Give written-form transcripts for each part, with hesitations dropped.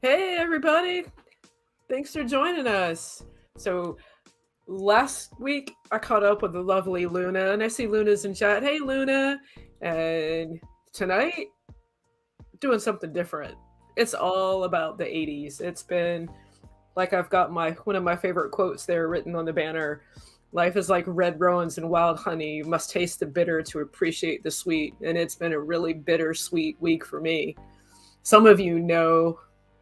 Hey, everybody. Thanks for joining us. So, last week I caught up with the lovely Luna, and I see Luna's in chat. Hey, Luna. And tonight, doing something different. It's all about the 80s. It's been like I've got one of my favorite quotes there written on the banner. Life is like red roses and wild honey. You must taste the bitter to appreciate the sweet. And it's been a really bittersweet week for me. Some of you know,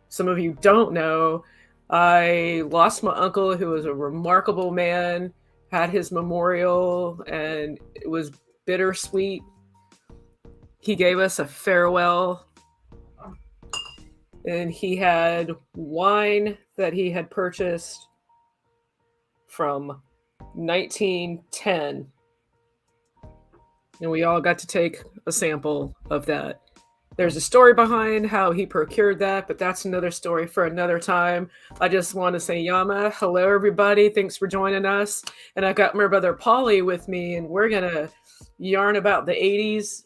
some of you don't know. I lost my uncle, who was a remarkable man, had his memorial, and it was bittersweet. He gave us a farewell, and he had wine that he had purchased from 1910. And we all got to take a sample of that. There's a story behind how he procured that, but that's another story for another time. I just want to say, Yama, hello, everybody. Thanks for joining us. And I got my brother Polly with me, and we're going to yarn about the 80s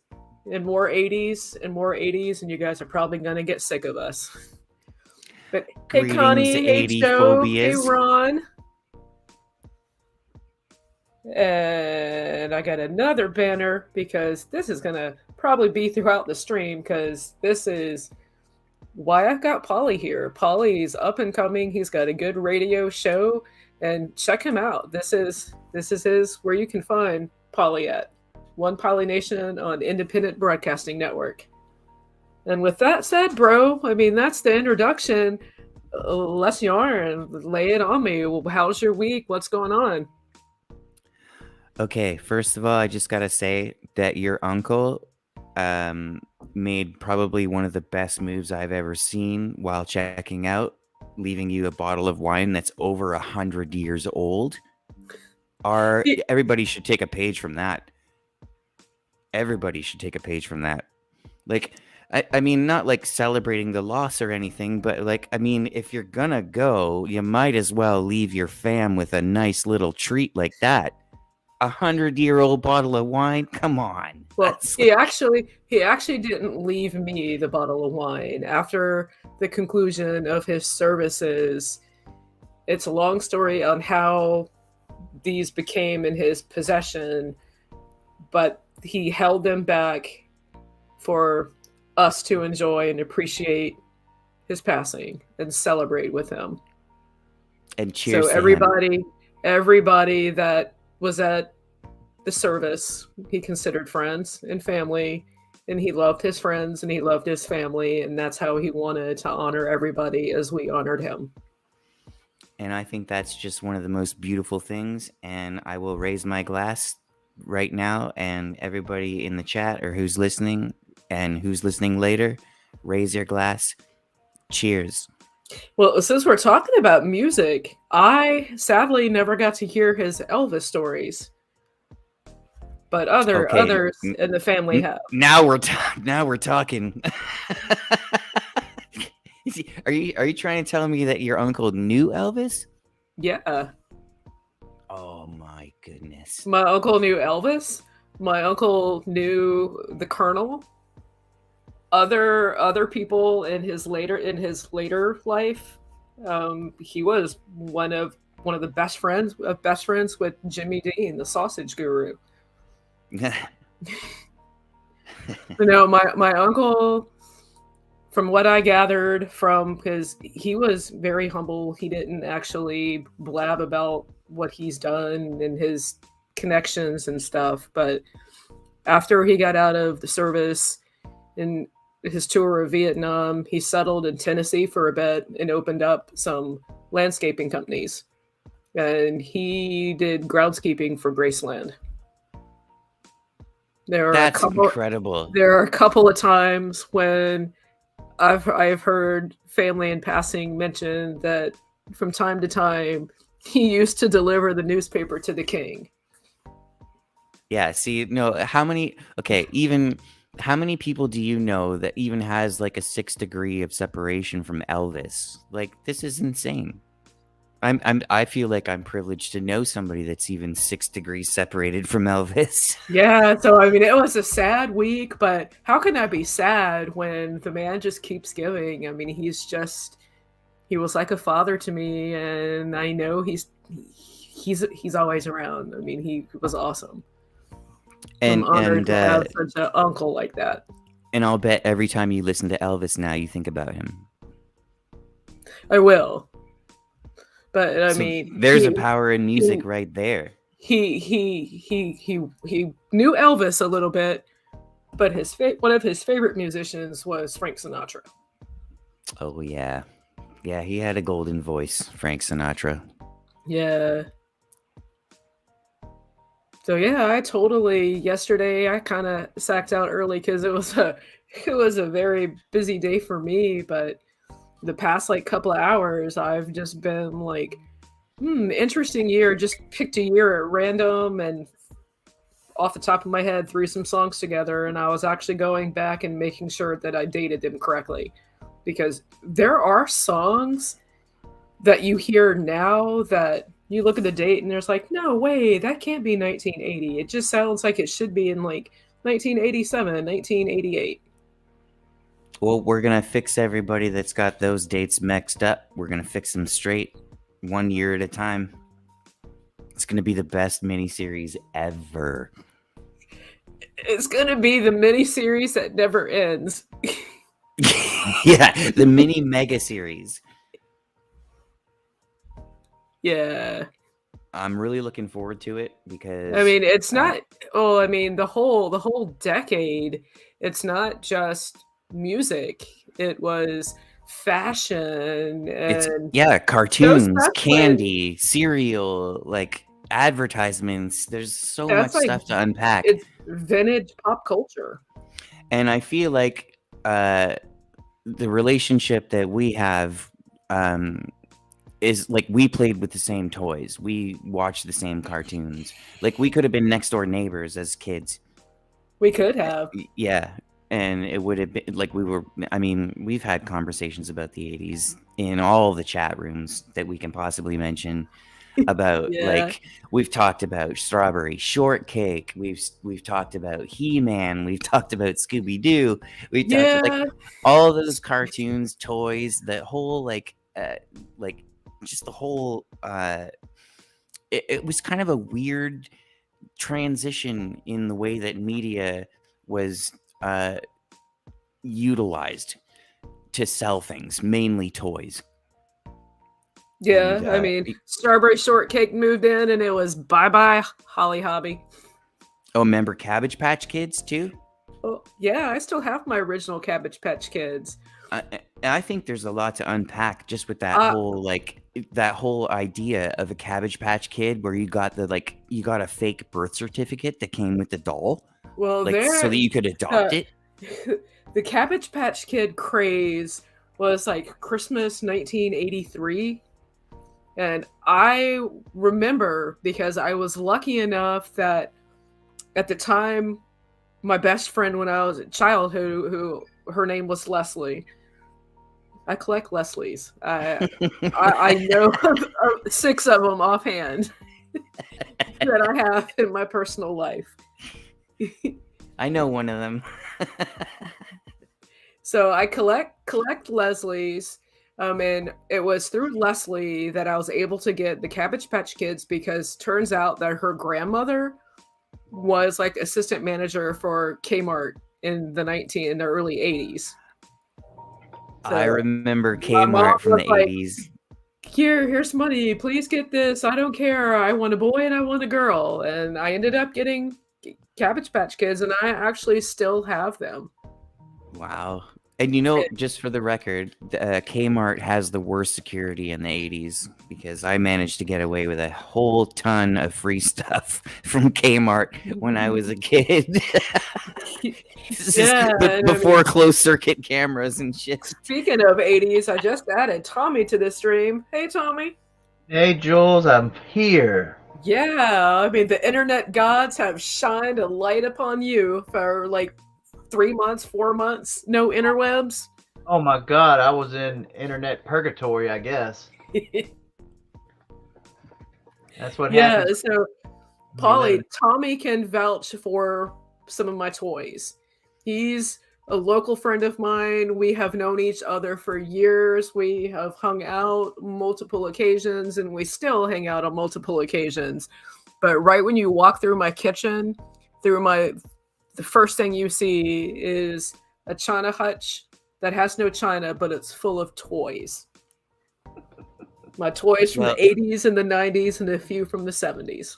and more 80s and more 80s, and you guys are probably going to get sick of us. But hey, Greetings, Connie. Hey, 80 Joe. Hey, phobias. Ron. And I got another banner because this is going to probably be throughout the stream because this is why I've got Polly here. Polly's up and coming. He's got a good radio show and check him out. This is his where you can find Polly at. One Polly Nation on Independent Broadcasting Network. And with that said, bro, I mean that's the introduction. Let's yarn. Lay it on me. How's your week? What's going on? Okay, first of all, I just gotta say that your uncle made probably one of the best moves I've ever seen while checking out, leaving you a bottle of wine that's over 100 years old. Everybody should take a page from that. Everybody should take a page from that. Like, I mean, not like celebrating the loss or anything, but like, I mean, if you're gonna go, you might as well leave your fam with a nice little treat like that. 100-year-old bottle of wine. Come on. Well, That's he actually didn't leave me the bottle of wine after the conclusion of his services. It's a long story on how these became in his possession, but he held them back for us to enjoy and appreciate his passing and celebrate with him. and So cheers to him. everybody that was at the service, he considered friends and family, and he loved his friends and he loved his family, and that's how he wanted to honor everybody as we honored him. And I think that's just one of the most beautiful things. And I will raise my glass right now. And everybody in the chat or who's listening and who's listening later, raise your glass. Cheers. Well, since we're talking about music, I sadly never got to hear his Elvis stories, but Okay. others in the family have. Now we're talking. Are you trying to tell me that your uncle knew Elvis? Yeah, Oh my goodness. my uncle knew Elvis. My uncle knew the Colonel. Other people in his later life, he was one of the best friends with Jimmy Dean, the sausage guru. My uncle, from what I gathered from, because he was very humble, he didn't actually blab about what he's done and his connections and stuff. But after he got out of the service in his tour of Vietnam, he settled in Tennessee for a bit and opened up some landscaping companies. And he did groundskeeping for Graceland. There are a That's couple. incredible. There are a couple of times when I've heard family in passing mention that from time to time he used to deliver the newspaper to the king. Yeah, see, no, how many, okay, even how many people do you know that even has like a 6 degree of separation from Elvis? Like, this is insane. I feel like I'm privileged to know somebody that's even 6 degrees separated from Elvis. Yeah, so I mean, it was a sad week, but how can I be sad when the man just keeps giving? I mean, he was like a father to me, and I know he's always around. I mean, he was awesome. I'm and honored and to uh, have such an uncle like that. and I'll bet every time you listen to Elvis now, you think about him. I will, but I So mean, there's a power in he music right there. he knew Elvis a little bit, but one of his favorite musicians was Frank Sinatra. Oh yeah, yeah. He had a golden voice, Frank Sinatra. Yeah. So yeah, I totally yesterday I kind of sacked out early because it was a very busy day for me. But the past like couple of hours, I've just been like, interesting year. Just picked a year at random and off the top of my head threw some songs together, and I was actually going back and making sure that I dated them correctly because there are songs that you hear now that you look at the date and there's like, no way, that can't be 1980. It just sounds like it should be in like 1987, 1988. Well, we're gonna fix everybody that's got those dates mixed up. We're gonna fix them straight, 1 year at a time. It's gonna be the best miniseries ever. It's gonna be the miniseries that never ends. Yeah, the mini mega series. Yeah. I'm really looking forward to it because I mean, it's not. Oh, I mean, the whole decade. It's not just music. It was fashion it's and no cartoons, stuff when candy, cereal, like advertisements. There's so much that's like stuff to unpack, it's vintage pop culture. and I feel like the relationship that we have is like we played with the same toys. We watched the same cartoons. Like we could have been next door neighbors as kids. We could have. Yeah. And it would have been like I mean, we've had conversations about the 80s in all the chat rooms that we can possibly mention about Yeah. like we've talked about strawberry shortcake, we've talked about He-Man, we've talked about Scooby-Doo, we talked like Yeah. all those cartoons, toys, the whole like just the whole it was kind of a weird transition in the way that media was utilized to sell things, mainly toys. Yeah. And I mean, Strawberry Shortcake moved in and it was bye bye, Holly Hobby. remember Cabbage Patch Kids too? Oh, yeah. I still have my original Cabbage Patch Kids. I think there's a lot to unpack just with Uh, that whole idea of a Cabbage Patch Kid where you got a fake birth certificate that came with the doll, well, like so that you could adopt uh, it. the Cabbage Patch Kid craze was like Christmas 1983. And I remember because I was lucky enough that at the time, my best friend when I was a child, who her name was Leslie. I collect Leslies. I know of 6 of them offhand that I have in my personal life. I know one of them. So I collect Leslie's, and it was through Leslie that I was able to get the Cabbage Patch Kids because turns out that her grandmother was like assistant manager for Kmart in the early 80s. I So remember my mom Kmart from was the like, 80s. here's money, please get this, I don't care, I want a boy and I want a girl, and I ended up getting Cabbage Patch Kids, and I actually still have them. Wow. And just for the record, Kmart has the worst security in the 80s because I managed to get away with a whole ton of free stuff from Kmart when I was a kid. This is Yeah, and I before mean, closed circuit cameras and shit. speaking of 80s, I just added Tommy to the stream. Hey, Tommy. Hey Jules, I'm here. Yeah, I mean, the internet gods have shined a light upon you for like 3 months, 4 months, no interwebs. Oh my god, I was in internet purgatory, I guess. That's what Yeah, happens. so when you Polly, live. Tommy can vouch for some of my toys. He's a local friend of mine. We have known each other for years. We have hung out multiple occasions and we still hang out on multiple occasions. But right when you walk through my kitchen, the first thing you see is a china hutch that has no china, but it's full of toys. My toys from Well, the 80s and the 90s and a few from the 70s.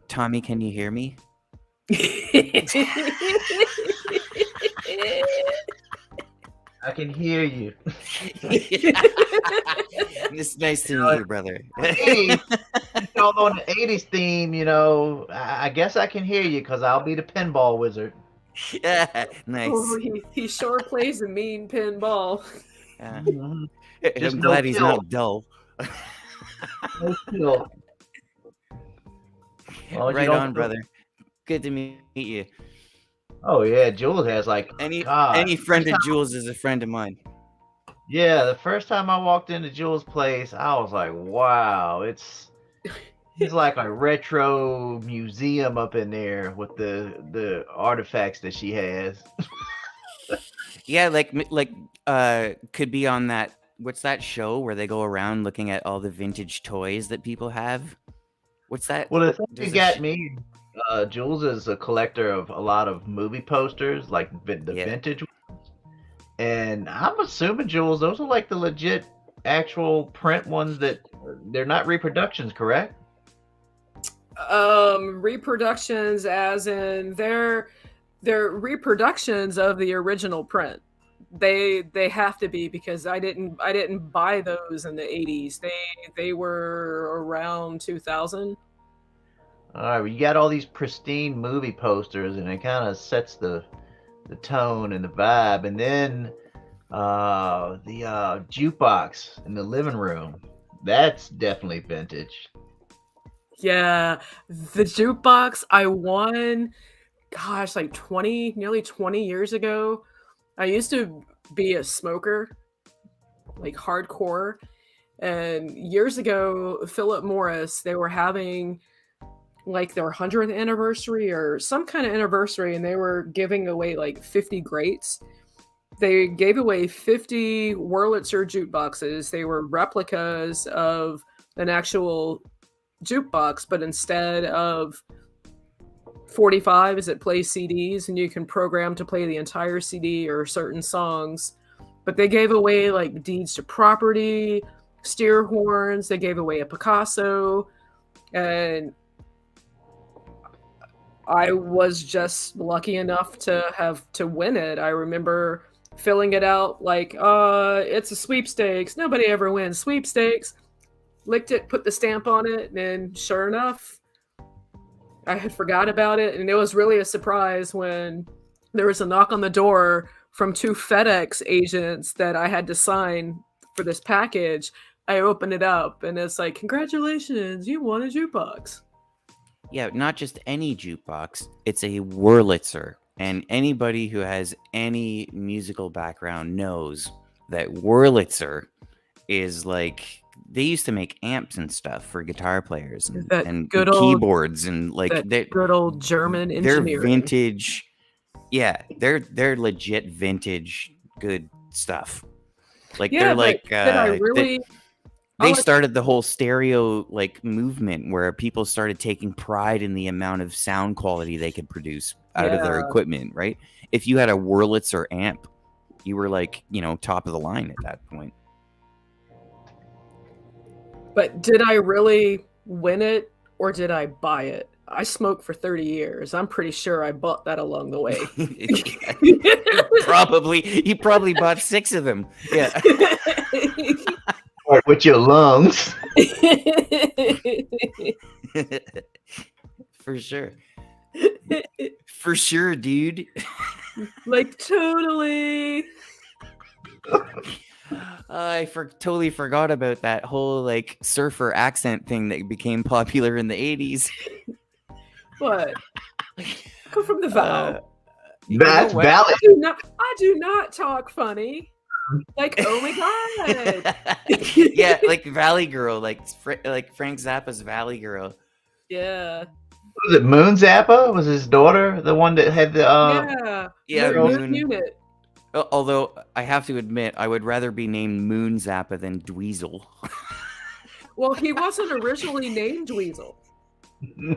Tommy, can you hear me? I can hear you. It's nice to meet you, brother. 80s, y'all on the 80s theme, I guess I can hear you because I'll be the pinball wizard. Nice. Oh, he sure plays a mean pinball. Mhm. I'm Just no glad he's kill. not dull. No skill. Well, you Right don't on, kill- brother. Good to meet you. Oh yeah, Jules has like Any God. friend First of time- Jules is a friend of mine. Yeah, the first time I walked into Jules' place, I was like, wow, it's like a retro museum up in there with the artifacts that she has. Yeah, could be on that. What's that show where they go around looking at all the vintage toys that people have? What's that? Well, the thing There's that a got me, Jules is a collector of a lot of movie posters, like the Yeah. vintage ones. And I'm assuming, Jules, those are like the legit, actual print ones that they're not reproductions, correct? Reproductions as in they're reproductions of the original print. They have to be because I didn't buy those in the 80s. They were around 2000. All right, well, you got all these pristine movie posters, and it kind of sets the tone and the vibe. And then the jukebox in the living room, that's definitely vintage. Yeah, the jukebox I won, gosh, like nearly 20 years ago. I used to be a smoker, like hardcore. And years ago, Philip Morris, they were having like their 100th anniversary or some kind of anniversary, and they were giving away like 50 greats. They gave away 50 Wurlitzer jukeboxes. They were replicas of an actual jukebox, but instead of 45s, it plays CDs, and you can program to play the entire CD or certain songs. But they gave away like deeds to property, steer horns. They gave away a Picasso, and I was just lucky enough to win it. I remember filling it out like, it's a sweepstakes. Nobody ever wins sweepstakes. Licked it, put the stamp on it, and sure enough, I had forgot about it. And it was really a surprise when there was a knock on the door from 2 FedEx agents that I had to sign for this package. I opened it up, and it's like, congratulations, you won a jukebox. Yeah, not just any jukebox. It's a Wurlitzer. And anybody who has any musical background knows that Wurlitzer is like, they used to make amps and stuff for guitar players and good old- keyboards and like That good old German they're engineering. vintage. Yeah, they're legit vintage good stuff. Like Yeah, they're but like did I really? they I'll- started the whole stereo like movement where people started taking pride in the amount of sound quality they could produce out of their Yeah. equipment, right? If you had a Wurlitzer amp, you were like, top of the line at that point. But did I really win it or did I buy it? I smoked for 30 years. I'm pretty sure I bought that along the way. You probably bought 6 of them. Yeah. With your lungs. For sure. For sure, dude. Like, totally. I totally forgot about that whole like surfer accent thing that became popular in the 80s. What? Come from the Val. You know That's what? valid. I do not talk funny. Like, oh my god. Yeah, like Valley Girl, like Frank Zappa's Valley Girl. Yeah. Was it Moon Zappa? Was his daughter the one that had the Yeah. Yeah, Moon Moon. Unit. Although I have to admit, I would rather be named Moon Zappa than Dweezil. Well, he wasn't originally named Dweezil.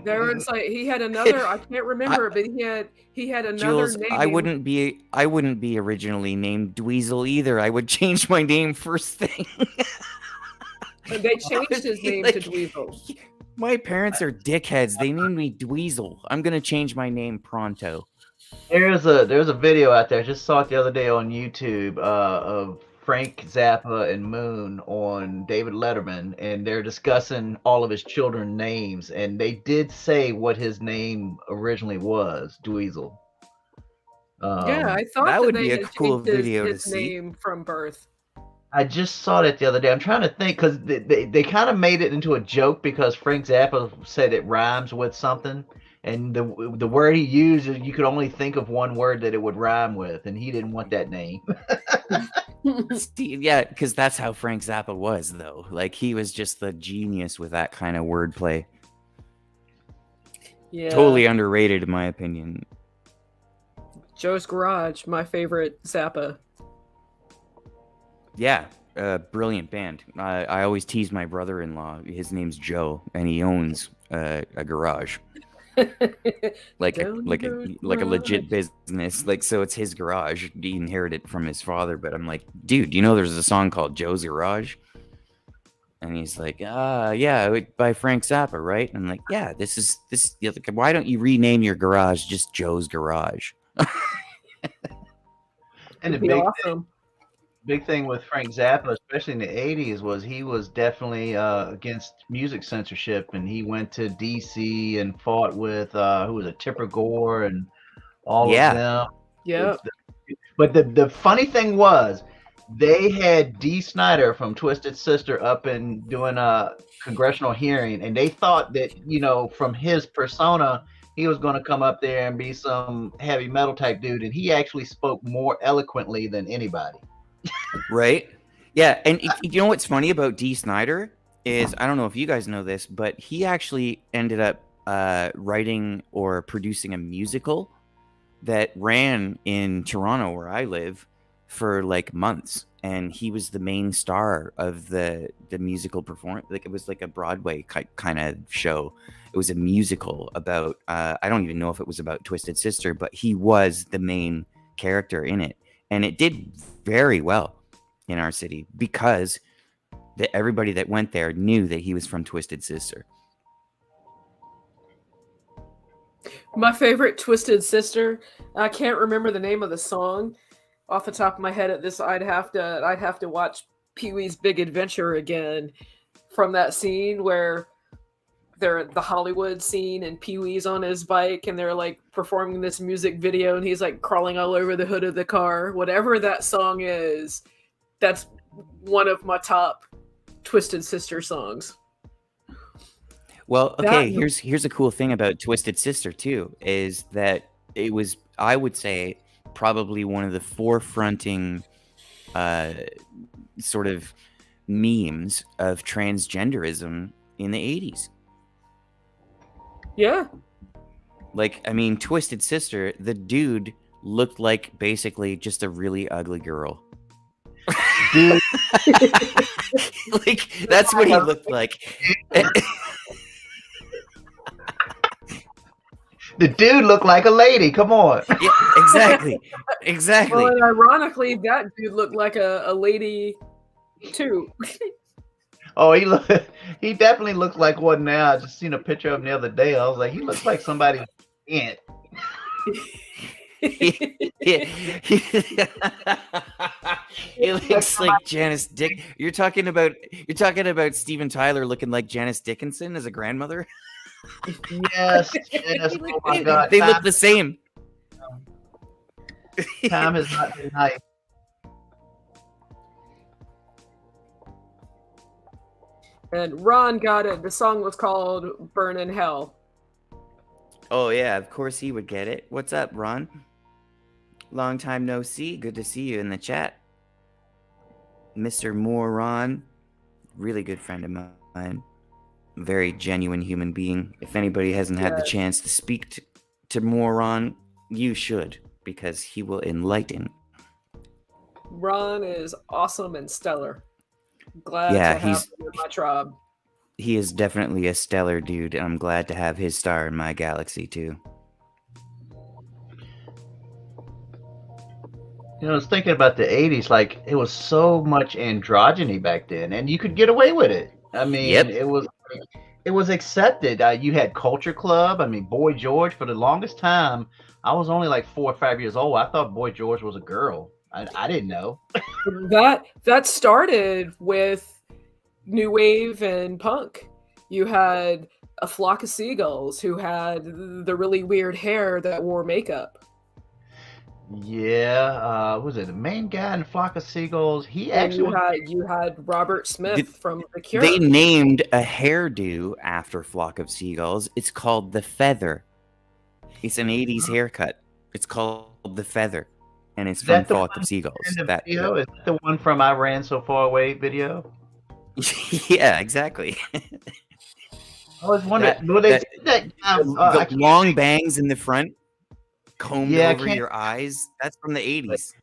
There was like he had another. I can't remember, but he had another Jules, name. I wouldn't be originally named Dweezil either. I would change my name first thing. They changed his name to Dweezil. My parents are dickheads. They named me Dweezil. I'm gonna change my name pronto. There's a video out there. I just saw it the other day on YouTube of Frank Zappa and Moon on David Letterman, and they're discussing all of his children's names, and they did say what his name originally was, Dweezil. Yeah, I thought that would they be a had cool changed video to his see. name from birth. I just saw that the other day. I'm trying to think because they kind of made it into a joke because Frank Zappa said it rhymes with something, and the word he used, you could only think of one word that it would rhyme with, and he didn't want that name. Yeah, because that's how Frank Zappa was, though. Like, he was just the genius with that kind of wordplay. Yeah. Totally underrated, in my opinion. Joe's Garage, my favorite Zappa. Yeah, brilliant band. I always tease my brother-in-law. His name's Joe, and he owns a garage. like a legit business. Like, so it's his garage. He inherited it from his father. But I'm like, dude, you know there's a song called Joe's Garage? And he's like, yeah, by Frank Zappa, right? And I'm like, yeah, this. Why don't you rename your garage just Joe's Garage? And the big thing with Frank Zappa, especially in the 80s, was he was definitely against music censorship, and he went to DC and fought with who was it, Tipper Gore and all of them. Yeah. But the funny thing was, they had Dee Snider from Twisted Sister up and doing a congressional hearing, and they thought that, you know, from his persona, he was going to come up there and be some heavy metal type dude, and he actually spoke more eloquently than anybody. Right? Yeah, and you know what's funny about Dee Snider is, I don't know if you guys know this, but he actually ended up writing or producing a musical that ran in Toronto, where I live, for like months, and he was the main star of the musical performance. Like, it was like a Broadway kind of show. It was a musical about I don't even know if it was about Twisted Sister, but he was the main character in it, and it did very well in our city because everybody that went there knew that he was from Twisted Sister. My favorite Twisted Sister, I can't remember the name of the song off the top of my head at this. I'd have to watch Pee-wee's Big Adventure again from that scene where they're at the Hollywood scene and Pee-wee's on his bike and they're like performing this music video and he's like crawling all over the hood of the car. Whatever that song is, that's one of my top Twisted Sister songs. Well, okay, here's a cool thing about Twisted Sister too, is that it was, I would say, probably one of the forefronting sort of memes of transgenderism in the 80s. Yeah. Like, I mean, Twisted Sister, the dude looked like basically just a really ugly girl. Dude. Like, that's what he looked like. The dude looked like a lady. Come on. Yeah, exactly. Well, and ironically, that dude looked like a lady too. Oh, he definitely looks like one now. I just seen a picture of him the other day. I was like, he looks like somebody's aunt. He looks like Janice Dick. You're talking about Steven Tyler looking like Janice Dickinson as a grandmother? Yes. Oh my God. They look the same. Time has not been nice. And Ron got it. The song was called Burn in Hell. Oh, yeah, of course he would get it. What's up, Ron? Long time no see. Good to see you in the chat. Mr. Moron, really good friend of mine, very genuine human being. If anybody hasn't had the Yes. chance to speak to Moron, you should, because he will enlighten. Ron is awesome and stellar. Glad Yeah, to have him in my tribe. he is definitely a stellar dude, and I'm glad to have his star in my galaxy too. You know, I was thinking about the 80s, like it was so much androgyny back then, and you could get away with it. I mean, Yep. it was accepted. You had Culture Club. I mean, Boy George, for the longest time, I was only like 4 or 5 years old. I thought Boy George was a girl. I didn't know. That started with new wave and punk. You had a flock of seagulls who had the really weird hair that wore makeup. Yeah, was it the main guy in Flock of Seagulls? He And actually was. you had Robert Smith from The Cure. They named a hairdo after Flock of Seagulls. It's called the Feather. It's an 80s haircut. It's called the Feather, and it's from Flock of Seagulls. That video is that the one from "I Ran So Far Away" video. Yeah, exactly. I was wondering, the long bangs in the front, combed over can't- your eyes. That's from the 80s.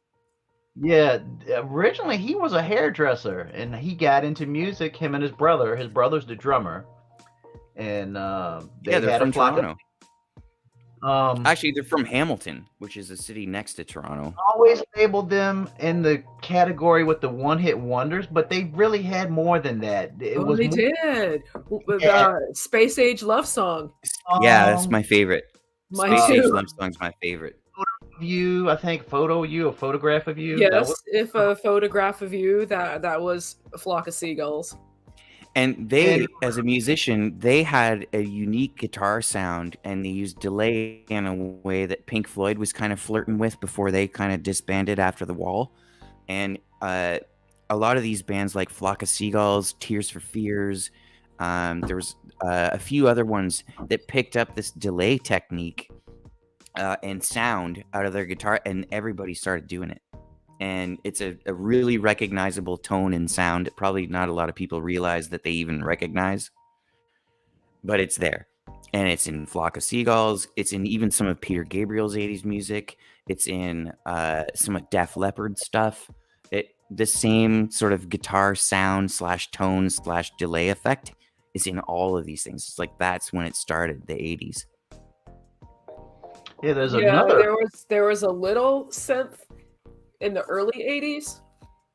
Yeah, originally he was a hairdresser, and he got into music. Him and his brother. His brother's the drummer, and they Yeah, they're had from a flock Toronto. of. Actually, they're from Hamilton, which is a city next to Toronto. Always labeled them in the category with the one-hit wonders, but they really had more than that. It was they more, did. Yeah. Space Age Love Song. Yeah, that's my favorite. Mine Space Age too. Love Song's my favorite. You, I think, a photograph of you. Yes, if a photograph of you, that was a flock of seagulls. And they, as a musician, they had a unique guitar sound, and they used delay in a way that Pink Floyd was kind of flirting with before they kind of disbanded after The Wall. And a lot of these bands like Flock of Seagulls, Tears for Fears, there was a few other ones that picked up this delay technique and sound out of their guitar, and everybody started doing it. And it's a really recognizable tone and sound. Probably not a lot of people realize that they even recognize, but it's there. And it's in Flock of Seagulls. It's in even some of Peter Gabriel's 80s music. It's in some of Def Leppard stuff. The same sort of guitar sound / tone / delay effect is in all of these things. It's like that's when it started, the 80s. Yeah, there's another. There was a little synth in the early 80s,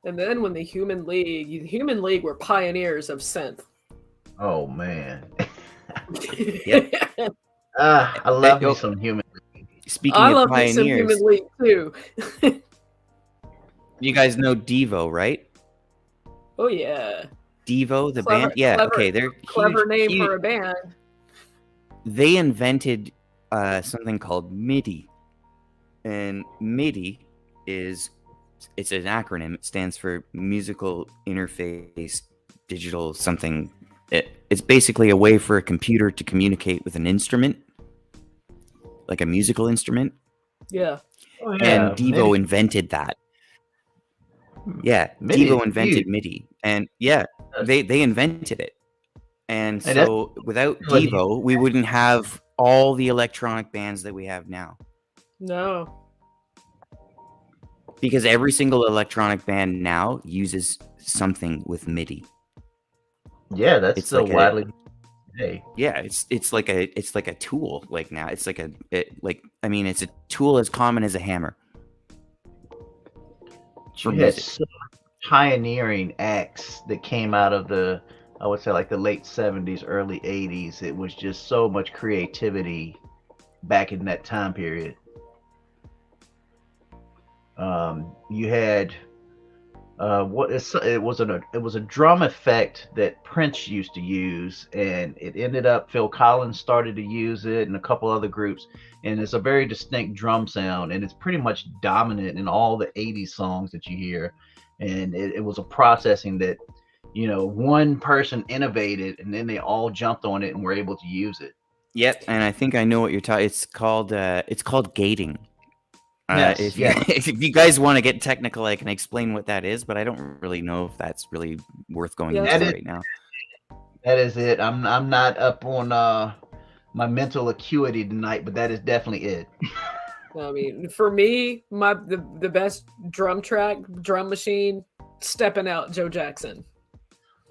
and then when the Human League were pioneers of synth. Oh man. Yep. I love me some Human League. Speaking I of love me some pioneers, Human League too. you guys know Devo, right? Oh yeah. Devo, the Clever- band? Yeah, clever- okay. They're Clever huge, name for a band. They invented something called MIDI. And MIDI it's an acronym. It stands for Musical Interface Digital something. It's basically a way for a computer to communicate with an instrument, like a musical instrument. Yeah. Oh, yeah. And Devo invented that. Yeah, MIDI Devo is invented huge. MIDI. And yeah, they invented it. And Hey, so without really- Devo, we wouldn't have all the electronic bands that we have now. No. Because every single electronic band now uses something with MIDI. Yeah, that's It's still like a- widely. Hey, Yeah, it's like a tool. Like now, it's it's a tool as common as a hammer. For you had music. so pioneering acts that came out of I would say like the late 70s, early 80s. It was just so much creativity back in that time period. You had it was a drum effect that Prince used to use, and it ended up Phil Collins started to use it, and a couple other groups, and it's a very distinct drum sound, and it's pretty much dominant in all the 80s songs that you hear. And it was a processing that one person innovated, and then they all jumped on it and were able to use it. Yep, and I think I know what you're talking. It's called gating. Yes, yes. If you guys want to get technical, I can explain what that is, but I don't really know if that's really worth going Yeah, into That is right now. that is it. I'm not up on my mental acuity tonight, but that is definitely it. I mean, for me, the best drum machine, stepping out Joe Jackson.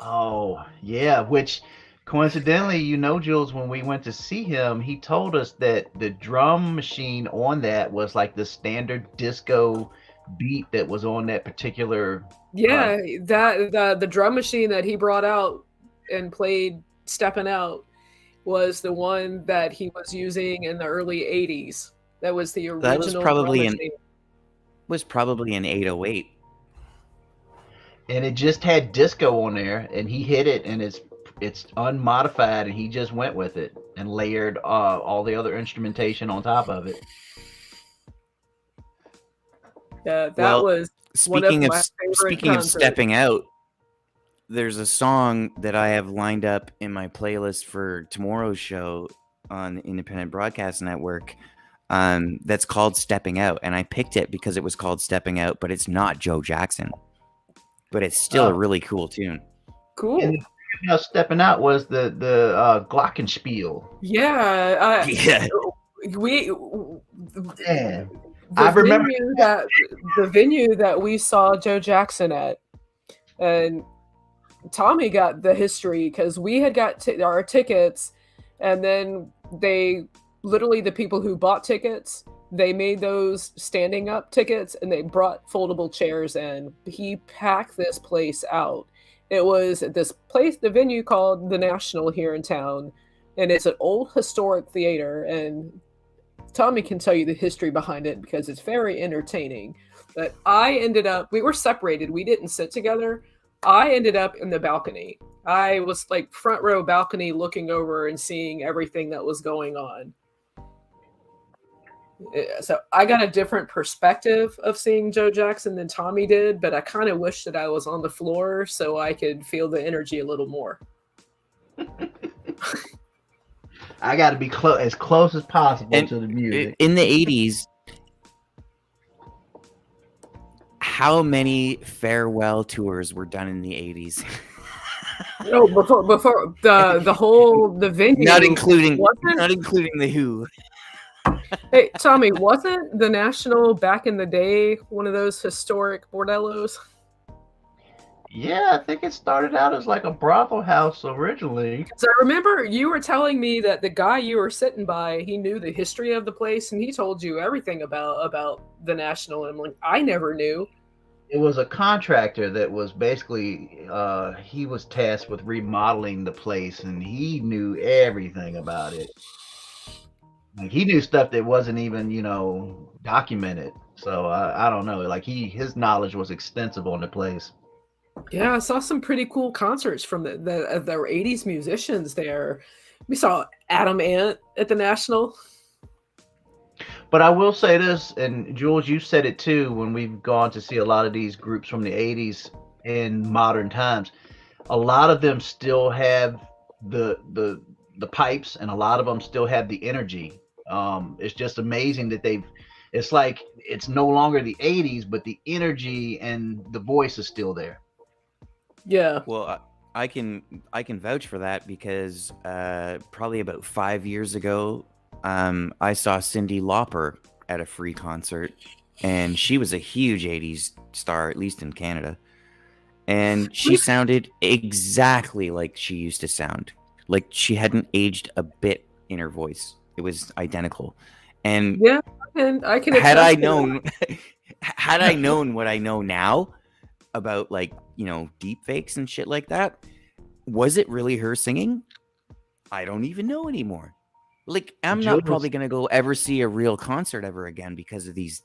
Oh, yeah, which coincidentally, Jules, when we went to see him, he told us that the drum machine on that was like the standard disco beat that was on that particular Yeah, that the drum machine that he brought out and played stepping out was the one that he was using in the early 80s. That was the That was original drum probably machine. an 808. and it just had disco on there, and he hit it, and it's unmodified, and he just went with it and layered all the other instrumentation on top of it. Yeah, that Well, was one of my favorite speaking of concerts. stepping out, there's a song that I have lined up in my playlist for tomorrow's show on the Independent Broadcast Network. That's called "Stepping Out," and I picked it because it was called "Stepping Out," but it's not Joe Jackson. But it's still a really cool tune. Cool. And stepping out was the glockenspiel. Yeah, Yeah. we. Yeah. The I remember venue that we saw Joe Jackson at, and Tommy got the history because we had got our tickets, and then they literally, the people who bought tickets, they made those standing up tickets, and they brought foldable chairs in. He packed this place out. It was at this place, the venue called the National here in town, and it's an old historic theater, and Tommy can tell you the history behind it because it's very entertaining. But we were separated. We didn't sit together. I ended up in the balcony. I was like front row balcony looking over and seeing everything that was going on. So I got a different perspective of seeing Joe Jackson than Tommy did, but I kind of wish that I was on the floor so I could feel the energy a little more. I got to be as close as possible to the music. In the 80s, how many farewell tours were done in the 80s? Oh, before the venue, not including the Who. Hey, Tommy, wasn't the National back in the day one of those historic bordellos? Yeah, I think it started out as like a brothel house originally. So I remember you were telling me that the guy you were sitting by, he knew the history of the place, and he told you everything about the National. And I'm like, I never knew. It was a contractor that was basically he was tasked with remodeling the place, and he knew everything about it. Like he knew stuff that wasn't even documented. So I don't know. Like his knowledge was extensive on the place. Yeah, I saw some pretty cool concerts from the 80s musicians there. We saw Adam Ant at the National. But I will say this, and Jules, you said it too, when we've gone to see a lot of these groups from the 80s in modern times, a lot of them still have the pipes, and a lot of them still have the energy. It's just amazing that it's like it's no longer the 80s, but the energy and the voice is still there. Yeah. Well, I can vouch for that because probably about 5 years ago, I saw Cyndi Lauper at a free concert, and she was a huge 80s star, at least in Canada. And she sounded exactly like she used to sound. Like she hadn't aged a bit in her voice. It was identical. And yeah, and I can had I known what I know now about deep fakes and shit like that, was it really her singing? I don't even know anymore. Like, I'm not probably gonna go ever see a real concert ever again because of these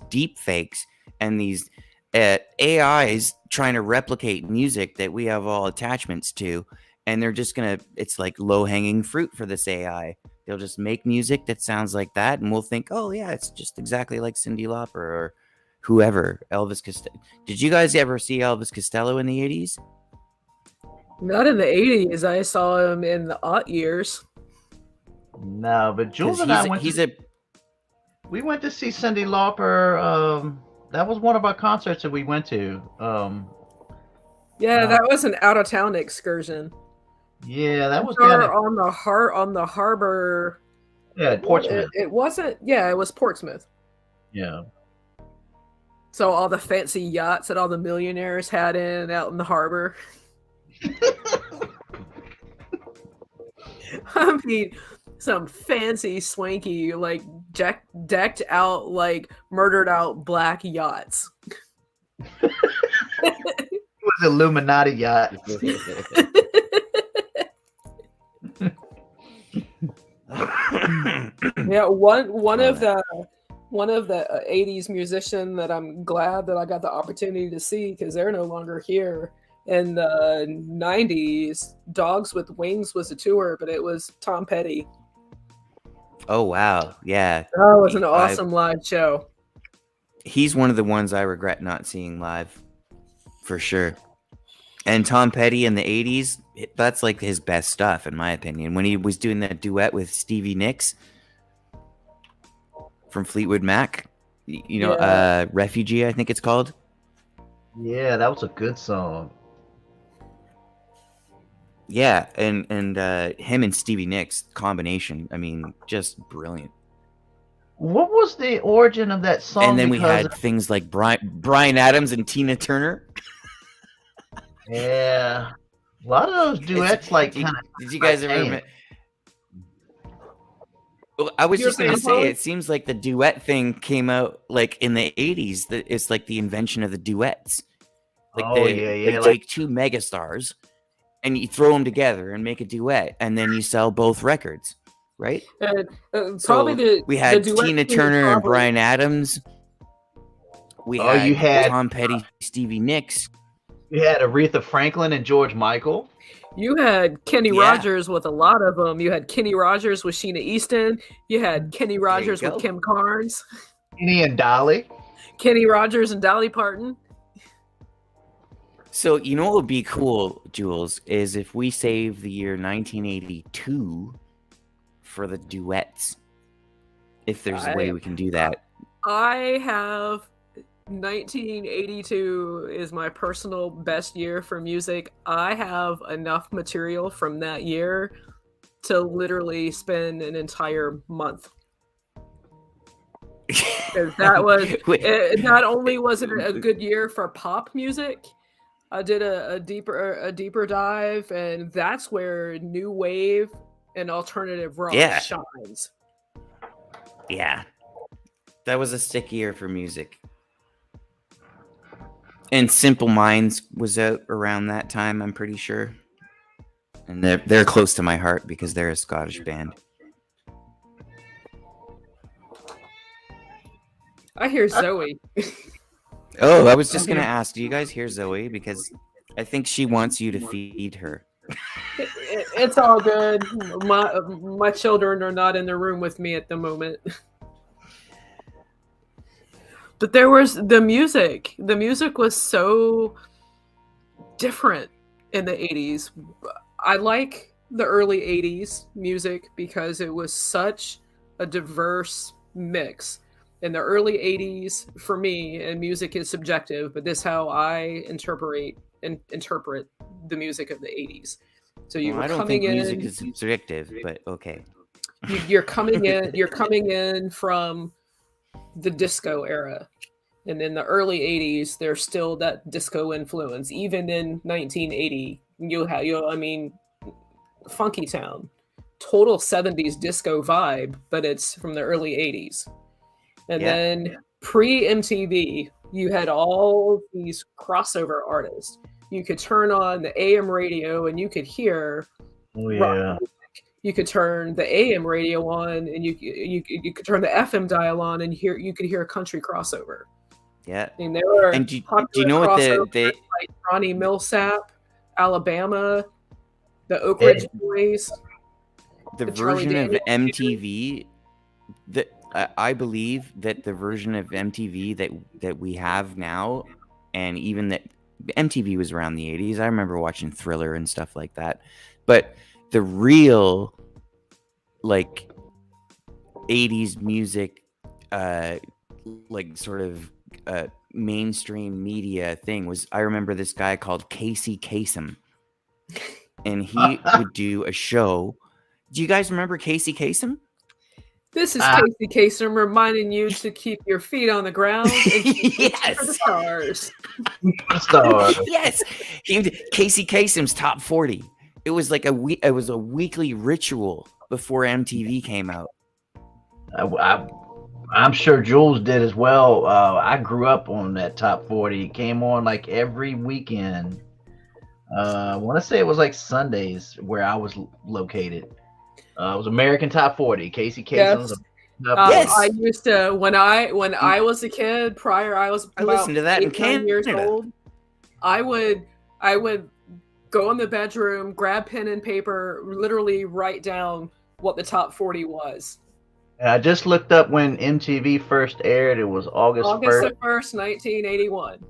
deep fakes and these AIs trying to replicate music that we have all attachments to, and they're just gonna, it's like low-hanging fruit for this AI. They'll just make music that sounds like that, and we'll think, oh yeah, it's just exactly like Cyndi Lauper or whoever, Elvis Costello. Did you guys ever see Elvis Costello in the 80s? Not in the 80s. I saw him in the aught years. No, but Jules and I went. We went to see Cyndi Lauper. That was one of our concerts that we went to. Yeah, that was an out of town excursion. Yeah, that was Or kind of on the harbor. Portsmouth. It wasn't. Yeah, it was Portsmouth. Yeah. So all the fancy yachts that all the millionaires had out in the harbor. I mean, some fancy, swanky, like decked out, like murdered out black yachts. It was Illuminati yacht. Yeah, one of the 80s musician that I'm glad that I got the opportunity to see because they're no longer here. In the 90s, Dogs with Wings was a tour, but it was Tom Petty. Oh wow, yeah. That was an awesome live show. He's one of the ones I regret not seeing live, for sure. And Tom Petty in the 80s, that's like his best stuff, in my opinion. When he was doing that duet with Stevie Nicks from Fleetwood Mac, Refugee, I think it's called. Yeah, that was a good song. Yeah, and him and Stevie Nicks combination, I mean, just brilliant. What was the origin of that song? And then we had things like Bryan Adams and Tina Turner. Yeah, a lot of those duets, did you guys ever? Well, I was just gonna say, it seems like the duet thing came out like in the 80s. That it's like the invention of the duets. Like they take two megastars, and you throw them together and make a duet, and then you sell both records, right? We had Tina Turner and Bryan Adams. We had Tom Petty, Stevie Nicks. You had Aretha Franklin and George Michael. You had Kenny Rogers with a lot of them. You had Kenny Rogers with Sheena Easton. You had Kenny Rogers with Kim Carnes. Kenny and Dolly. Kenny Rogers and Dolly Parton. So, you know what would be cool, Jules, is if we save the year 1982 for the duets. If there's a way we can do that. I have 1982 is my personal best year for music. I have enough material from that year to literally spend an entire month. That was not only was it a good year for pop music, I did a deeper dive, and that's where new wave and alternative rock shines. Yeah, that was a sick year for music. And Simple Minds was out around that time, I'm pretty sure. And they're close to my heart because they're a Scottish band. I hear Zoe. Oh, I was just going to ask, do you guys hear Zoe? Because I think she wants you to feed her. It's all good. My children are not in the room with me at the moment. But there was the music. The music was so different in the 80s. I like the early 80s music because it was such a diverse mix. In the early 80s, for me, and music is subjective, but this is how I interpret the music of the 80s. So I don't think music is subjective, but okay. You're coming in from the disco era. And in the early 80s, there's still that disco influence. Even in 1980, Funky Town, total 70s disco vibe, but it's from the early 80s. And then pre-MTV, you had all these crossover artists. You could turn on the AM radio and you could hear rock music. You could turn the AM radio on and you could turn the FM dial on and you could hear a country crossover. Yeah. And there were do you know what like Ronnie Millsap, Alabama, the Oak Ridge Boys, the version of MTV that I believe that the version of MTV that we have now, and even that MTV was around the 80s. I remember watching Thriller and stuff like that. But the real like 80s music like sort of mainstream media thing was, I remember this guy called Casey Kasem, and he would do a show. Do you guys remember Casey Kasem? This is Casey Kasem reminding you to keep your feet on the ground and keep reaching for the stars. Yes, Casey Kasem's Top 40. It was like it was a weekly ritual before MTV came out. I'm sure Jules did as well. I grew up on that Top 40. It came on like every weekend. I want to say it was like Sundays where I was located. It was American Top 40. Casey Kasem's. Yes. I used to when I was a kid. I listened to that in Canada. Years old. I would go in the bedroom, grab pen and paper, literally write down what the top 40 was. I just looked up when MTV first aired. It was August 1st, 1981.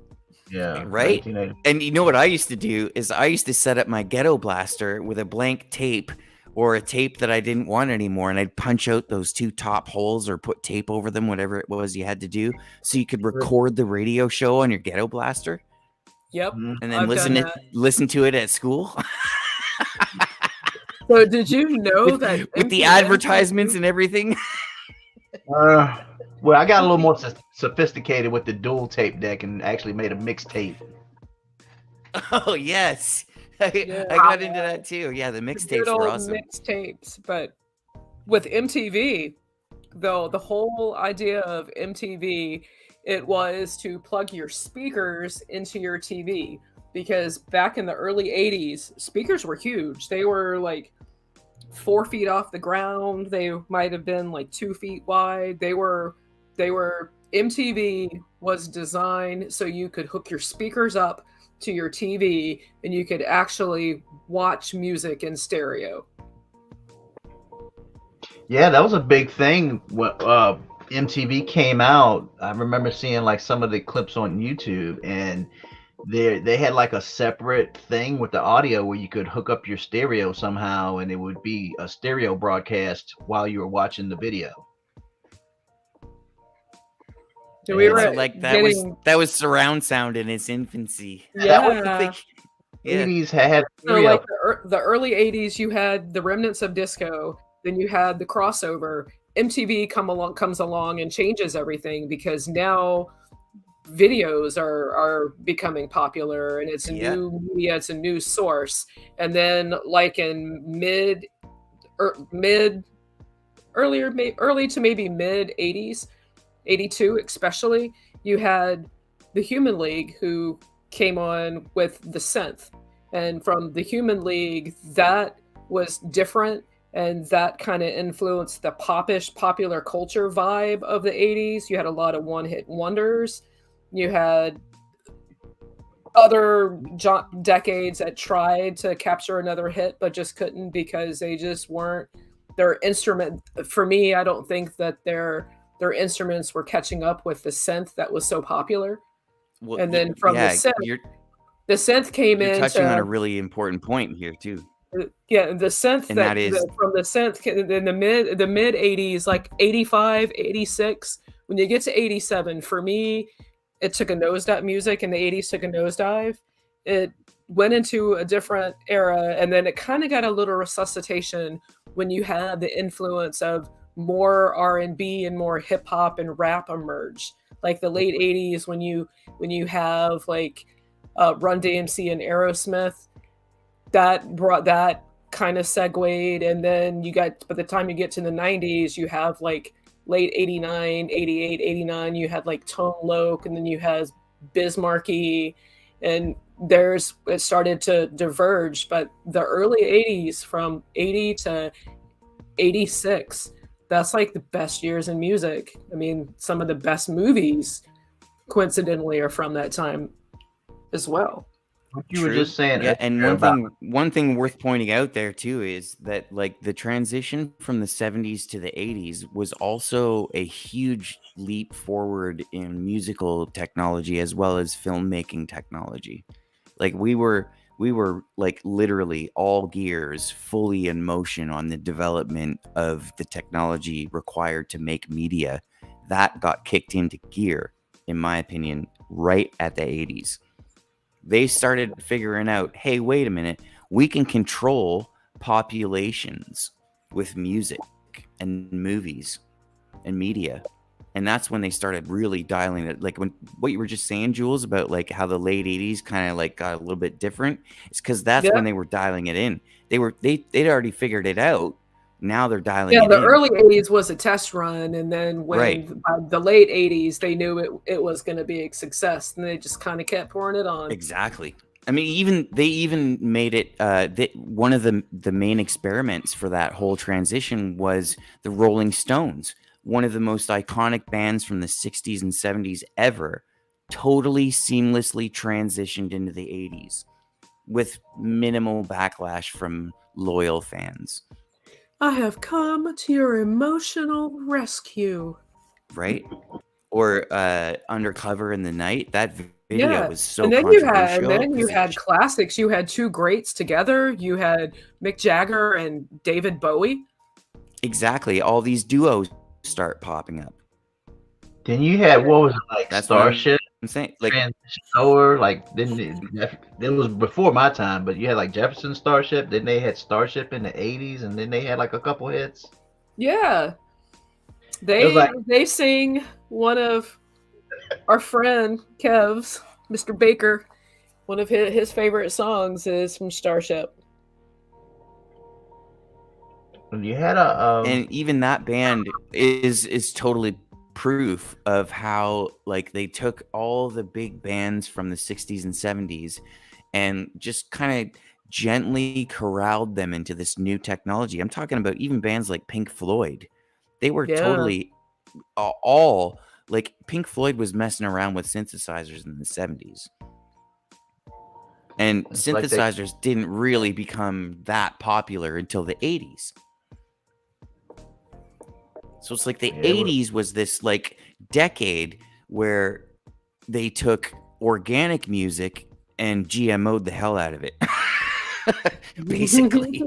Yeah, right. And you know what I used to do is I used to set up my ghetto blaster with a blank tape or a tape that I didn't want anymore, and I'd punch out those two top holes or put tape over them, whatever it was you had to do, so you could record the radio show on your ghetto blaster. Yep. And then listen to it at school. So did you know that with the advertisements and everything? Well, I got a little more sophisticated with the dual tape deck and actually made a mixtape. Oh yes, I got into that too. Yeah, the mixtapes were awesome. Mixtapes, but with MTV, though, the whole idea of MTV, it was to plug your speakers into your TV, because back in the early 80s, speakers were huge. They were like 4 feet off the ground. They might have been like 2 feet wide. MTV was designed so you could hook your speakers up to your TV and you could actually watch music in stereo. Yeah, that was a big thing when MTV came out. I remember seeing like some of the clips on YouTube, and they had like a separate thing with the audio where you could hook up your stereo somehow, and it would be a stereo broadcast while you were watching the video. So we were like that was surround sound in its infancy. Yeah. 80s had so like the early 80s, you had the remnants of disco, then you had the crossover. MTV comes along and changes everything, because now videos are becoming popular, and it's a new media, it's a new source. And then like in early to maybe mid 80s, 82 especially, you had the Human League, who came on with the synth, and from the Human League, that was different, and that kind of influenced the popish popular culture vibe of the 80s. You had a lot of one-hit wonders. You had other decades that tried to capture another hit but just couldn't, because they just weren't their instrument. For me, I don't think that their instruments were catching up with the synth that was so popular. Well, and then from the synth came in. You're touching on a really important point here too. Yeah, the synth that is from the synth in the mid 80s, like 85, 86. When you get to 87, for me, it took a nosedive. Music in the 80s took a nosedive. It went into a different era, and then it kind of got a little resuscitation when you had the influence of more R&B and more hip hop and rap emerge. Like the late 80s, when you have like Run DMC and Aerosmith, that brought that kind of segued. And then by the time you get to the 90s, you have like late 89, 88, 89, you had like Tone Loc, and then you had Bismarcky, and it started to diverge. But the early 80s, from 80 to 86, that's like the best years in music. I mean, some of the best movies coincidentally are from that time as well. What you were just saying. Yeah, and one thing worth pointing out there too is that like the transition from the 70s to the 80s was also a huge leap forward in musical technology as well as filmmaking technology. Like we were like literally all gears fully in motion on the development of the technology required to make media that got kicked into gear, in my opinion, right at the 80s. They started figuring out, hey, wait a minute, we can control populations with music and movies and media. And that's when they started really dialing it. Like when what you were just saying, Jules, about like how the late 80s kind of like got a little bit different. It's because that's when they were dialing it in. They'd already figured it out. Now they're dialing it the in. early 80s was a test run, and then when Right. by the late 80s they knew it was going to be a success, and they just kind of kept pouring it on. Exactly. I mean, they even made it. One of the main experiments for that whole transition was the Rolling Stones, one of the most iconic bands from the 60s and 70s ever, totally seamlessly transitioned into the 80s with minimal backlash from loyal fans. I have come to your emotional rescue. Right? Or Undercover in the Night. That video was so and then controversial. you had classics. You had two greats together. You had Mick Jagger and David Bowie. Exactly. All these duos start popping up. Then you had, what was it, like That's Starship? I'm saying, like, Transition, like, it was before my time, but you had like Jefferson Starship. Then they had Starship in the 80s, and then they had like a couple hits. Yeah, they sing one of our friend Kev's, Mr. Baker. One of his favorite songs is from Starship. You had and even that band is totally proof of how like they took all the big bands from the 60s and 70s and just kind of gently corralled them into this new technology. I'm talking about even bands like Pink Floyd. They were totally all like Pink Floyd was messing around with synthesizers in the 70s. And synthesizers didn't really become that popular until the 80s. So it's like the 80s was this like decade where they took organic music and GMO'd the hell out of it. Basically.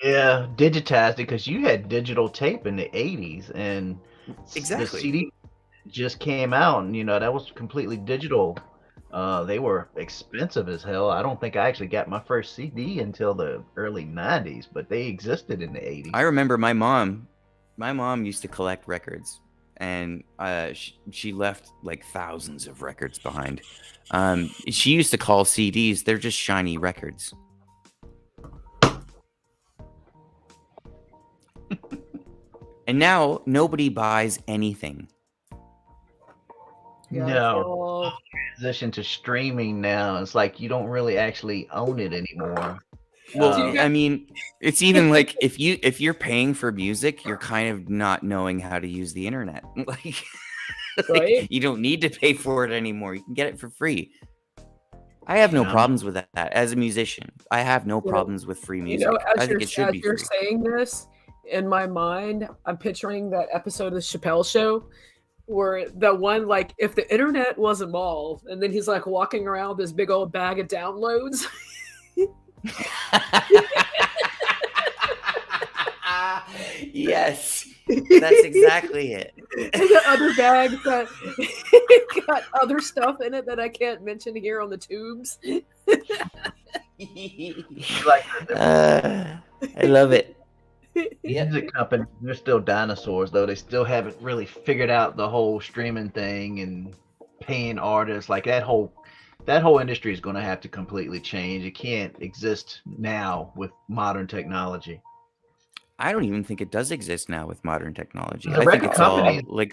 Yeah, digitized it, because you had digital tape in the 80s, and exactly. The CD just came out, and that was completely digital. They were expensive as hell. I don't think I actually got my first CD until the early 90s, but they existed in the 80s. I remember my mom used to collect records, and she left like thousands of records behind. She used to call CDs, they're just shiny records. And now nobody buys anything. No. Transition to streaming now. It's like you don't really actually own it anymore. Well, I mean, it's even like if you're paying for music, you're kind of not knowing how to use the internet. Like, right? You don't need to pay for it anymore. You can get it for free. I have no problems with that as a musician. I have no problems with free music. I think it should be free. As you're saying this, in my mind, I'm picturing that episode of the Chappelle Show where the one, like, if the internet was involved, and then he's like walking around with this big old bag of downloads. Yes, that's exactly it. And the other bag got other stuff in it that I can't mention here on the tubes. I love it. Music companies, they're still dinosaurs, though. They still haven't really figured out the whole streaming thing and paying artists. Like that whole industry is going to have to completely change. It can't exist now with modern technology. I don't even think it does exist now with modern technology. I think it's all like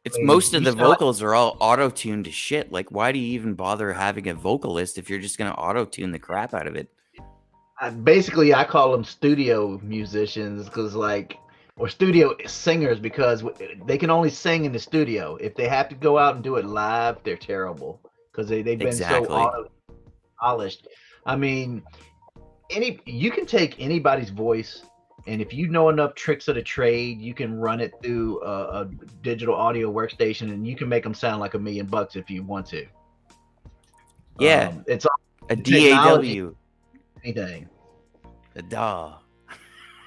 it's most of the vocals are all auto-tuned to shit. Like, why do you even bother having a vocalist if you're just going to auto-tune the crap out of it? Basically, I call them studio musicians or studio singers, because they can only sing in the studio. If they have to go out and do it live, they're terrible because they've been so polished. I mean, you can take anybody's voice, and if you know enough tricks of the trade, you can run it through a digital audio workstation, and you can make them sound like $1 million if you want to. Yeah, it's a DAW. Anything. The DAW.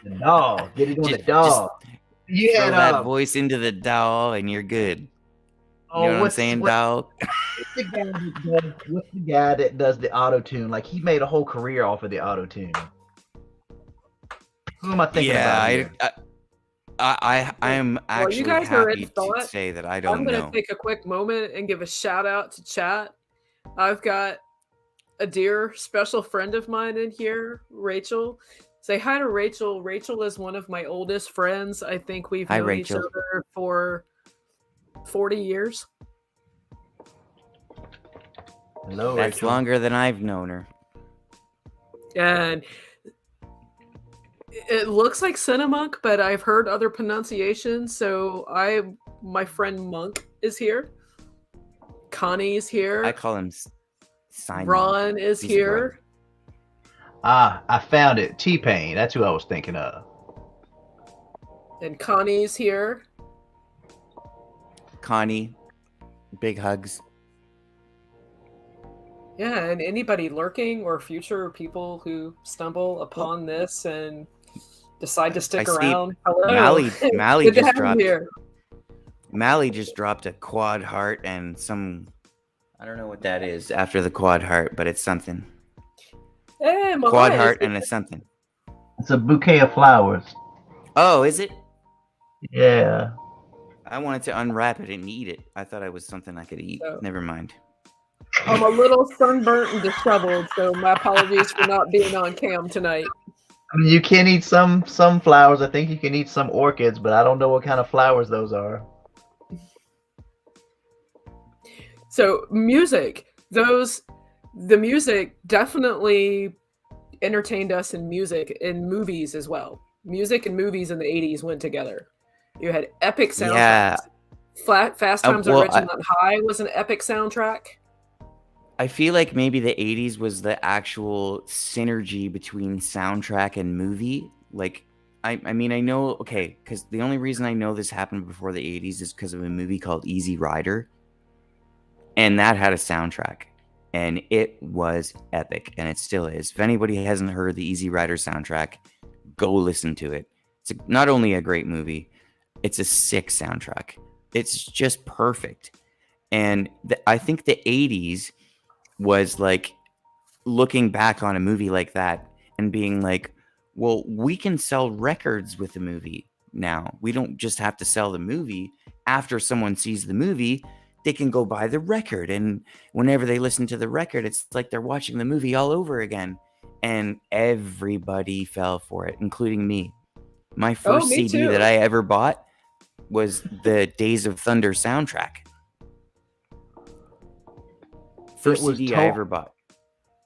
The DAW. Get it on the DAW. You Throw had that voice into the doll, and you're good. You oh, know what I'm saying, doll? what's the guy that does the auto tune? Like he made a whole career off of the auto tune. Who am I thinking about Yeah, here? I am Well, you actually guys are in happy to thought. say that I I'm don't going to know. take a quick moment and give a shout out to chat. I've got a dear special friend of mine in here, Rachel. Say hi to Rachel. Rachel is one of my oldest friends. I think we've Hi, known Rachel. each other for 40 years. Hello, That's Rachel. longer than I've known her. And it looks like Cinnamunk, but I've heard other pronunciations. So my friend Monk is here. Connie's here. I call him Simon. Ron is He's a brother. here. I found it. T-Pain. That's who I was thinking of. And Connie's here. Connie, big hugs. Yeah, and anybody lurking or future people who stumble upon this and decide to stick I see around. Hello. Mally Good to just have you dropped. here. Mally just dropped a quad heart and some. I don't know what that is after the quad heart, but it's something. Hey, my Quad eyes. heart and it's something. It's a bouquet of flowers. Oh, is it? Yeah. I wanted to unwrap it and eat it. I thought it was something I could eat. Oh. Never mind. I'm a little sunburnt and disheveled, so my apologies for not being on cam tonight. I mean, you can eat some flowers. I think you can eat some orchids, but I don't know what kind of flowers those are. So music, the music definitely entertained us in movies as well. Music and movies in the 80s went together. You had epic soundtracks. Yeah. Fast Times at Ridgemont High was an epic soundtrack. I feel like maybe the 80s was the actual synergy between soundtrack and movie. Like, I mean, I know, okay, because the only reason I know this happened before the 80s is because of a movie called Easy Rider. And that had a soundtrack. And it was epic. And it still is. If anybody hasn't heard the Easy Rider soundtrack, go listen to it. It's not only a great movie, it's a sick soundtrack. It's just perfect. And I think the 80s was like looking back on a movie like that and being like, well, we can sell records with the movie now. We don't just have to sell the movie. After someone sees the movie, they can go buy the record. And whenever they listen to the record, it's like they're watching the movie all over again. And everybody fell for it, including me. My first me CD too. that I ever bought was the Days of Thunder soundtrack. First CD I ever bought.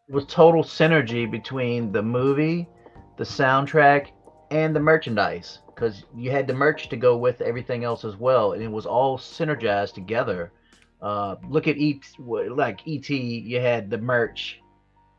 It was total synergy between the movie, the soundtrack, and the merchandise, because you had the merch to go with everything else as well, and it was all synergized together. Look at E.T., you had the merch.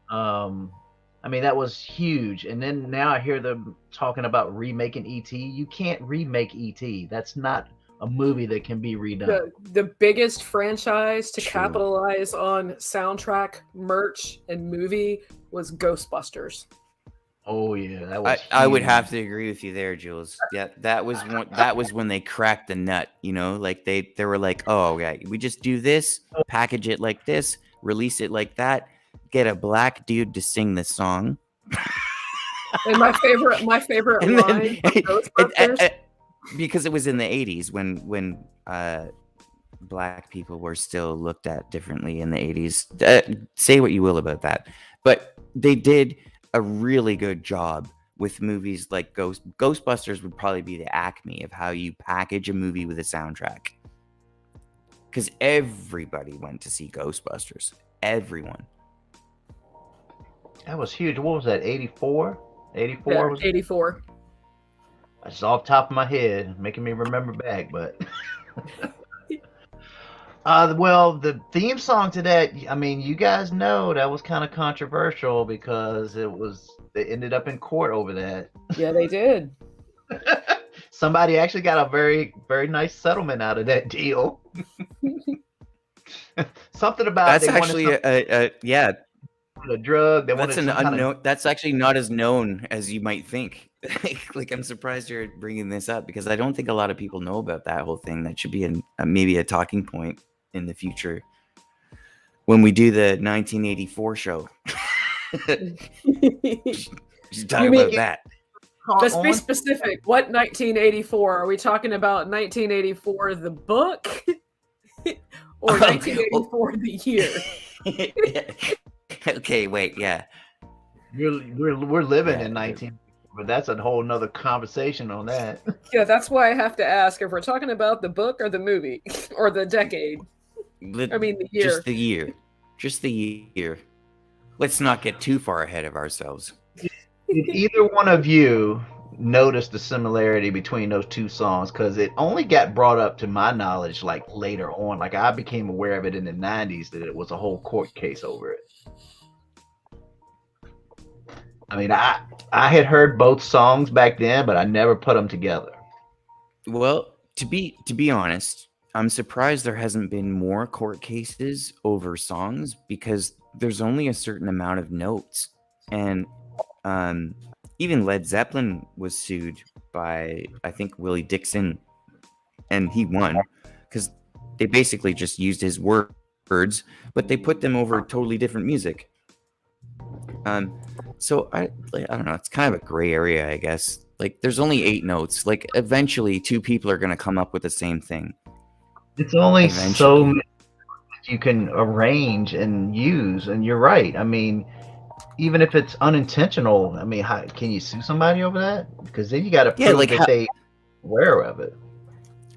I mean, that was huge. And then now I hear them talking about remaking E.T. You can't remake E.T. That's not a movie that can be redone. The biggest franchise to True. capitalize on soundtrack, merch, and movie was Ghostbusters. Oh yeah, that was. I would have to agree with you there, Jules. Yeah, that was when they cracked the nut. You know, like they were like, oh yeah, we just do this, package it like this, release it like that, get a black dude to sing the song. And my favorite line from Ghostbusters, because it was in the 80s when black people were still looked at differently in the 80s. Say what you will about that, but they did a really good job with movies like Ghostbusters would probably be the acme of how you package a movie with a soundtrack. Because everybody went to see Ghostbusters. Everyone. That was huge. What was that, 84? 84? yeah, Was 84. It's off the top of my head, making me remember back, but... well, the theme song to that, I mean, you guys know that was kind of controversial because they ended up in court over that. Yeah, they did. Somebody actually got a very, very nice settlement out of that deal. Something about that's actually yeah. a drug. They That's wanted an some kind of. unknown. That's actually not as known as you might think. Like, I'm surprised you're bringing this up because I don't think a lot of people know about that whole thing. That should be maybe a talking point in the future when we do the 1984 show. Just talk You mean about that. let's be specific. What 1984? Are we talking about 1984 the book or 1984 the year? Okay, wait, yeah. We're living Yeah, in 19, but that's a whole nother conversation on that. Yeah, that's why I have to ask if we're talking about the book or the movie or the decade. I mean the year. Just the year. Just the year. Let's not get too far ahead of ourselves. Did either one of you notice the similarity between those two songs? Because it only got brought up to my knowledge like later on. Like I became aware of it in the 90s that it was a whole court case over it. I mean, I had heard both songs back then, but I never put them together. Well, to be honest, I'm surprised there hasn't been more court cases over songs because there's only a certain amount of notes, and even Led Zeppelin was sued by, I think, Willie Dixon, and he won because they basically just used his words, but they put them over totally different music. So I don't know. It's kind of a gray area, I guess. Like, there's only 8 notes. Like, eventually, 2 people are going to come up with the same thing. It's only so many you can arrange and use, and you're right. I mean, even if it's unintentional, I mean, how can you sue somebody over that? Because then you got to prove that they aware of it.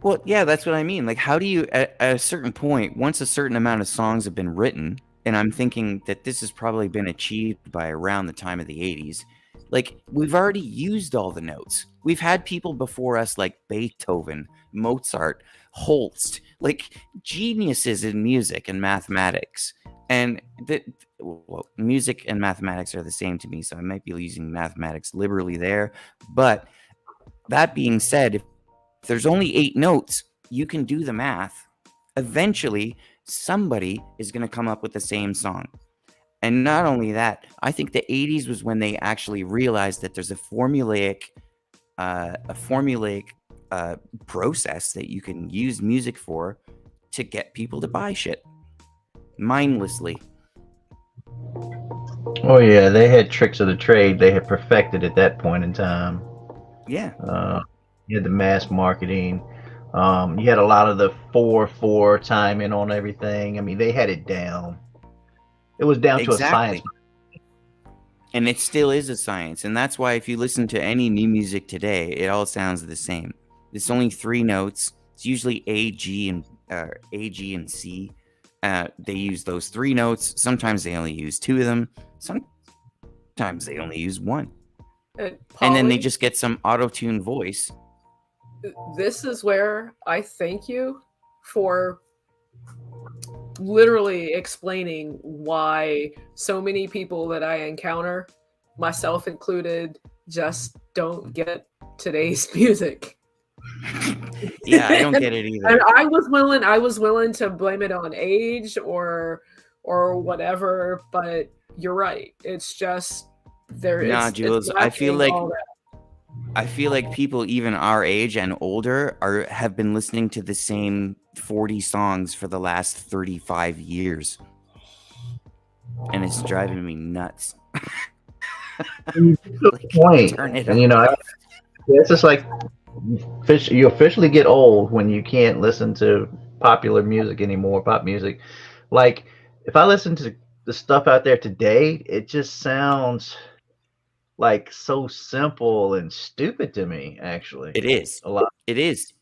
Well, yeah, that's what I mean. Like, how do you, at a certain point, once a certain amount of songs have been written, and I'm thinking that this has probably been achieved by around the time of the 80s, like, we've already used all the notes. We've had people before us like Beethoven, Mozart, Holst, like geniuses in music and mathematics. And music and mathematics are the same to me, so I might be using mathematics liberally there. But that being said, if there's only 8 notes, you can do the math. Eventually, somebody is going to come up with the same song. And not only that, I think the 80s was when they actually realized that there's a formulaic process that you can use music for to get people to buy shit mindlessly. Oh yeah, they had tricks of the trade. They had perfected at that point in time. Yeah. You had the mass marketing. You had a lot of the 4/4 timing on everything. I mean, they had it down. It was down to a science. And it still is a science. And that's why if you listen to any new music today, it all sounds the same. It's only 3 notes. It's usually A, G, and C. They use those 3 notes. Sometimes they only use 2 of them. Sometimes they only use 1. And then they just get some auto-tune voice. This is where I thank you for literally explaining why so many people that I encounter, myself included, just don't get today's music. Yeah, I don't get it either. And I was willing to blame it on age or whatever, but you're right. It's just there. Nah, Jules, I feel like people even our age and older have been listening to the same 40 songs for the last 35 years. And it's driving me nuts. Like, point. And you know, it's just like you officially get old when you can't listen to popular music anymore, pop music. Like, if I listen to the stuff out there today, it just sounds like so simple and stupid to me. Actually, it is a lot. It is.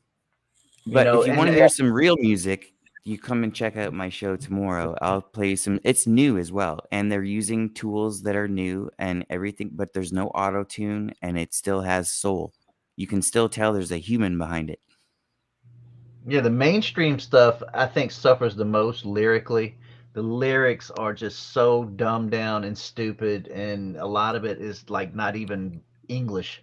But if you want to hear some real music, you come and check out my show tomorrow. I'll play some. It's new as well, and they're using tools that are new and everything, but there's no auto tune, and it still has soul. You can still tell there's a human behind it. Yeah, the mainstream stuff I think suffers the most lyrically. The lyrics are just so dumbed down and stupid, and a lot of it is like not even English.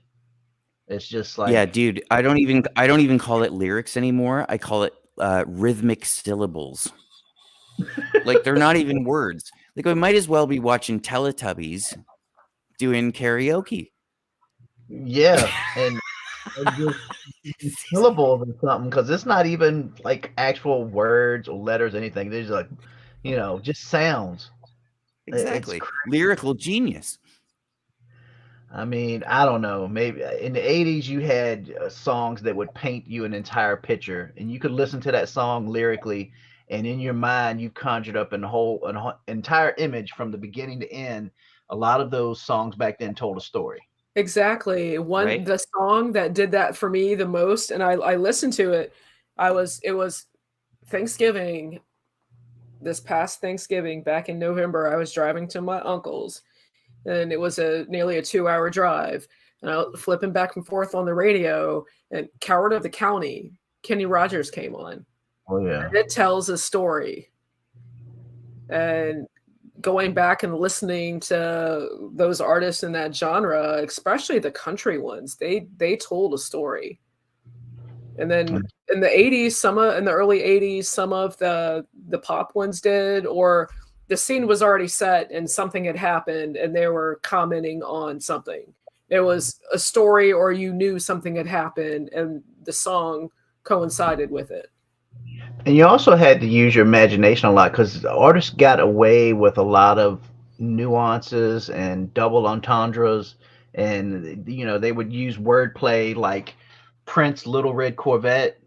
It's just like, yeah, dude. I don't even call it lyrics anymore. I call it rhythmic syllables. Like they're not even words. Like we might as well be watching Teletubbies doing karaoke. Yeah, and just syllables or something because it's not even like actual words or letters or anything. They're just like, just sounds. It's Exactly. Lyrical genius. I mean, I don't know. Maybe in the 80s, you had songs that would paint you an entire picture, and you could listen to that song lyrically, and in your mind, you conjured up an entire image from the beginning to end. A lot of those songs back then told a story. Exactly. Right? The song that did that for me the most, and I listened to it. It was Thanksgiving, this past Thanksgiving back in November. I was driving to my uncle's, and it was nearly a 2-hour drive. And I was flipping back and forth on the radio, and Coward of the County, Kenny Rogers came on. Oh yeah. And it tells a story. And going back and listening to those artists in that genre, especially the country ones, they told a story. And then in the 80s, in the early 80s, some of the pop ones did, or the scene was already set and something had happened and they were commenting on something. It was a story, or you knew something had happened and the song coincided with it. And you also had to use your imagination a lot because artists got away with a lot of nuances and double entendres, and they would use wordplay like Prince Little Red Corvette.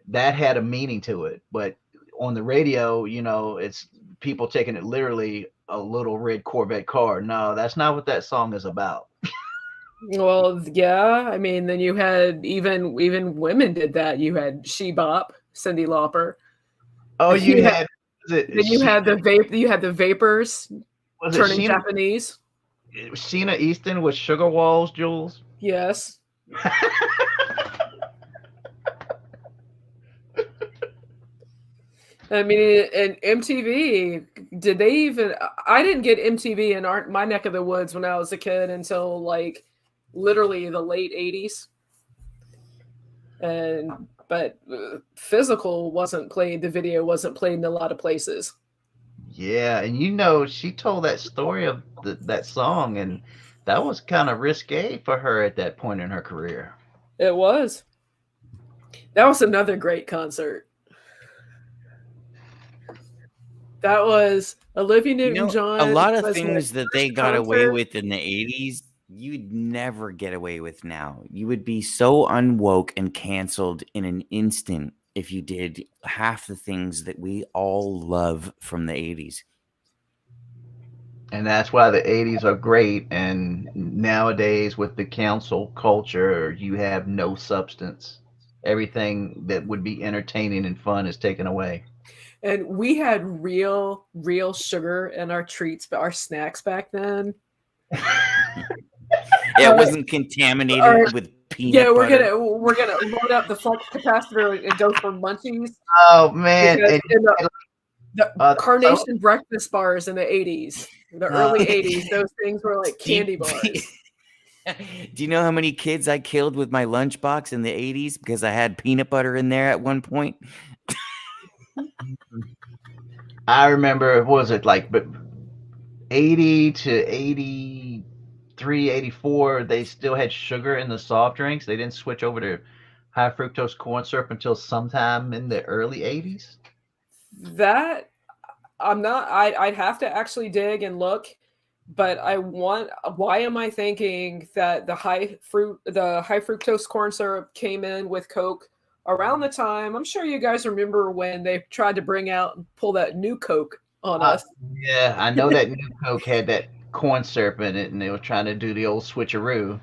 That had a meaning to it, but on the radio, it's people taking it literally, a little red Corvette car. No, that's not what that song is about. Well, yeah, I mean, then you had even women did that. You had She Bop, Cyndi Lauper. Oh, you had then you had the Vapors was it turning Japanese. Sheena Easton with Sugar Walls, Jules? Yes. I mean, and MTV, did they even? I didn't get MTV in my neck of the woods when I was a kid until like literally the late 80s. But physical wasn't played. The video wasn't played in a lot of places. Yeah, and she told that story of that song, and that was kind of risque for her at that point in her career. It was. That was another great concert. That was Olivia Newton-John. A lot of things that they got away with in the 80s, you'd never get away with now. You would be so unwoke and canceled in an instant if you did half the things that we all love from the 80s. And that's why the 80s are great. And nowadays, with the cancel culture, you have no substance. Everything that would be entertaining and fun is taken away. And we had real sugar in our treats, but our snacks back then. It wasn't contaminated with peanut butter. We're gonna load up the flux capacitor and go for munchies. Oh man! The Carnation breakfast bars in the 80s, the early 80s, those things were like candy bars. Do you know how many kids I killed with my lunchbox in the 80s because I had peanut butter in there at one point? I remember, what was it, like 80 to 83, 84, they still had sugar in the soft drinks. They didn't switch over to high fructose corn syrup until sometime in the early 80s. That I'd have to actually dig and look, but why am I thinking that the high fructose corn syrup came in with Coke around the time? I'm sure you guys remember when they tried to pull that new Coke on us. Yeah, I know that new Coke had that corn syrup in it, and they were trying to do the old switcheroo.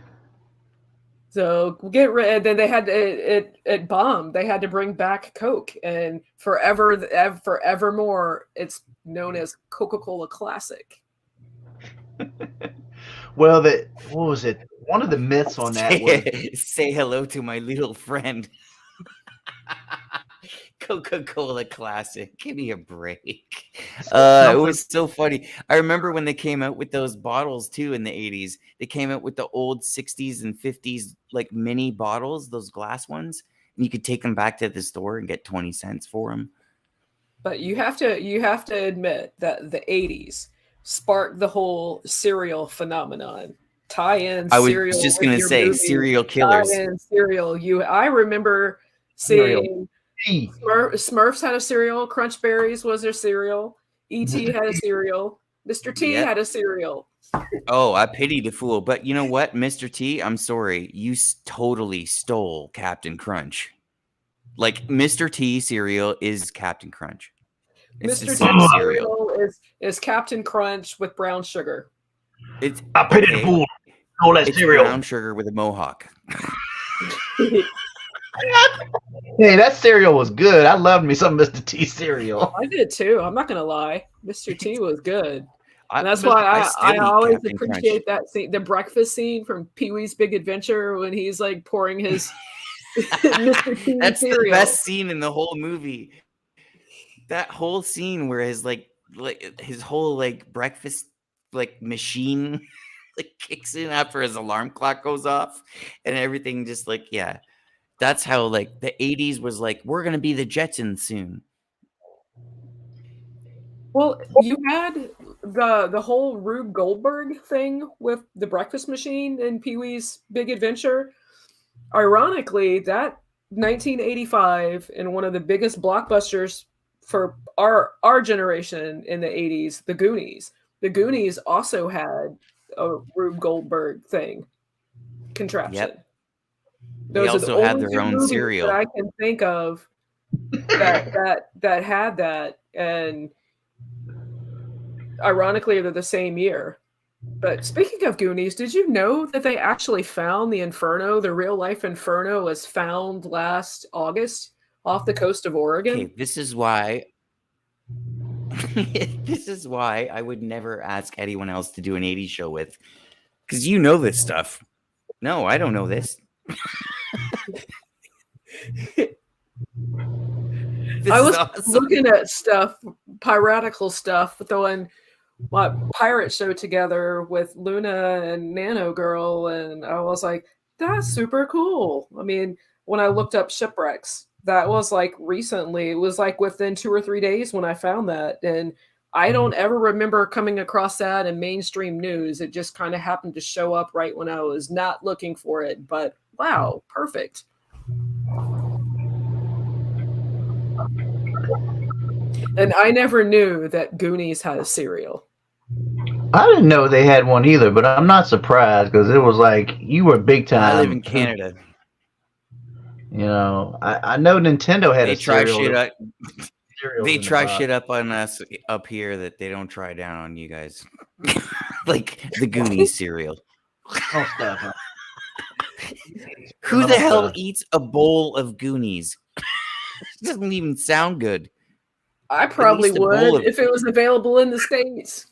So get rid. Then they had it bombed. They had to bring back Coke, and forevermore, it's known as Coca-Cola Classic. Well, what was it? One of the myths on that was say hello to my little friend. Coca-Cola Classic. Give me a break. It was so funny. I remember when they came out with those bottles too in the 80s. They came out with the old 60s and 50s like mini bottles, those glass ones, and you could take them back to the store and get 20 cents for them. But you have to admit that the '80s sparked the whole cereal phenomenon. Tie in I was cereal just with gonna your say movie. serial Tie killers. in cereal. I remember Cereal. seeing Hey. Smurfs had a cereal. Crunch Berries was their cereal. E.T. had a cereal. Mr. T Yep. had a cereal. Oh, I pity the fool. But you know what, Mr. T? I'm sorry. You totally stole Captain Crunch. Like Mr. T cereal is Captain Crunch. It's the Mr. T same cereal. cereal is Captain Crunch with brown sugar. It's I pity the okay. fool. All that It's cereal. brown sugar with a mohawk. Hey, that cereal was good. I loved me some Mr. T cereal. I did too. I'm not gonna lie. Mr. T was good. I, And that's why I I still eat always Captain appreciate Crunch. that scene, the breakfast scene from Pee Wee's Big Adventure when he's like pouring his Mr. T That's the cereal. best scene in the whole movie. That whole scene where his his whole like breakfast like machine like kicks in after his alarm clock goes off and everything just like yeah. That's how like the 80s was like we're going to be the Jetsons soon. Well, you had the whole Rube Goldberg thing with the breakfast machine in Pee Wee's Big Adventure. Ironically, that 1985 and one of the biggest blockbusters for our generation in the 80s, The Goonies. The Goonies also had a Rube Goldberg thing contraption. Yep. They Those are the also had only their two own movies cereal. that I can think of that had that, and ironically, they're the same year. But speaking of Goonies, did you know that they actually found the Inferno? The real life Inferno was found last August off the coast of Oregon. Okay, this is why this is why I would never ask anyone else to do an 80s show with cuz you know this stuff. No, I don't know this. This I is was awesome. looking at stuff, piratical stuff, throwing my pirate show together with Luna and Nano Girl, and I was like, that's super cool. I mean, when I looked up shipwrecks, that was like recently, it was like within 2 or 3 days when I found that. And I don't ever remember coming across that in mainstream news. It just kind of happened to show up right when I was not looking for it. But wow, perfect. And I never knew that Goonies had a cereal. I didn't know they had one either, but I'm not surprised because it was like you were big time. I live in Canada. You know, I know Nintendo had They a try cereal. shit up. cereals They in the try box. shit up on us up here that they don't try down on you guys. Like the Goonies cereal. Oh, stuff. Who the hell eats a bowl of Goonies? It doesn't even sound good. I probably least a bowl would of- if it was available in the States.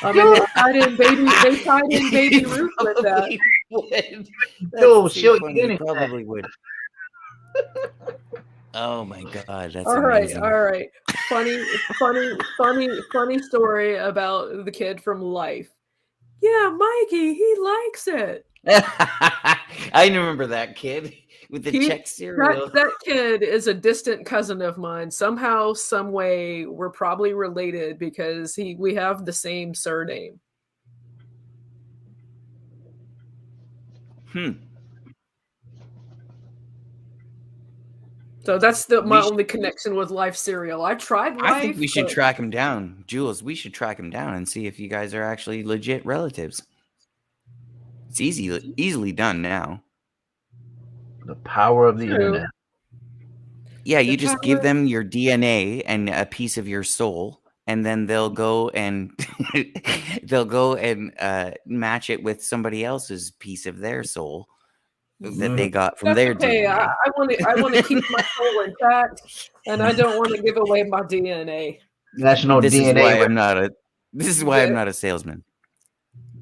I mean, they tied in Baby Ruth with that. Yo, That's too she'll funny. eat You anything. probably would. Oh my god, that's All right, amazing. all right. Funny story about the kid from Life. Yeah, Mikey, he likes it. I remember that kid with the Czech cereal. That kid is a distant cousin of mine. Somehow, some way, we're probably related because we have the same surname. So that's my only connection with Life cereal. I've tried Life. I think we should track him down. Jules, we should track him down and see if you guys are actually legit relatives. It's easily done now. The power of the internet. Yeah, you just give them your DNA and a piece of your soul, and then they'll go and match it with somebody else's piece of their soul that they got from their okay. DNA. I want to keep my soul intact, and I don't want to give away my DNA. National This DNA. is why I'm not a. This is why I'm not a salesman.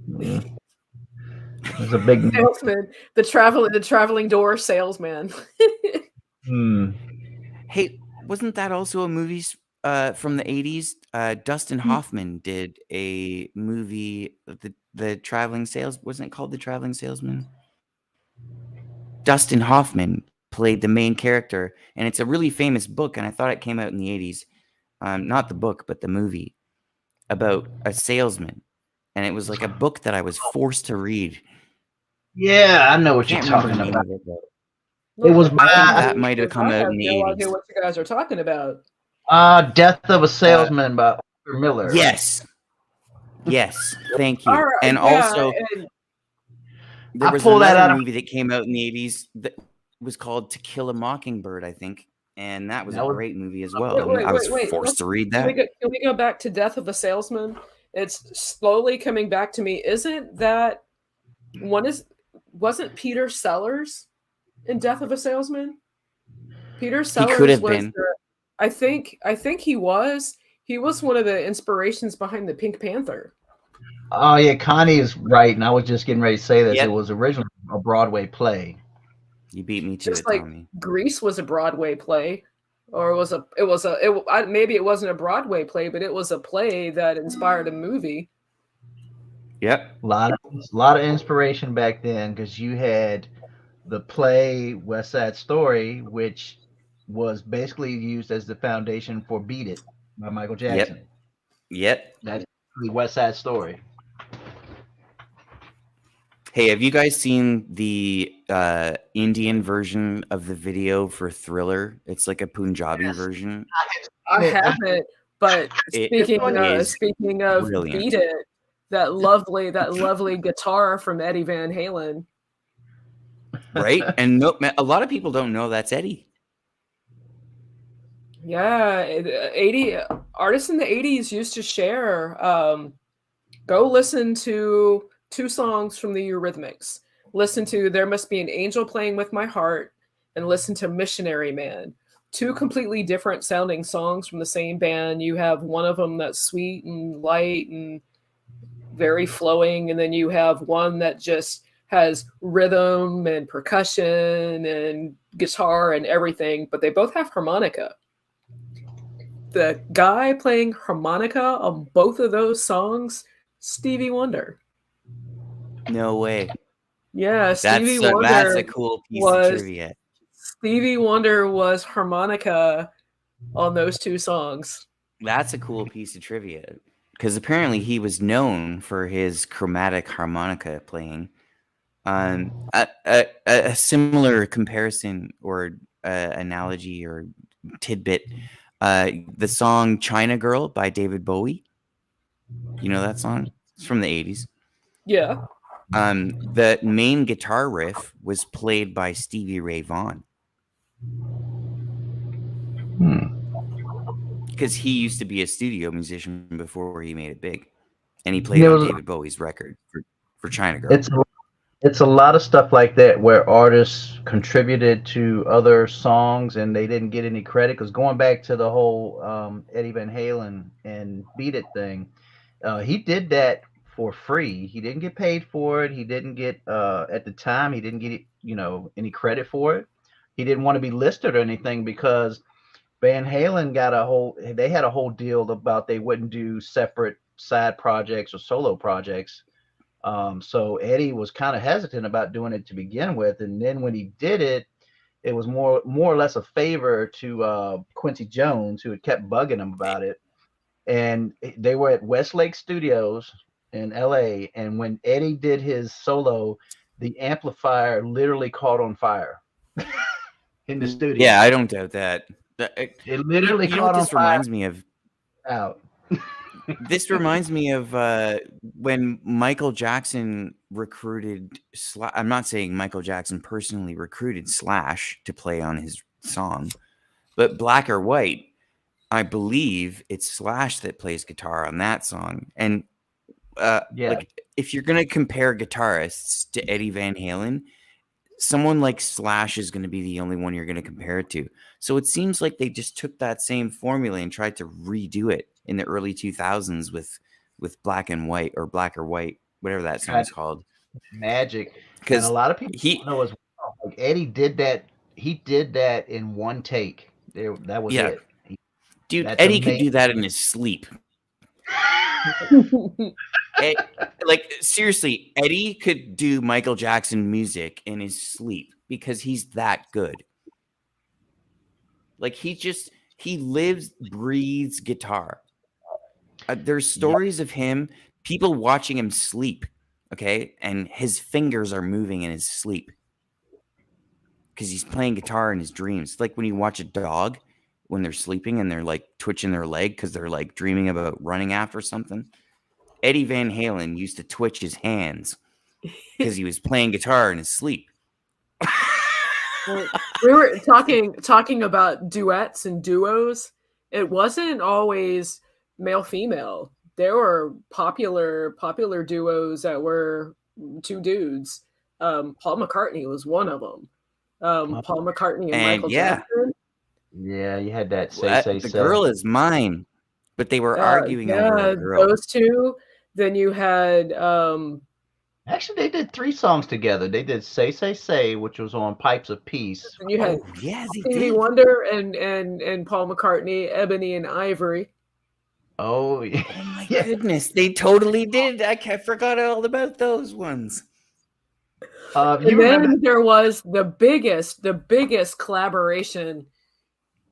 There's a big salesman, the traveling door salesman. Hey, wasn't that also a movie from the 80s? Dustin Hoffman did a movie, the Traveling Sales. Wasn't it called The Traveling Salesman? Dustin Hoffman played the main character, and it's a really famous book, and I thought it came out in the 80s. not the book, but the movie about a salesman, and it was like a book that I was forced to read. Yeah, I know what you're Can't remember talking the name about. of it, though. It was I think by that might have come I out have in the no 80s. idea what you guys are talking about. Death of a Salesman by Arthur Miller. Yes. Yes. Thank you. All right, And yeah, also, and there I was pulled that another out of- movie that came out in the 80s that was called To Kill a Mockingbird, I think. And that was That a was- great movie as well. wait, And I was wait. forced to read Can that. we go back to Death of a Salesman? It's slowly coming back to me. Isn't that wasn't Peter Sellers in Death of a Salesman? Peter He could Sellers have was been. I think he was. He was one of the inspirations behind the Pink Panther. Oh yeah, Connie is right, and I was just getting ready to say this. Yep. It was originally a Broadway play. You beat me to Just it, like Tommy. Grease was a Broadway play, or maybe it wasn't a Broadway play, but it was a play that inspired a movie. Yep. A lot of inspiration back then because you had the play West Side Story, which was basically used as the foundation for "Beat It" by Michael Jackson. Yep. That's the West Side Story. Hey, have you guys seen the Indian version of the video for Thriller? It's like a Punjabi version. I haven't, but It speaking of brilliant. Beat It, that lovely guitar from Eddie Van Halen. Right? And no, a lot of people don't know that's Eddie. Yeah, 80 artists in the 80s used to share. Go listen to 2 songs from the Eurythmics. Listen to There Must Be an Angel Playing with My Heart, and listen to Missionary Man. 2 completely different sounding songs from the same band. You have one of them that's sweet and light and very flowing, and then you have one that just has rhythm and percussion and guitar and everything, but they both have harmonica. The guy playing harmonica on both of those songs, Stevie Wonder. No way. Yeah, Stevie That's Wonder a cool piece was of trivia. Stevie Wonder was harmonica on those 2 songs. That's a cool piece of trivia because apparently he was known for his chromatic harmonica playing. A similar comparison or analogy or tidbit. The song "China Girl" by David Bowie. You know that song? It's from the 80s. Yeah. The main guitar riff was played by Stevie Ray Vaughan. Because he used to be a studio musician before he made it big. And he played on David Bowie's record for China Girl. It's a lot of stuff like that where artists contributed to other songs and they didn't get any credit. Because going back to the whole Eddie Van Halen and Beat It thing, he did that for free. He didn't get paid for it. He didn't get at the time he didn't get any credit for it. He didn't want to be listed or anything because Van Halen they had a whole deal about they wouldn't do separate side projects or solo projects. So Eddie was kind of hesitant about doing it to begin with, and then when he did it, it was more or less a favor to Quincy Jones, who had kept bugging him about it. And they were at Westlake Studios in LA, and when Eddie did his solo, the amplifier literally caught on fire in the studio. Yeah, I don't doubt that. It literally you know caught what on this fire. reminds me of? Out. This reminds me of when Michael Jackson recruited. I'm not saying Michael Jackson personally recruited Slash to play on his song, but Black or White, I believe it's Slash that plays guitar on that song. And like, if you're gonna compare guitarists to Eddie Van Halen, someone like Slash is going to be the only one you're going to compare it to. So it seems like they just took that same formula and tried to redo it in the early 2000s with Black and White or Black or White, whatever that song's called. Magic. Because a lot of people don't know as well. Like Eddie did that. He did that in one take. That was it. Dude, Eddie could do that in his sleep. Like, seriously, Eddie could do Michael Jackson music in his sleep because he's that good. Like, he He lives, breathes guitar. There's Yeah. stories of him, people watching him sleep, okay? And his fingers are moving in his sleep because he's playing guitar in his dreams. Like when you watch a dog when they're sleeping and they're like twitching their leg because they're like dreaming about running after something. Eddie Van Halen used to twitch his hands because he was playing guitar in his sleep. We were talking about duets and duos. It wasn't always male female. There were popular duos that were two dudes. Paul McCartney was one of them. Paul McCartney and And Michael yeah, Jackson. Yeah, you had that say. the girl is mine, but they were arguing over a Yeah, girl. those two. Then you had Actually, they did 3 songs together. They did Say, which was on Pipes of Peace. then you had Oh, yeah, they Stevie did. Wonder and Paul McCartney, Ebony and Ivory. Oh, yeah. Oh my Yeah. goodness, they totally did. I forgot all about those ones. You And remember? then there was the biggest collaboration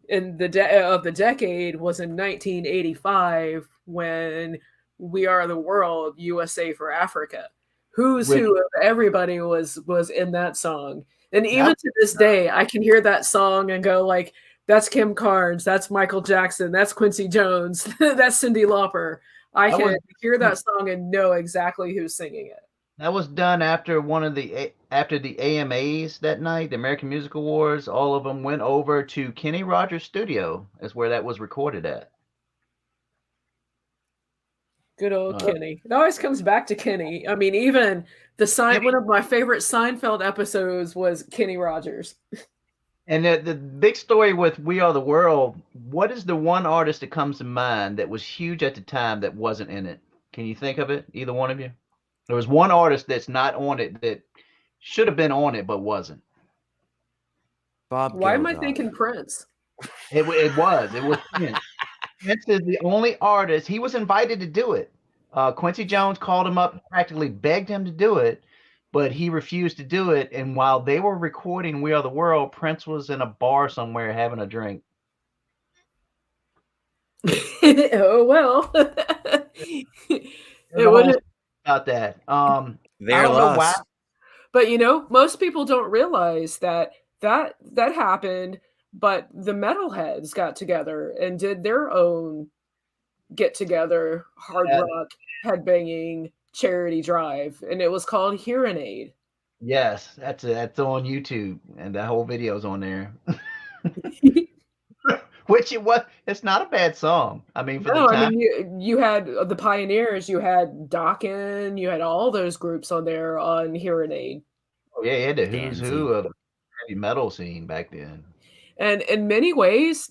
in of the decade was in 1985 when We Are the World, USA for Africa. Who's Which, who of everybody was in that song. And even that, to this day, I can hear that song and go like, that's Kim Carnes, that's Michael Jackson, that's Quincy Jones, that's Cyndi Lauper. I that can was hear that song and know exactly who's singing it. that was done after after the AMAs that night, the American Music Awards. All of them went over to Kenny Rogers' studio. Is where that was recorded at. Good old Uh, Kenny. It always comes back to Kenny. I mean, even one of my favorite Seinfeld episodes was Kenny Rogers. and the big story with We Are the World. What is the one artist that comes to mind that was huge at the time that wasn't in it? Can you think of it? Either one of you? There was one artist that's not on it that should have been on it but wasn't. Bob Why am I Geldof. thinking Prince? It was Prince. Prince is the only artist. He was invited to do it. Quincy Jones called him up and practically begged him to do it, but he refused to do it. And while they were recording We Are the World, Prince was in a bar somewhere having a drink. Oh well. There's It a whole wouldn't. about that. I Their don't know why. loss. But most people don't realize that happened. But the metalheads got together and did their own get together hard Yeah. rock headbanging charity drive, and it was called Hearing Aid. Yes, that's on YouTube, and that whole video's on there. Which it's not a bad song. I mean, for the No, I time. mean you had the Pioneers, you had Dokken, you had all those groups on there on Hearing Aid. Oh, yeah, you had the who's Danzig. who of the heavy metal scene back then. And in many ways,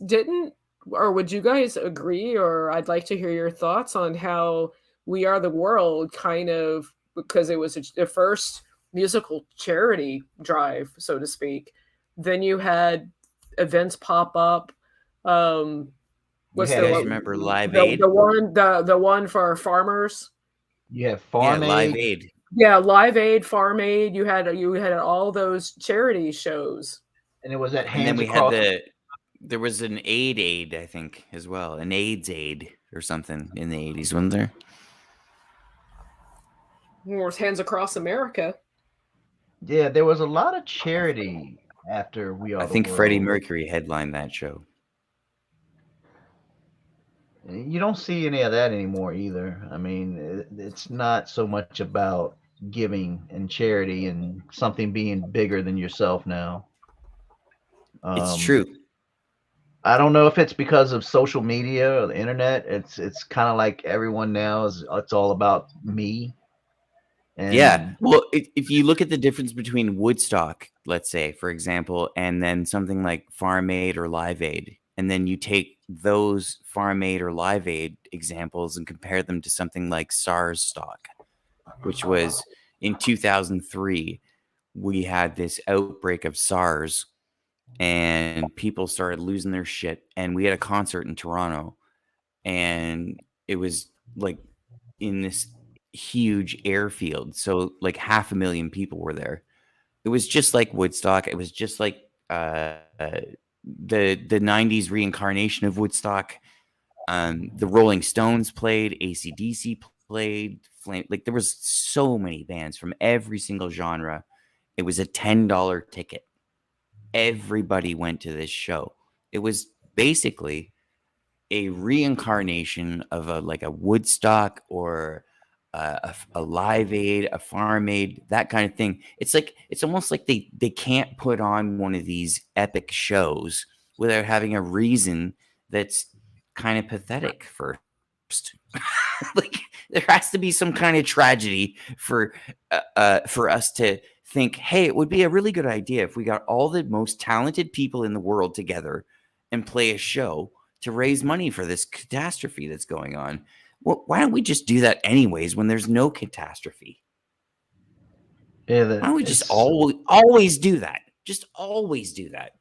would you guys agree, or I'd like to hear your thoughts on how We Are the World kind of, because it was the first musical charity drive, so to speak. Then you had events pop up. What's You You guys had remember Live Aid? the one for farmers? you have Yeah, Farm Live Aid. Aid. Yeah, Live Aid, Farm Aid. You had all those charity shows. And it was that And then Hands we had Across. there was an aid, I think, as well. An AIDS aid or something in the 80s, wasn't there? There was Hands Across America. Yeah, there was a lot of charity after We Are I the think Freddie World. Mercury headlined that show. You don't see any of that anymore either. I mean, it's not so much about giving and charity and something being bigger than yourself now. It's true. I don't know if it's because of social media or the internet. It's kind of like everyone now it's all about me. And Yeah. Well, if you look at the difference between Woodstock, let's say, for example, and then something like Farm Aid or Live Aid, and then you take those Farm Aid or Live Aid examples and compare them to something like SARS stock, which was in 2003, we had this outbreak of SARS and people started losing their shit. And we had a concert in Toronto and it was like in this huge airfield. So like 500,000 people were there. It was just like Woodstock. It was just like the 90s reincarnation of Woodstock. The Rolling Stones played, AC/DC played, Flame. Like there was so many bands from every single genre. It was a $10 ticket. Everybody went to this show. It was basically a reincarnation of a Woodstock or a Live Aid, a Farm Aid, that kind of thing. It's almost like they can't put on one of these epic shows without having a reason that's kind of pathetic first. Like there has to be some kind of tragedy for us to think, hey, it would be a really good idea if we got all the most talented people in the world together and play a show to raise money for this catastrophe that's going on. Well, why don't we just do that anyways when there's no catastrophe? Yeah, Why don't we just always do that? Just always do that.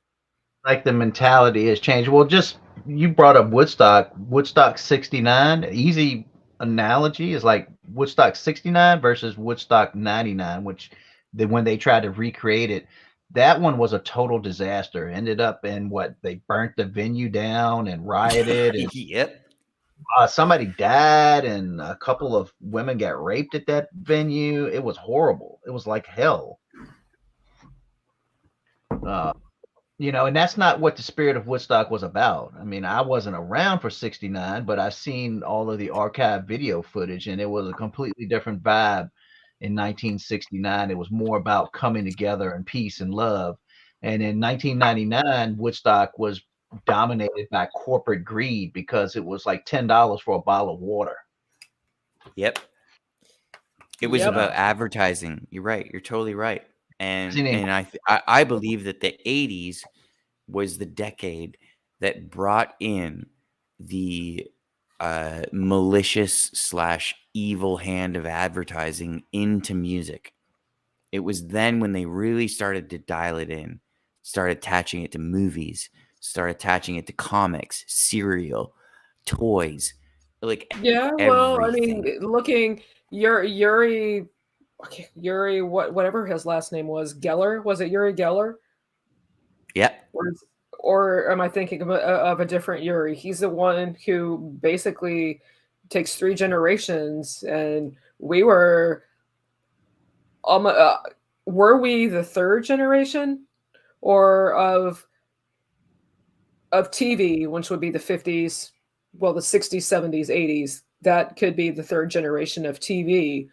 like the mentality has changed. Well, just you brought up Woodstock 69. Easy analogy is like Woodstock 69 versus Woodstock 99, which when they tried to recreate it, that one was a total disaster. Ended up in what they burnt the venue down and rioted, and Yep. somebody died, and a couple of women got raped at that venue. It was horrible. It was like hell. Uh, and that's not what the spirit of Woodstock was about. I mean, I wasn't around for 69, but I've seen all of the archive video footage, and it was a completely different vibe in 1969. It was more about coming together and peace and love. And in 1999, Woodstock was dominated by corporate greed because it was like $10 for a bottle of water. Yep. It was about advertising. You're right. You're totally right. And I believe that the 80s was the decade that brought in the malicious / evil hand of advertising into music. It was then when they really started to dial it in, started attaching it to movies, started attaching it to comics, cereal, toys, like Yeah, well, I mean, everything. looking Yuri, okay, Yuri, whatever his last name was, Geller, was it Yuri Geller? Yep. Or am I thinking of a different Yuri? He's the one who basically takes 3 generations, and we were we the third generation, or of TV, which would be the 50s, well, the 60s, 70s, 80s. That could be the third generation of TV.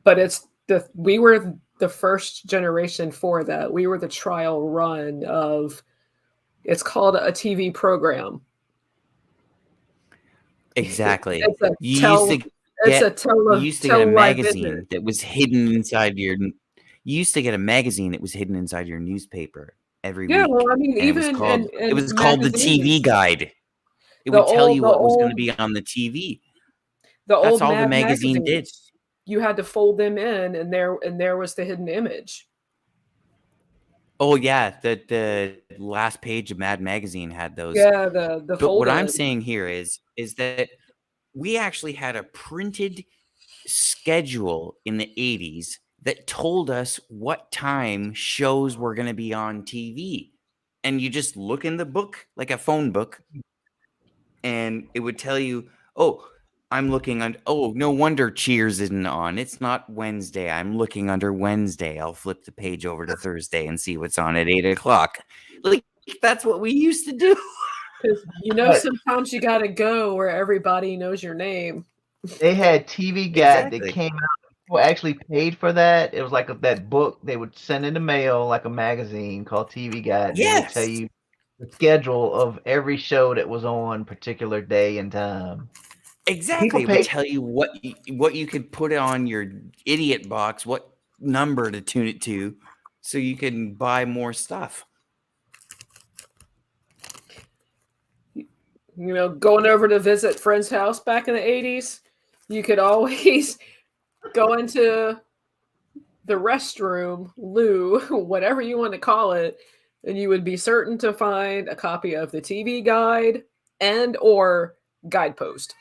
But we were the first generation for that. We were the trial run of, it's called a TV program. Exactly. It's a You tell used to it's a get you used to get a tell-live business. magazine that was hidden inside your you used to get a magazine that was hidden inside your newspaper every Yeah, well, week. I mean, And it was even called in the TV magazines, Guide. It the would tell old you the what was going to old be on the TV. the That's old all the Mad magazine did. magazines, you had to fold them in, and there was the hidden image. Oh yeah, the last page of Mad Magazine had those. Yeah, the But what fold I'm in. saying here is that we actually had a printed schedule in the 80s that told us what time shows were going to be on TV. And you just look in the book, like a phone book, and it would tell you, oh, I'm looking on. Oh, no wonder Cheers isn't on. It's not Wednesday. I'm looking under Wednesday. I'll flip the page over to Thursday and see what's on at 8 o'clock. Like, that's what we used to do. Because sometimes you got to go where everybody knows your name. They had TV Guide that Exactly. came out. People actually paid for that. It was like that book they would send in the mail, like a magazine called TV Guide. They would tell Yes. you the schedule of every show that was on particular day and time. Exactly. People It would paid. tell you what you could put on your idiot box, what number to tune it to, so you can buy more stuff. Going over to visit friend's house back in the 80s, you could always go into the restroom, loo, whatever you want to call it, and you would be certain to find a copy of the TV Guide and or Guidepost.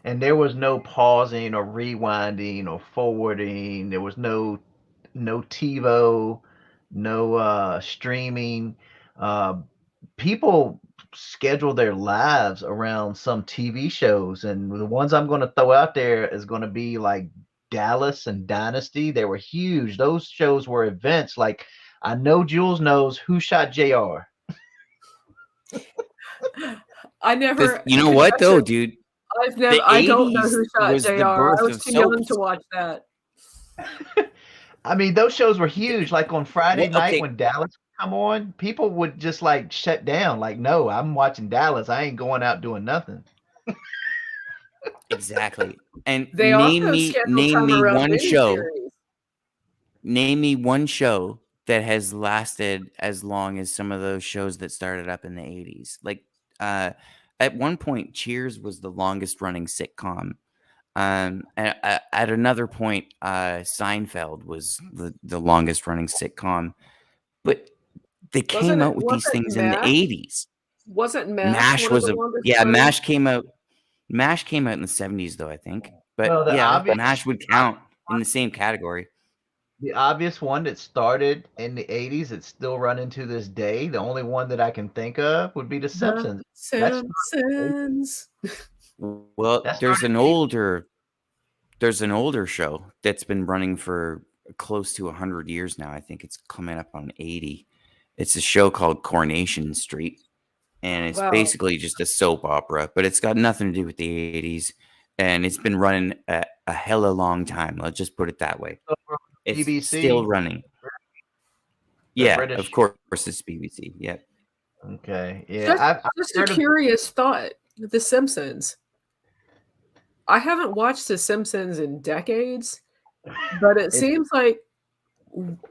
And there was no pausing or rewinding or forwarding. There was no TiVo. no streaming. People schedule their lives around some TV shows, and the ones I'm going to throw out there is going to be like Dallas and Dynasty. They were huge. Those shows were events. Like I know Jules knows Who Shot JR. I never. You know what though, confession, dude? I've never. The I don't know 80s Who Shot was the JR. I birth was of too young to soaps. watch that. I mean, those shows were huge. Like on Friday Well, night okay, when Dallas would come on, people would just like shut down. Like, no, I'm watching Dallas. I ain't going out doing nothing. exactly. And They also scheduled name time me around one show. miniseries. Name me one show that has lasted as long as some of those shows that started up in the 80s. Like at one point Cheers was the longest running sitcom. At another point Seinfeld was the longest running sitcom. But they came out with these things in the 80s. Wasn't MASH MASH one of was the a longest yeah, running? MASH came out in the 70s though, I think. But Well, yeah, MASH would count in the same category. the obvious one that started in the 80s, it's still running to this day. The only one that I can think of would be The The Simpsons. That's Simpsons. Well, that's there's an older show that's been running for close to 100 years now. I think it's coming up on 80. It's a show called Coronation Street, and it's Wow. basically just a soap opera, but it's got nothing to do with the 80s, and it's been running a hella long time. Let's just put it that way. It's BBC, still running. the Yeah, British. of course it's BBC. Yeah. Okay, yeah. Just a curious thought. The Simpsons. I haven't watched The Simpsons in decades, but it seems like,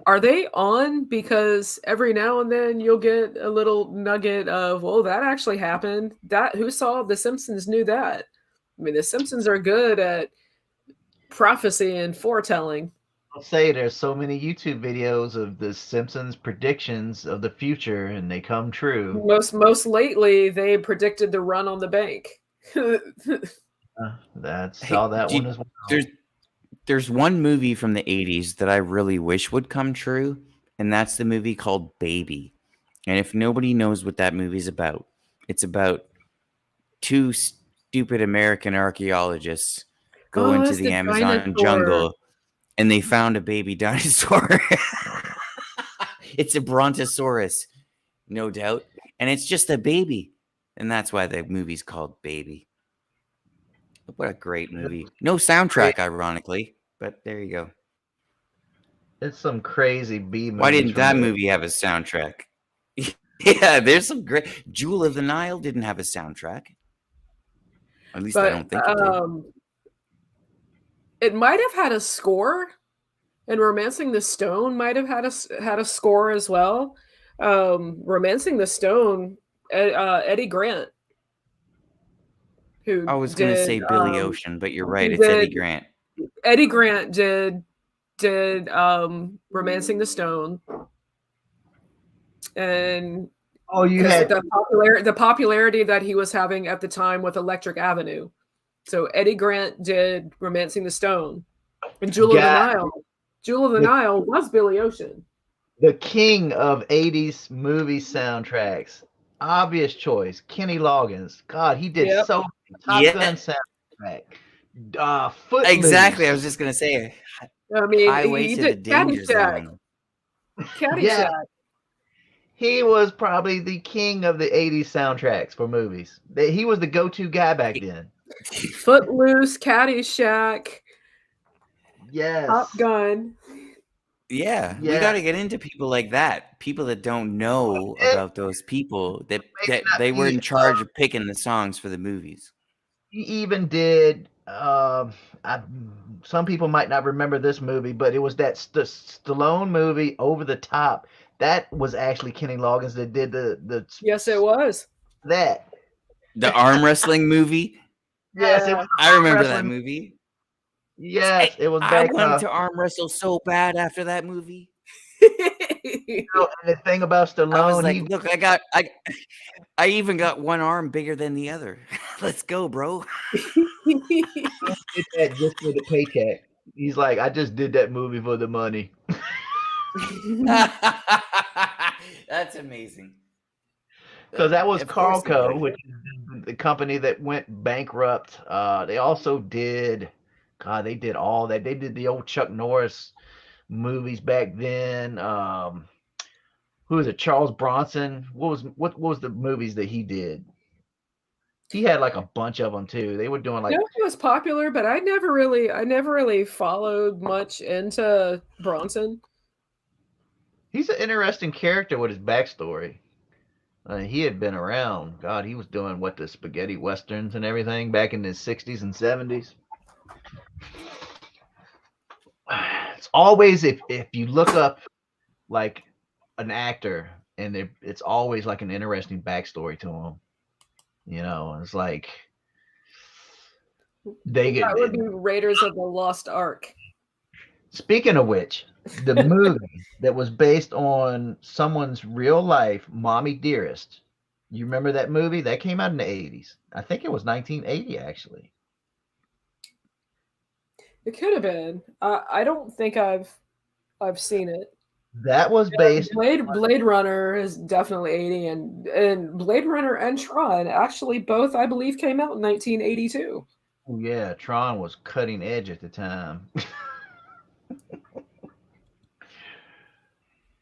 are they on? Because every now and then you'll get a little nugget of, well, that actually happened. That who saw The Simpsons knew that. I mean, The Simpsons are good at prophecy and foretelling. I'll say there's so many YouTube videos of the Simpsons predictions of the future, and they come true. Most lately, they predicted the run on the bank. That's Hey, saw that one as well. There's one movie from the 80s that I really wish would come true, and that's the movie called Baby. And if nobody knows what that movie's about, it's about two stupid American archaeologists go into it's the the Amazon dinosaur. jungle and they found a baby dinosaur. It's a brontosaurus, no doubt. And it's just a baby. And that's why the movie's called Baby. What a great movie. No soundtrack, ironically, but there you go. It's some crazy B movie. Why didn't that movie have a soundtrack? Yeah, there's some great. Jewel of the Nile didn't have a soundtrack. At least I don't think it did. It might have had a score, and Romancing the Stone might have had a score as well. Romancing the Stone, Eddie Grant. I was going to say Billy Ocean, but you're right. It's Eddie Grant. Eddie Grant did Romancing the Stone, and you had the popularity that he was having at the time with Electric Avenue. So Eddie Grant did Romancing the Stone, and Jewel of the Nile. Jewel of the Nile was Billy Ocean, the king of 80s movie soundtracks. Obvious choice, Kenny Loggins. God, he did so many Top Gun soundtrack. Footloose. Exactly, I was just gonna say. I mean, Highway to the Danger Zone. Caddyshack. He was probably the king of the 80s soundtracks for movies. He was the go-to guy back then. Footloose, Caddyshack. Yes. Top Gun. Yeah, we got to get into people like that. People that don't know about those people that they were in charge of picking the songs for the movies. He even did. Some people might not remember this movie, but it was that Stallone movie, Over the Top. That was actually Kenny Loggins that did the. Yes, it was. The arm wrestling movie. Yes, it was I remember that movie. Yes, it was. I wanted to arm wrestle so bad after that movie. And the thing about Stallone, I was like, look, I even got one arm bigger than the other. Let's go, bro. He did that just for the paycheck. He's like, I just did that movie for the money. That's amazing. Because that was Of course they Carlco, would. which is the company that went bankrupt. They also did, God, they did all that. They did the old Chuck Norris movies back then. Who was it? Charles Bronson. What was the movies that he did? He had like a bunch of them too. They were doing No, like it was popular, but I never really followed much into Bronson. he's an interesting character with his backstory. He had been around. God, he was doing what, the spaghetti westerns and everything back in the 60s and 70s. It's always, if you look up like an actor, and it's always like an interesting backstory to him. It's like they That would get. be Raiders of the Lost Ark. Speaking of which, the movie that was based on someone's real life, Mommy Dearest. You remember that movie? That came out in the 80s. I think it was 1980 actually. It could have been. I don't think I've seen it. That was based. Blade Runner is definitely 80, and Blade Runner and Tron actually both, I believe, came out in 1982. Oh, yeah, Tron was cutting edge at the time.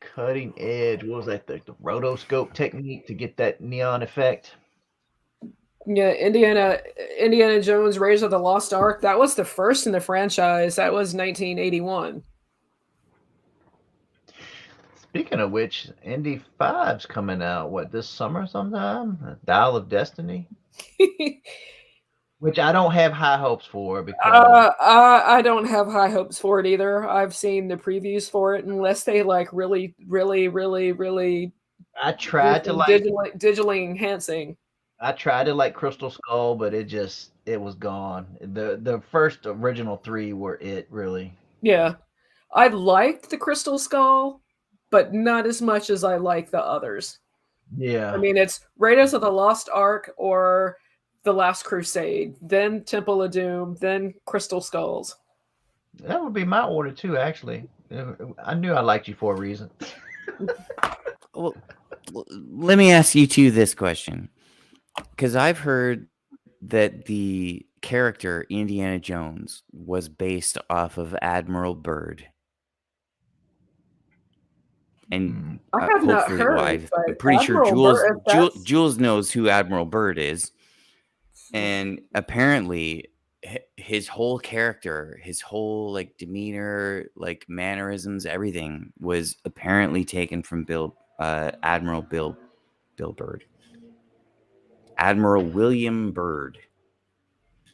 Cutting edge. What was that? The rotoscope technique to get that neon effect. Yeah, Indiana Jones Raiders of the Lost Ark, that was the first in the franchise. That was 1981. Speaking of which, Indy 5's coming out, what, this summer sometime? Dial of Destiny? Which I don't have high hopes for because I don't have high hopes for it either. I've seen the previews for it, unless they like really, really, really, really I do tried to some like digitally enhancing. I tried to like Crystal Skull, but it was gone. The first original three were it really. Yeah, I liked the Crystal Skull, but not as much as I like the others. I Yeah. mean, it's Raiders of the Lost Ark or The Last Crusade, then Temple of Doom, then Crystal Skulls. That would be my order too, actually. I knew I liked you for a reason. Well, let me ask you two this question, because I've heard that the character Indiana Jones was based off of Admiral Byrd, and I have not hopefully, well, heard, I'm but pretty sure Admiral Byrd, if that's Jules knows who Admiral Byrd is, and apparently his whole character, his whole like demeanor, like mannerisms, everything was apparently taken from Admiral Bill Byrd. Admiral William Byrd.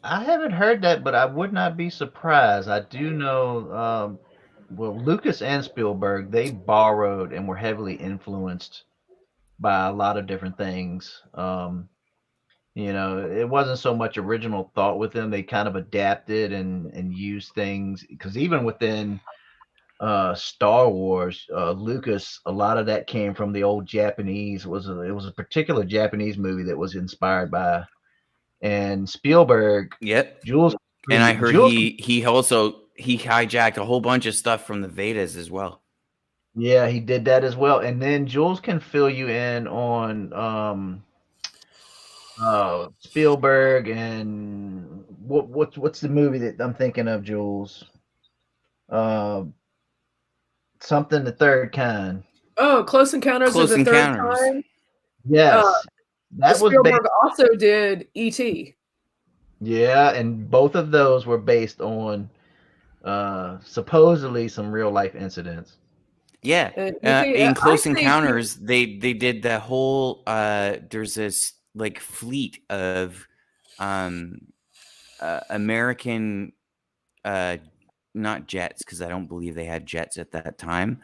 I haven't heard that, but I would not be surprised. I do know, well, Lucas and Spielberg, they borrowed and were heavily influenced by a lot of different things. It wasn't so much original thought with them. They kind of adapted and used things because even within Star Wars, Lucas, a lot of that came from the old Japanese. It was a particular Japanese movie that was inspired by, and Spielberg, Yep. Jules. And I heard Jules, he hijacked a whole bunch of stuff from the Vedas as well. yeah, he did that as well. And then Jules can fill you in on Spielberg and what's the movie that I'm thinking of, Jules? Uh, Something the third kind. Close Encounters of Close the Third Encounters. Kind. Yes, Uh, that was based. Spielberg also did E.T. Yeah, and both of those were based on supposedly some real life incidents. Yeah. And E.T. In I Close think Encounters, they did the whole there's this like fleet of American not jets, because I don't believe they had jets at that time.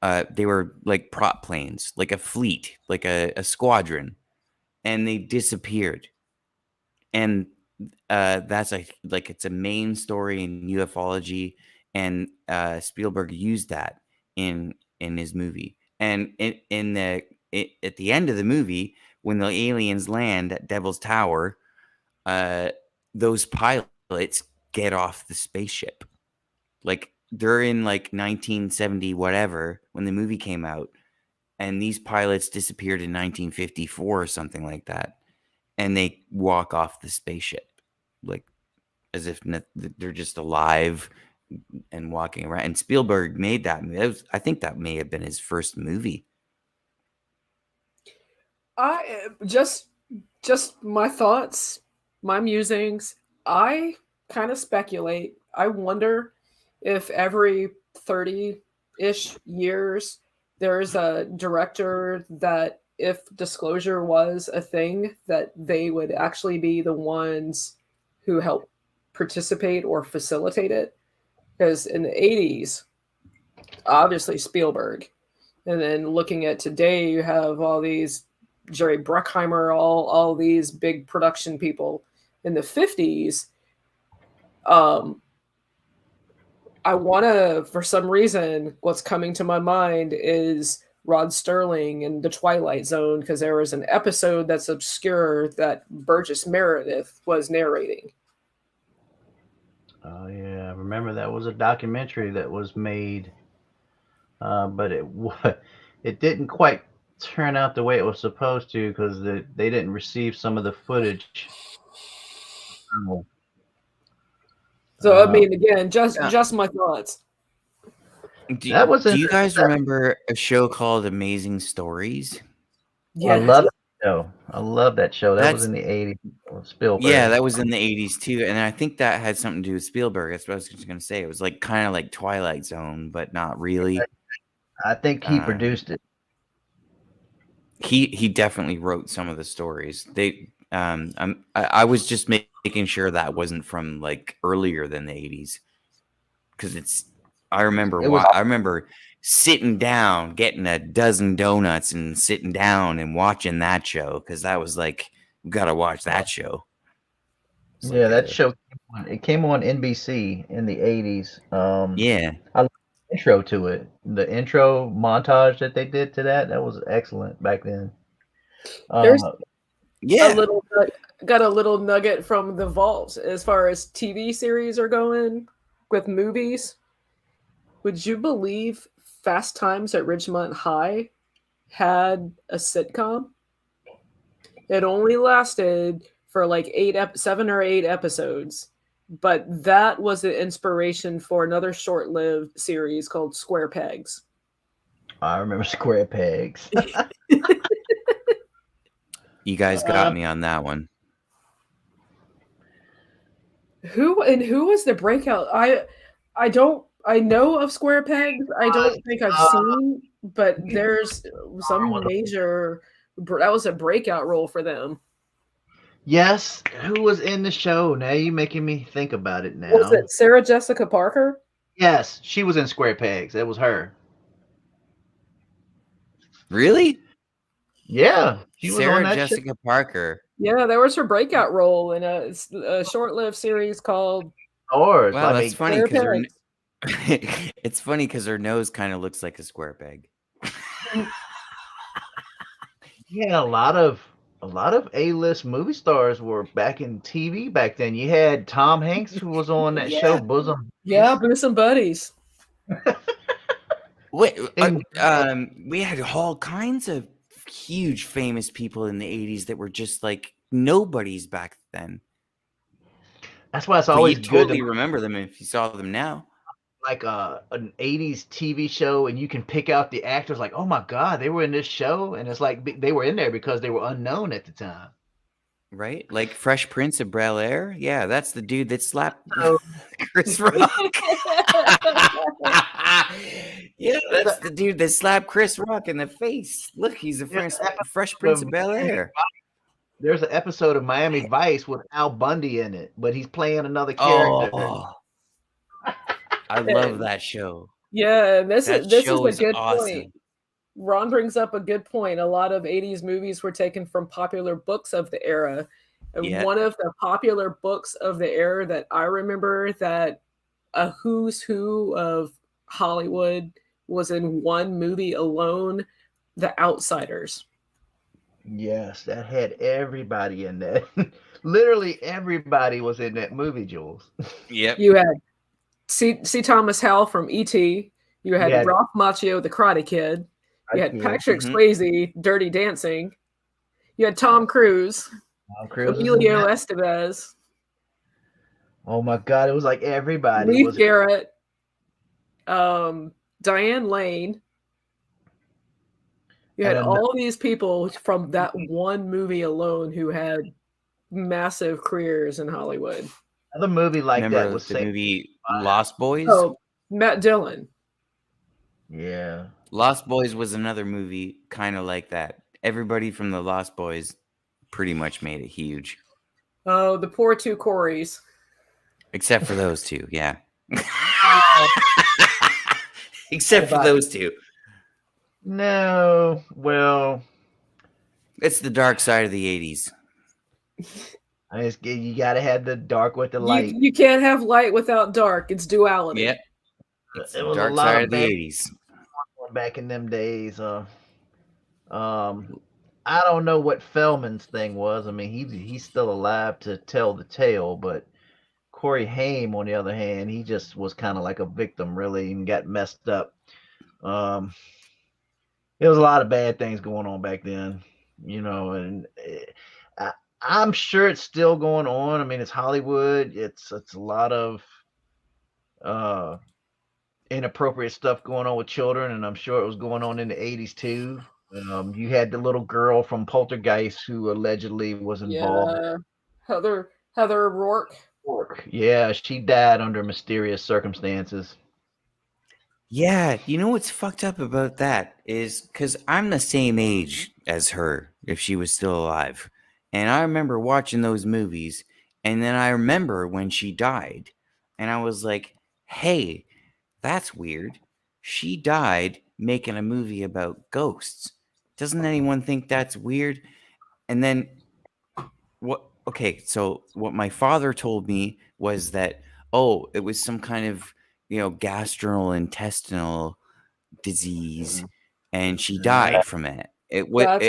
They were like prop planes, like a fleet, like a squadron, and they disappeared. And that's like it's a main story in ufology, and Spielberg used that in his movie. And at the end of the movie, when the aliens land at Devil's Tower, those pilots get off the spaceship. Like they're in like 1970 whatever when the movie came out, and these pilots disappeared in 1954 or something like that, and they walk off the spaceship like as if they're just alive and walking around. And Spielberg made that. I think that may have been his first movie. I just my thoughts, my musings. I kind of speculate. I wonder if every 30-ish years there's a director that, if disclosure was a thing, that they would actually be the ones who help participate or facilitate it. Because in the 80s, obviously Spielberg. And then looking at today, you have all these Jerry Bruckheimer, all these big production people. In the 50s, I want to, for some reason, what's coming to my mind is Rod Sterling and The Twilight Zone, because there was an episode that's obscure that Burgess Meredith was narrating. Oh yeah, I remember that was a documentary that was made, but it didn't quite turn out the way it was supposed to because they didn't receive some of the footage. So I mean, again, Yeah. just my thoughts. That was Do you guys remember a show called Amazing Stories? I love that show. I love that show. That was That's in the 80s. Spielberg. yeah, that was in the 80s too, and I think that had something to do with Spielberg. That's what I was just gonna say. It was like kind of like Twilight Zone, but not really. I think he produced it. He definitely wrote some of the stories. I was just making sure that wasn't from like earlier than the 80s, because I remember sitting down, getting a dozen donuts and sitting down and watching that show, because that was like, we gotta watch that show. Yeah, that show came on NBC in the 80s. Yeah. I love the intro to it. The intro montage that they did to that was excellent back then. There's yeah, got a little nugget from the vault as far as TV series are going with movies. Would you believe Fast Times at Ridgemont High had a sitcom? It only lasted for like 7 or 8 episodes, but that was the inspiration for another short-lived series called Square Pegs. I remember Square Pegs. You guys got me on that one. Who was the breakout? I know of Square Pegs. I don't think I've seen, but there's some major, that was a breakout role for them. Yes, who was in the show? Now you're making me think about it now. Was it Sarah Jessica Parker? Yes, she was in Square Pegs. That was her. Really? Yeah, she was Sarah on that Jessica show. Parker. Yeah, that was her breakout role in a short-lived series called. Or wow, that's funny because it's funny because her nose kind of looks like a square peg. Yeah, a lot of A-list movie stars were back in TV back then. You had Tom Hanks, who was on that show Bosom. Yeah, Bosom Buddies. Wait, we had all kinds of huge famous people in the 80s that were just like nobodies back then. That's why it's always you good totally remember them if you saw them now. Like an 80s TV show, and you can pick out the actors like, oh my God, they were in this show. And it's like they were in there because they were unknown at the time. Right? Like Fresh Prince of Bel-Air? Yeah, that's the dude that slapped Chris Rock. Yeah, that's the dude that slapped Chris Rock in the face. Look, he's a Fresh Prince of Bel-Air. There's an episode of Miami Vice with Al Bundy in it, but he's playing another character. Oh, I love that show. Yeah, this is a good awesome. point. Ron brings up a good point. A lot of 80s movies were taken from popular books of the era. And one of the popular books of the era that I remember that a who's who of Hollywood was in one movie alone, The Outsiders. Yes, that had everybody in that. Literally everybody was in that movie, Jules. Yep. You had C. Thomas Howell from E.T. You You had had Ralph Macchio, the Karate Kid. You Karate had Kid. Patrick Hmm. Swayze, Dirty Dancing. You had Tom Cruise, Tom Cruise is in Emilio that. Estevez, Oh my God! It was like everybody Leif was. Garrett, Diane Lane. You And had another all these people from that one movie alone who had massive careers in Hollywood. movie like that Remember was the Saved movie by Lost Boys? Oh, Matt Dillon. Yeah. Lost Boys was another movie kind of like that. Everybody from the Lost Boys pretty much made it huge, Oh, the poor two Coreys. except for those two. Yeah, Oh, except for about those two. no. Well, It's the dark side of the '80s. you got to have the dark with the You light. you can't have light without dark. It's duality. Yep, it's the There was a dark lot side of of the bad '80s. back in them days. Um, I don't know what Feldman's thing was. I mean, he's still alive to tell the tale, but Corey Haim, on the other hand, he just was kind of like a victim, really, and got messed up. Um, there was a lot of bad things going on back then, and I, I'm sure it's still going on. I mean, it's Hollywood. It's a lot of uh, inappropriate stuff going on with children, and I'm sure it was going on in the '80s too. You had the little girl from Poltergeist who allegedly was involved. Yeah. Heather O'Rourke. Yeah, she died under mysterious circumstances. Yeah, you know what's fucked up about that is because I'm the same age as her if she was still alive. And I remember watching those movies, and then I remember when she died, and I was like, hey, that's weird. She died making a movie about ghosts. Doesn't anyone think that's weird? And then what? Okay, so what my father told me was that, oh, it was some kind of, gastrointestinal disease, and she died from it. It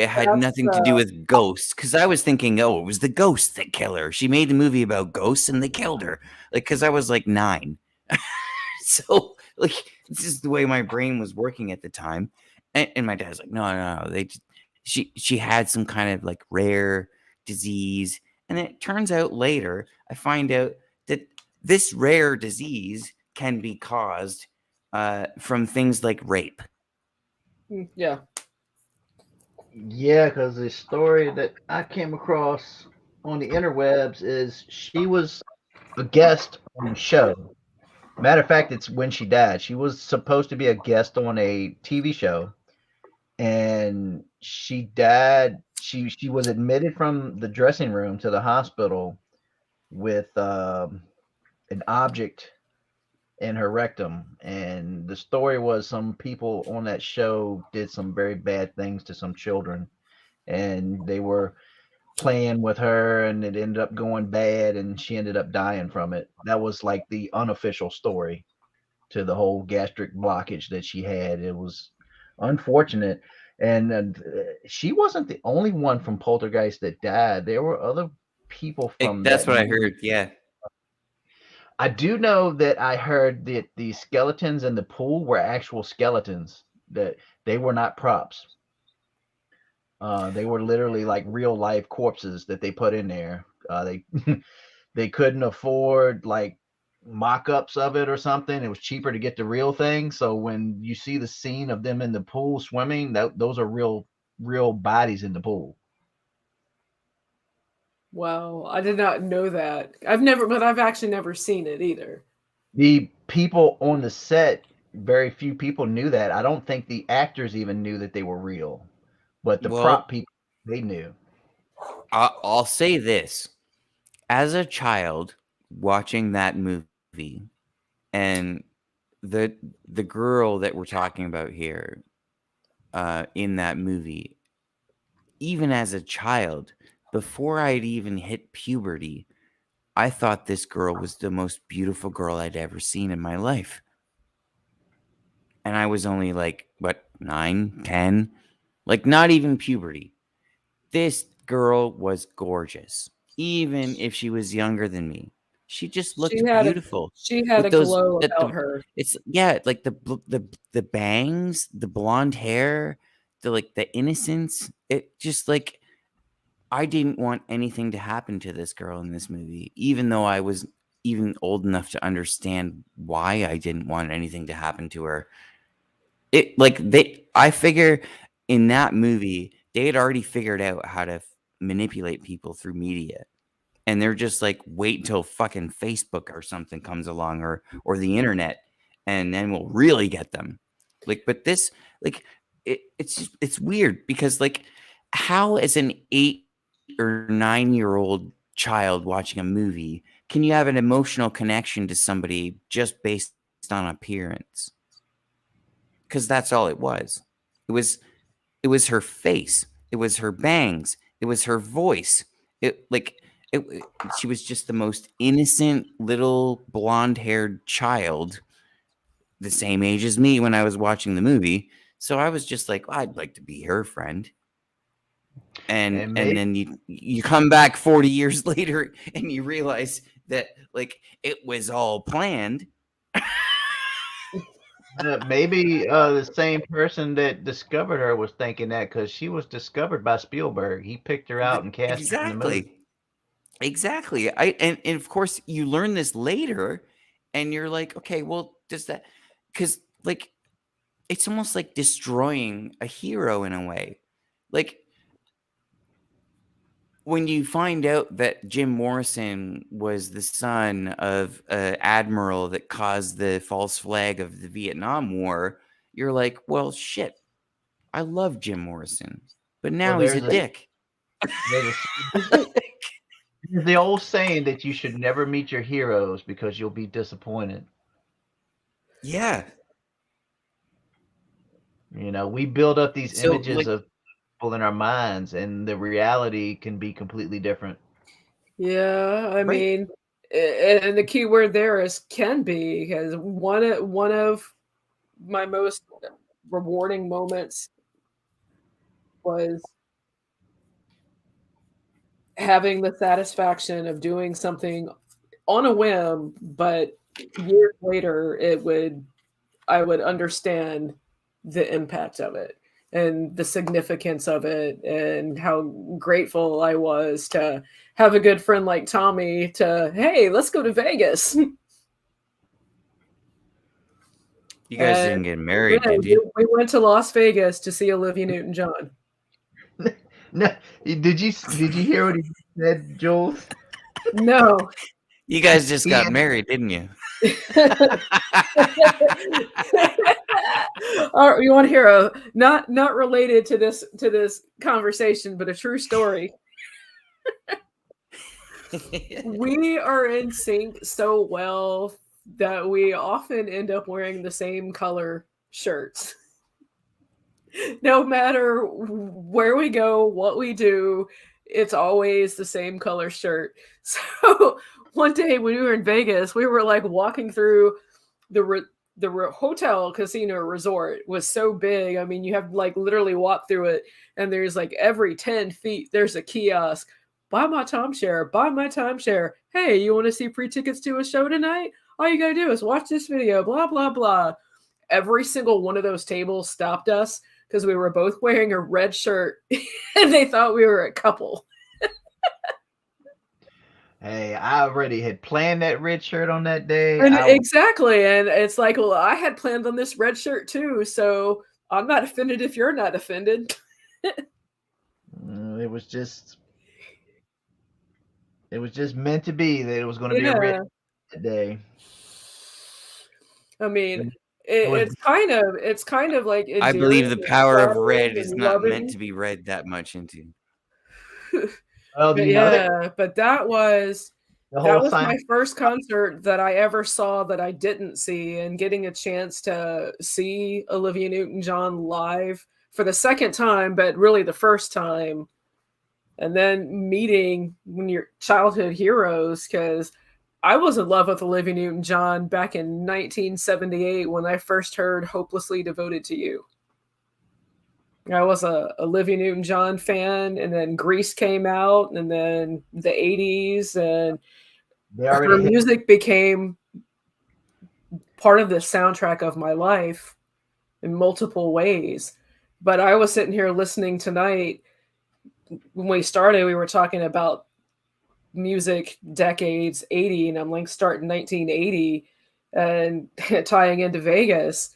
had That's nothing to do with ghosts, because I was thinking, oh, it was the ghosts that kill her. She made a movie about ghosts and they killed her, like, because I was like 9. So like, this is the way my brain was working at the time. And my dad's like, no, she had some kind of like rare disease. And it turns out later I find out that this rare disease can be caused from things like rape. yeah. Yeah, because the story that I came across on the interwebs is she was a guest on the show. Matter of fact, it's when she died. She was supposed to be a guest on a TV show, and she died. She was admitted from the dressing room to the hospital with an object in her rectum. And the story was some people on that show did some very bad things to some children, and they were playing with her, and it ended up going bad, and she ended up dying from it. That was like the unofficial story to the whole gastric blockage that she had. It was unfortunate. And she wasn't the only one from Poltergeist that died. There were other people from That's that what I movie. heard. Yeah. I do know that I heard that the skeletons in the pool were actual skeletons, that they were not props. They were literally like real life corpses that they put in there. They they couldn't afford like mock-ups of it or something. It was cheaper to get the real thing. So when you see the scene of them in the pool swimming, those are real bodies in the pool. Wow. I did not know that. I've actually never seen it either. The people on the set, very few people knew that. I don't think the actors even knew that they were real, but the prop Well, people, they knew. I'll say this. As a child watching that movie, and the the girl that we're talking about here in that movie, even as a child, before I'd even hit puberty, I thought this girl was the most beautiful girl I'd ever seen in my life. And I was only like, what, 9, 10? Like, not even puberty. This girl was gorgeous, even if she was younger than me. She just She looked had a beautiful she had with a those. glow That about the her. It's like the bangs, the blonde hair, the innocence. It just like I didn't want anything to happen to this girl in this movie, even though I was even old enough to understand why I didn't want anything to happen to her. I figure in that movie they had already figured out how to manipulate people through media, and they're just like wait until fucking Facebook or something comes along, or the internet, and then we'll really get them. But this, it's weird because how as an 8 or 9 year old child watching a movie can you have an emotional connection to somebody just based on appearance? Because that's all it was. It was it was her face. It was her bangs. It was her voice. It like it, she was just the most innocent little blonde-haired child, the same age as me when I was watching the movie. So I was just like, I'd like to be her friend. And And and maybe then you come back 40 years later and you realize that it was all planned. the same person that discovered her was thinking that because she was discovered by Spielberg. He picked her out and cast her in the movie. Exactly. And of course you learn this later and you're like, okay, well, does that, because it's almost like destroying a hero in a way. Like when you find out that Jim Morrison was the son of an admiral that caused the false flag of the Vietnam War, you're like, well, shit, I love Jim Morrison, but Well, now he's a dick. there's the old saying that you should never meet your heroes because you'll be disappointed. Yeah. We build up these So images of people in our minds, and the reality can be completely different. Yeah, I right. mean, and the key word there is can be, because one of my most rewarding moments was having the satisfaction of doing something on a whim, but years later I would understand the impact of it and the significance of it and how grateful I was to have a good friend like Tommy to, hey, let's go to Vegas. You guys And didn't get yeah, married, did you? we went to Las Vegas to see Olivia Newton-John. No, did you hear what he said, Jules? No. You guys just He got married, didn't you? You want to hear a not related to this conversation, but a true story. We are in sync so well that we often end up wearing the same color shirts. No matter where we go, what we do, it's always the same color shirt. So one day when we were in Vegas, we were like walking through the hotel casino resort was so big. I mean, you have like literally walk through it, and there's like every 10 feet there's a kiosk. Buy my timeshare. Buy my timeshare. Hey, you want to see free tickets to a show tonight? All you gotta do is watch this video. Blah blah blah. Every single one of those tables stopped us because we were both wearing a red shirt, and they thought we were a couple. Hey, I already had planned that red shirt on that day. And exactly, and it's like, well, I had planned on this red shirt too, so I'm not offended if you're not offended. It was just meant to be that it was going to be a red Yeah, that day. I mean, And it was it's kind of like I endearing believe the and power of flattering red is and not meant loving. to be read that much into. well, But that yeah, but that was the that whole was sign. my first concert that I ever saw that I didn't see, and getting a chance to see Olivia Newton-John live for the second time, but really the first time, and then meeting when your childhood heroes, because I was in love with Olivia Newton-John back in 1978 when I first heard "Hopelessly Devoted to You." I was a Olivia Newton-John fan, and then Grease came out, and then the '80s, and They her already hit. music became part of the soundtrack of my life in multiple ways. But I was sitting here listening tonight. When we started, we were talking about music decades 80, and I'm like starting 1980 and tying into Vegas.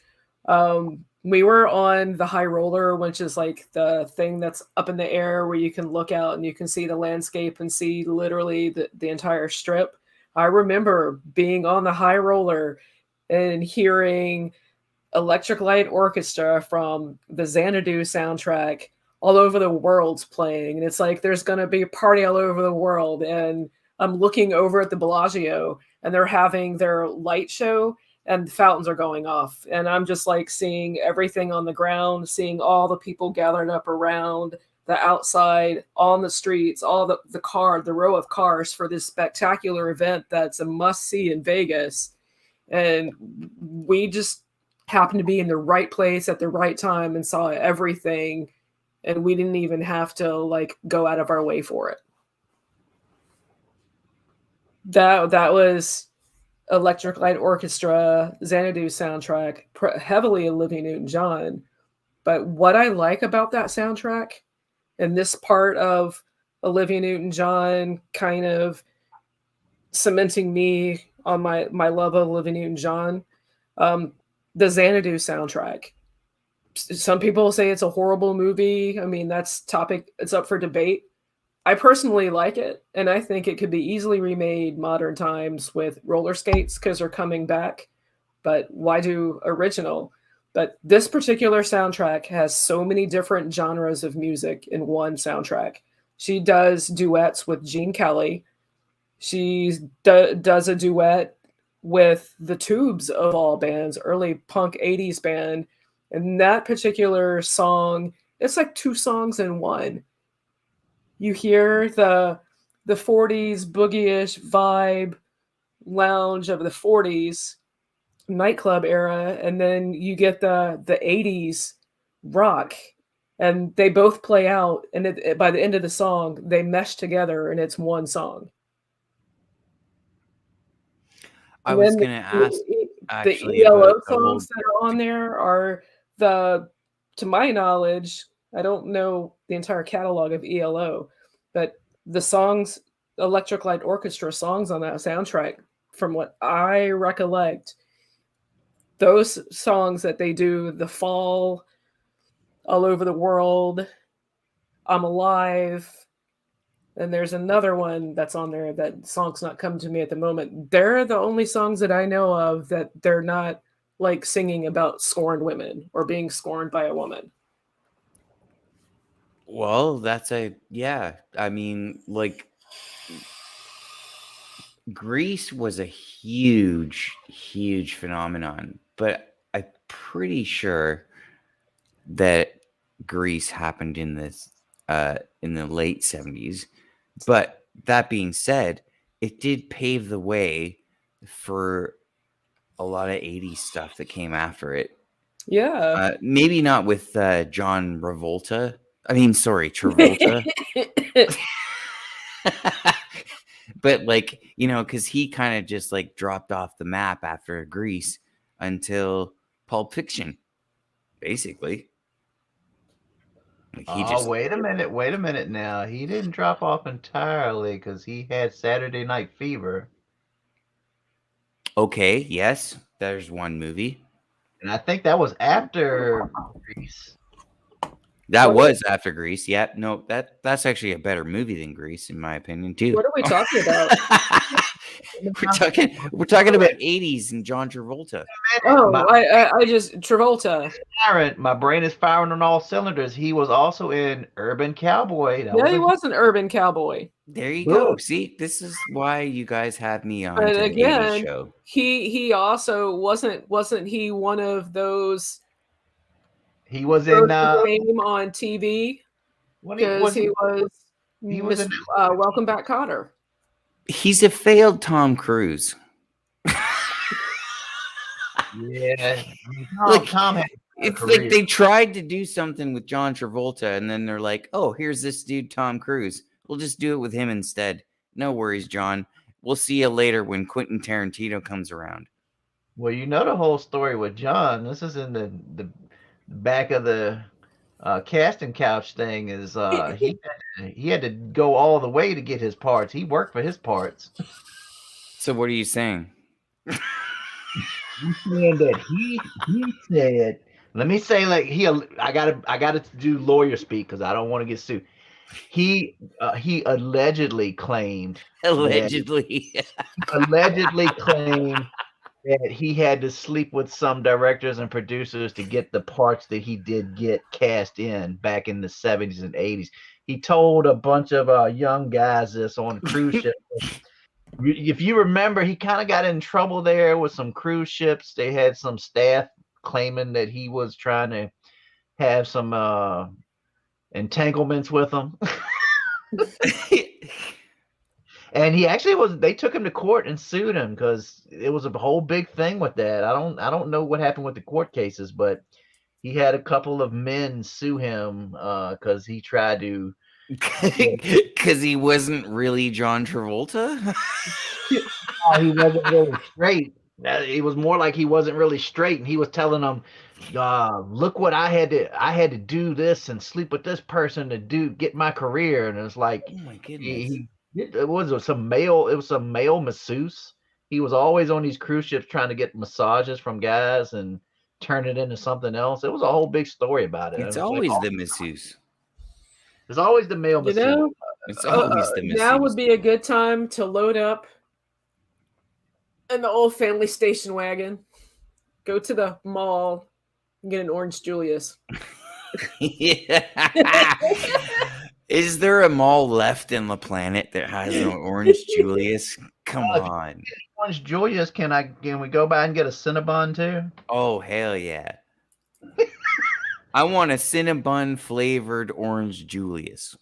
We were on the high roller, which is like the thing that's up in the air where you can look out and you can see the landscape and see literally the entire strip. I remember being on the high roller and hearing Electric Light Orchestra from the Xanadu soundtrack all over the world's playing. And it's like there's going to be a party all over the world. And I'm looking over at the Bellagio and they're having their light show and the fountains are going off. And I'm just like seeing everything on the ground, seeing all the people gathered up around the outside, on the streets, all the row of cars for this spectacular event that's a must see in Vegas. And we just happened to be in the right place at the right time and saw everything, and we didn't even have to like go out of our way for it. That was Electric Light Orchestra, Xanadu soundtrack, heavily Olivia Newton-John. But what I like about that soundtrack and this part of Olivia Newton-John kind of cementing me on my love of Olivia Newton-John, the Xanadu soundtrack. Some people say it's a horrible movie. I mean, it's up for debate. I personally like it, and I think it could be easily remade modern times with roller skates because they're coming back. But why do original? But this particular soundtrack has so many different genres of music in one soundtrack. She does duets with Gene Kelly. She does a duet with the Tubes of all bands, early punk 80s band. And that particular song, it's like two songs in one. You hear the 40s boogie-ish vibe lounge of the 40s nightclub era, and then you get the 80s rock, and they both play out, and by the end of the song they mesh together and it's one song. I And was then gonna ask the actually ELO about the whole. songs that are on there are to my knowledge, I don't know the entire catalog of ELO, but the songs, Electric Light Orchestra songs on that soundtrack, from what I recollect, those songs that they do, The Fall, All Over the World, I'm Alive, and there's another one that's on there, that song's not coming to me at the moment. They're the only songs that I know of that they're not like singing about scorned women or being scorned by a woman. Well, yeah. I mean, like, Greece was a huge, huge phenomenon, but I'm pretty sure that Greece happened in the late 70s. But that being said, it did pave the way for a lot of 80s stuff that came after it. Yeah. Maybe not with John Travolta. But like, because he kind of just like dropped off the map after Grease until Pulp Fiction, basically. Like wait a minute now. He didn't drop off entirely because he had Saturday Night Fever. Okay, yes, there's one movie. And I think that was after Grease. That was after Grease. Yeah, no, that's actually a better movie than Grease, in my opinion, too. What are we talking about? we're talking about 80s and John Travolta. Oh, I just Travolta. My brain is firing on all cylinders. He was also in Urban Cowboy. He was an urban cowboy. There you go. See, this is why you guys have me on But to the again, 80s show. He also wasn't he one of those? He was in came on TV because he was in Welcome Back, Kotter. He's a failed Tom Cruise. Yeah, Tom had it's like they tried to do something with John Travolta, and then they're like, "Oh, here's this dude, Tom Cruise. We'll just do it with him instead. No worries, John. We'll see you later when Quentin Tarantino comes around. Well, you know the whole story with John. This is in the back of the casting couch thing. Is he had to go all the way to get his parts. He worked for his parts. So what are you saying? I'm saying that he said. Let me say like I gotta do lawyer speak because I don't want to get sued. He allegedly claimed Allegedly. that he had to sleep with some directors and producers to get the parts that he did get cast in back in the 70s and 80s. He told a bunch of young guys this on cruise ships. If you remember, he kind of got in trouble there with some cruise ships. They had some staff claiming that he was trying to have some entanglements with them. And he actually they took him to court and sued him because it was a whole big thing with that. I don't know what happened with the court cases, but he had a couple of men sue him because he tried to Because he wasn't really John Travolta? he wasn't really straight. It was more like he wasn't really straight, and he was telling them, "Look what I had to do this and sleep with this person to get my career." And it's like, Oh my goodness. it was some male masseuse. He was always on these cruise ships trying to get massages from guys and turn it into something else. It was a whole big story about it. It's always the masseuse. There's always the male masseuse. You know, It's always the masseuse. now would be a good time to load up in the old family station wagon, go to the mall, and get an Orange Julius. Is there a mall left in the planet that has an Orange Julius? Come on. Orange Julius, can we go by and get a Cinnabon too? Oh, hell yeah. I want a Cinnabon flavored Orange Julius.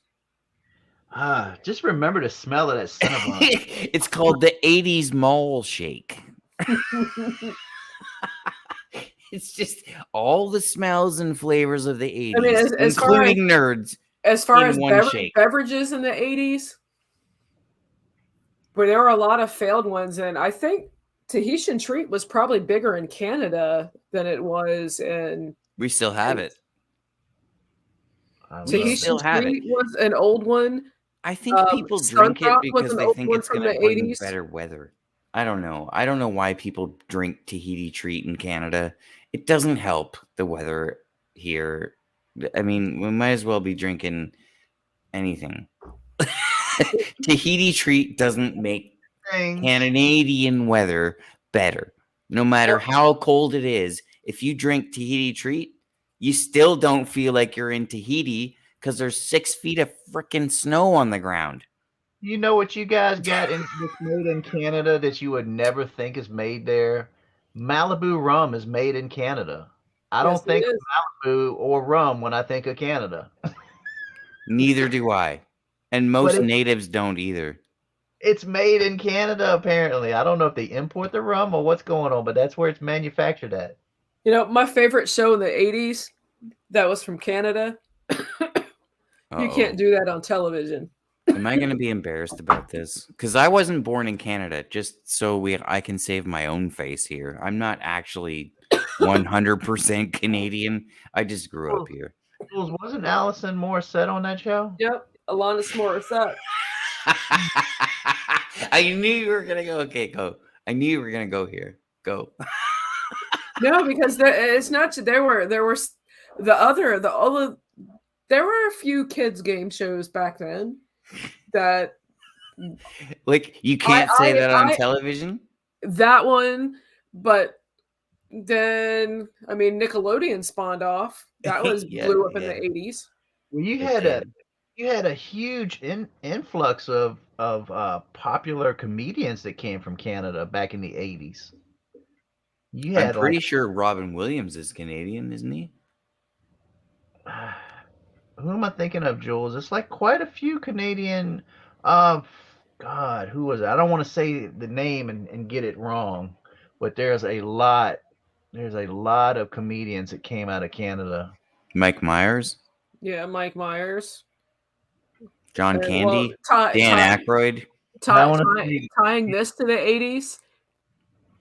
Just remember to smell of that Cinnabon. It's called the 80s Mall Shake. It's just all the smells and flavors of the 80s, I mean, including nerds. As far as shake. beverages in the 80s, but there were a lot of failed ones, and I think Tahitian Treat was probably bigger in Canada than it was in... We still have it. Tahitian Treat was an old one. I think people drink it because they think it's going to bring better weather. I don't know. I don't know why people drink Tahiti Treat in Canada. It doesn't help the weather here. I mean, we might as well be drinking anything. Tahiti Treat doesn't make Canadian weather better. No matter how cold it is, if you drink Tahiti Treat, you still don't feel like you're in Tahiti because there's 6 feet of freaking snow on the ground. You know what you guys got that's made in Canada that you would never think is made there? Malibu rum is made in Canada. I don't think of Malibu or rum when I think of Canada. Neither do I. And most natives don't either. It's made in Canada, apparently. I don't know if they import the rum or what's going on, but that's where it's manufactured at. You know, my favorite show in the 80s that was from Canada. You can't do that on television. Am I going to be embarrassed about this? Because I wasn't born in Canada, just so I can save my own face here. I'm not actually 100% Canadian. I just grew up here. Wasn't Allison Morissette on that show? Yep, Alanis Morissette. I knew you were going to go. Okay, go. I knew you were going to go here. Go. No, because it's not. There were a few kids game shows back then that, like, you can't say that on television. That one, but then I mean Nickelodeon spawned off. That was blew up in the 80s. Well, you had a huge influx of popular comedians that came from Canada back in the 80s. I'm pretty sure Robin Williams is Canadian, isn't he? Who am I thinking of, Jules? It's like quite a few Canadian. God, who was it? I don't want to say the name and get it wrong, but there's a lot of comedians that came out of Canada. Mike Myers. Yeah, Mike Myers. John Candy. Dan Aykroyd. And I want to see. tying this to the 80s,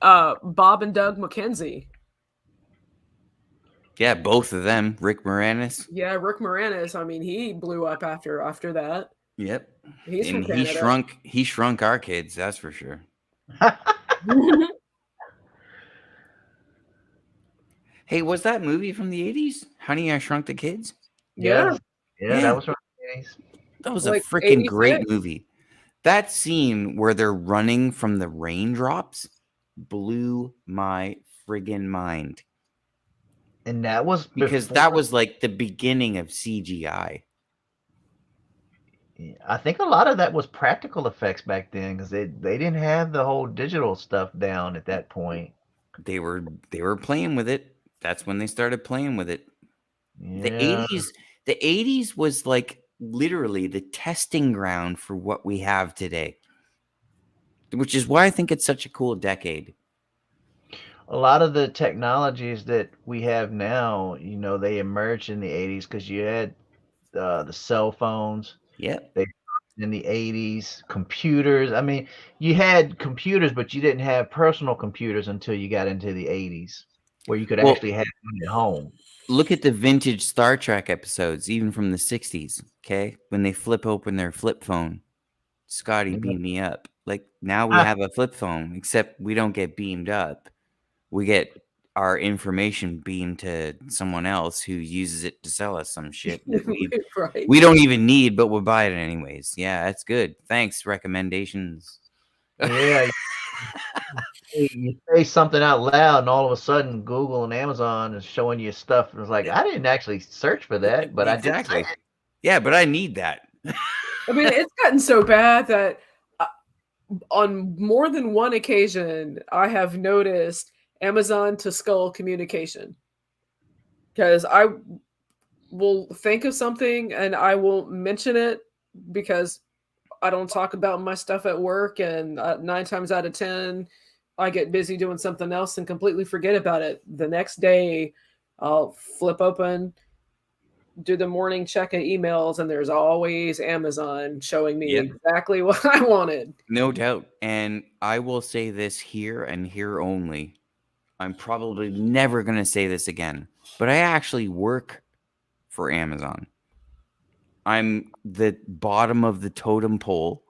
Bob and Doug McKenzie. Yeah, both of them. Rick Moranis. Yeah, Rick Moranis. I mean, he blew up after that. Yep. He's from And Canada. he shrunk our kids, that's for sure. Hey, was that movie from the 80s? Honey, I Shrunk the Kids? Yeah, Yes. Yeah, Yeah. that was from the 80s. That was like a freaking 86. great movie. That scene where they're running from the raindrops blew my friggin' mind. And that was Because before. that was like the beginning of CGI. I think a lot of that was practical effects back then because they didn't have the whole digital stuff down at that point. They were playing with it. That's when they started playing with it. The Yeah. 80s was like literally the testing ground for what we have today. Which is why I think it's such a cool decade. A lot of the technologies that we have now, they emerged in the 80s because you had the cell phones. Yep. They in the 80s, computers. I mean, you had computers, but you didn't have personal computers until you got into the 80s, where you could Well, actually have one at home. look at the vintage Star Trek episodes, even from the 60s, okay? When they flip open their flip phone. Scotty, Yeah. beam me up. Like, now we have a flip phone, except we don't get beamed up. We get our information beamed to someone else who uses it to sell us some shit that Right. we don't even need, but we'll buy it anyways. Yeah, that's good. Thanks. Recommendations. Yeah, you say something out loud, and all of a sudden, Google and Amazon is showing you stuff, and it's like, I didn't actually search for that, but I did say Exactly. it. Yeah, but I need that. I mean, it's gotten so bad that on more than one occasion, I have noticed Amazon to Skull communication. Because I will think of something and I won't mention it because I don't talk about my stuff at work. And 9 times out of 10, I get busy doing something else and completely forget about it. The next day, I'll flip open, do the morning check of emails, and there's always Amazon showing me Yep. exactly what I wanted. No doubt. And I will say this here and here only. I'm probably never going to say this again, but I actually work for Amazon. I'm the bottom of the totem pole.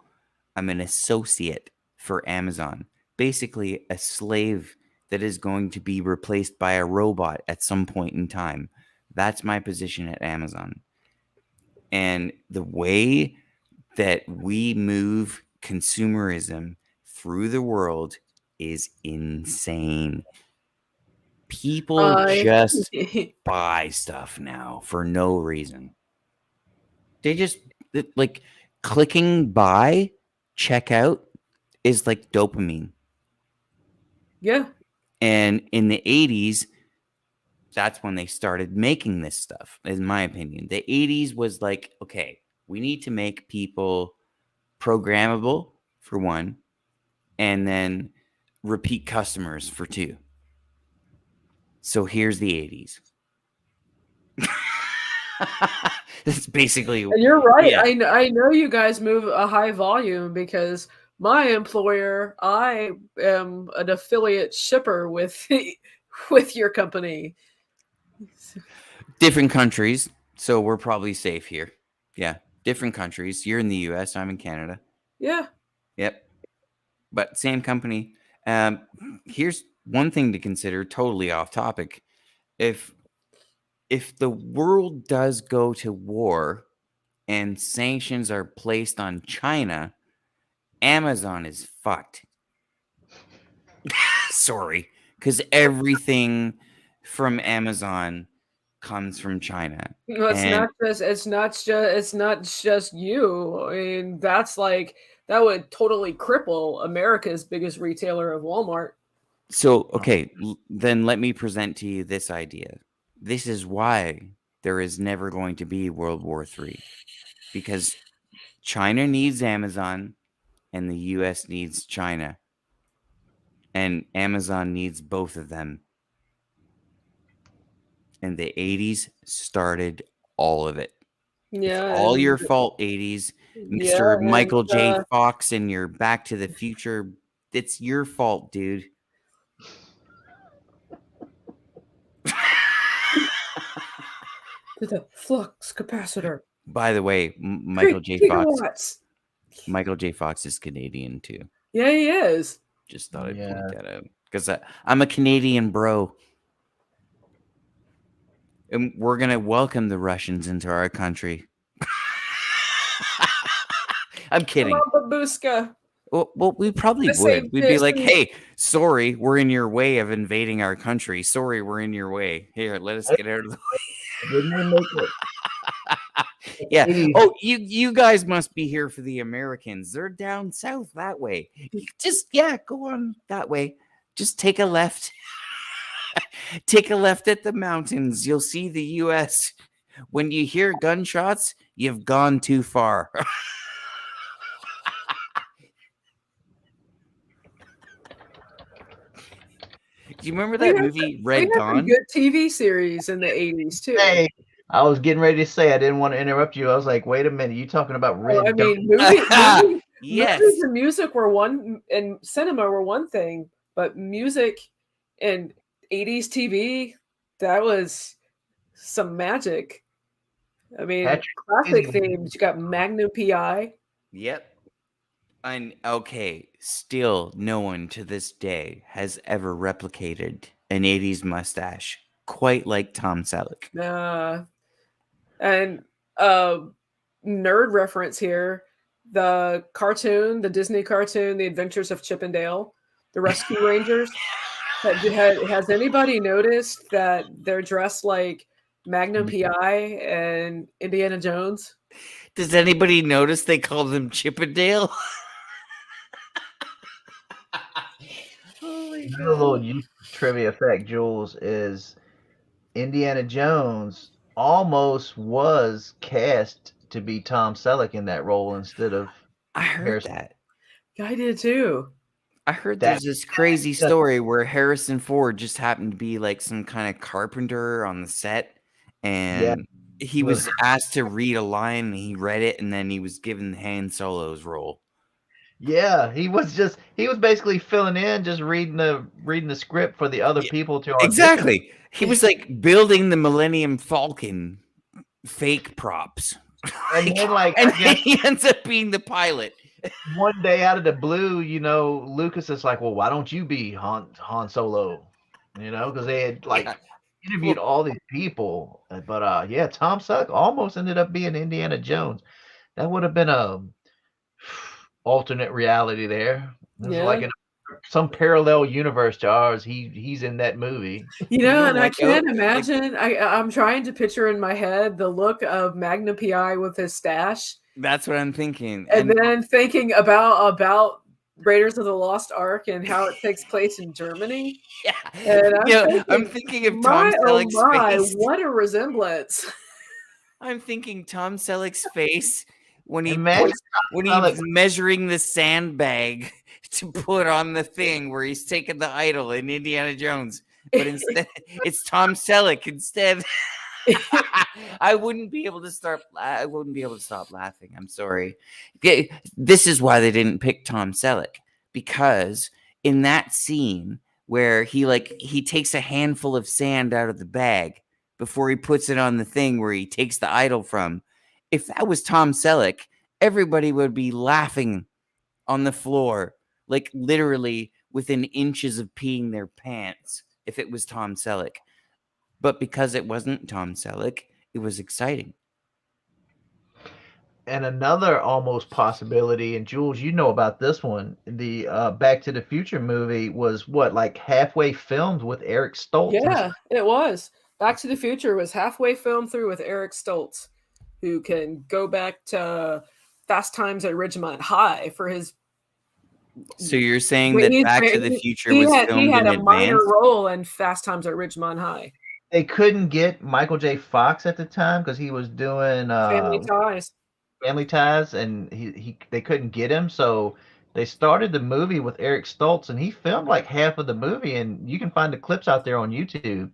I'm an associate for Amazon, basically a slave that is going to be replaced by a robot at some point in time. That's my position at Amazon. And the way that we move consumerism through the world is insane. People just buy stuff now for no reason. They just like clicking buy, checkout is like dopamine. Yeah. And in the 80s, that's when they started making this stuff, in my opinion. The 80s was like, okay, we need to make people programmable for one, and then repeat customers for two. So here's the 80s. That's basically. And you're right. Yeah. I know you guys move a high volume because my employer, I am an affiliate shipper with with your company. Different countries, so we're probably safe here. Yeah, different countries. You're in the US, I'm in Canada. Yeah. Yep. But same company. Here's one thing to consider, totally off topic. If the world does go to war and sanctions are placed on China, Amazon is fucked. Sorry, because everything from Amazon comes from China. No, it's not just you. I mean, that's like that would totally cripple America's biggest retailer of Walmart. So, okay, then let me present to you this idea. This is why there is never going to be World War III, because China needs Amazon and the US needs China, and Amazon needs both of them. And the 80s started all of it. It's Yeah, all and your fault, 80s. Yeah, Mr. and Michael J. Fox and your Back to the Future. It's your fault, dude. the flux capacitor. By the way, Michael J. Fox. Gigawatts. Michael J. Fox is Canadian too. Yeah, he is. Just thought I'd Yeah. point that out because I'm a Canadian bro, and we're gonna welcome the Russians into our country. I'm kidding. Come on, babushka. Well, we probably The would. same We'd be like, distance. "Hey, sorry, we're in your way of invading our country. Sorry, we're in your way. Here, let us get out of the way." Didn't they make it? Yeah. 80s. Oh, you guys must be here for the Americans. They're down south that way. Just go on that way. Just take a left. Take a left at the mountains. You'll see the U.S. When you hear gunshots, you've gone too far. Do you remember that movie Red We had some Dawn? good TV series in the 80s too. Hey, I was getting ready to say I didn't want to interrupt you. I was like, wait a minute, you talking about Red Well, I mean, Dawn? Yes. movies and music were one, and cinema were one thing, but music and 80s TV, that was some magic. I mean, Patrick classic Swayze. themes. You got Magnum PI. Yep. And okay, still no one to this day has ever replicated an 80s mustache quite like Tom Selleck. And nerd reference here, the cartoon, the Disney cartoon, The Adventures of Chip and Dale, the Rescue Rangers. Has anybody noticed that they're dressed like Magnum PI and Indiana Jones? Does anybody notice they call them Chippendale? Holy A little youth trivia fact, Jules, is Indiana Jones almost was cast to be Tom Selleck in that role instead of I heard Harrison. that. I did too. I heard That- there's this crazy story where Harrison Ford just happened to be like some kind of carpenter on the set, and he was asked to read a line, and he read it, and then he was given Han Solo's role. Yeah, he was basically filling in, just reading the script for the other people to audition. Exactly. He was like building the Millennium Falcon fake props. And then, and then he ends up being the pilot. One day out of the blue, Lucas is like, well, why don't you be Han Solo? Because they had interviewed all these people. But yeah, Tom Selleck almost ended up being Indiana Jones. That would have been a alternate reality there. It was like in some parallel universe to ours. He's in that movie. And I can't imagine. I'm trying to picture in my head the look of Magnum PI with his stash. That's what I'm thinking. And then thinking about Raiders of the Lost Ark and how it takes place in Germany. Yeah. And I'm thinking of Tom Selleck's face. What a resemblance. I'm thinking Tom Selleck's face when he's measuring the sandbag to put on the thing where he's taking the idol in Indiana Jones. But instead, it's Tom Selleck instead. I wouldn't be able to stop laughing. I'm sorry. This is why they didn't pick Tom Selleck, because in that scene where he takes a handful of sand out of the bag before he puts it on the thing where he takes the idol from, if that was Tom Selleck, everybody would be laughing on the floor, like literally within inches of peeing their pants if it was Tom Selleck. But because it wasn't Tom Selleck, it was exciting. And another almost possibility, and Jules, you know about this one, the Back to the Future movie was halfway filmed with Eric Stoltz. Yeah, it was. Back to the Future was halfway filmed through with Eric Stoltz, who can go back to Fast Times at Ridgemont High for his. So you're saying that Back to the Future was filmed in advance? He had a minor role in Fast Times at Ridgemont High. They couldn't get Michael J. Fox at the time because he was doing Family Ties, and they couldn't get him, so they started the movie with Eric Stoltz, and he filmed like half of the movie, and you can find the clips out there on YouTube.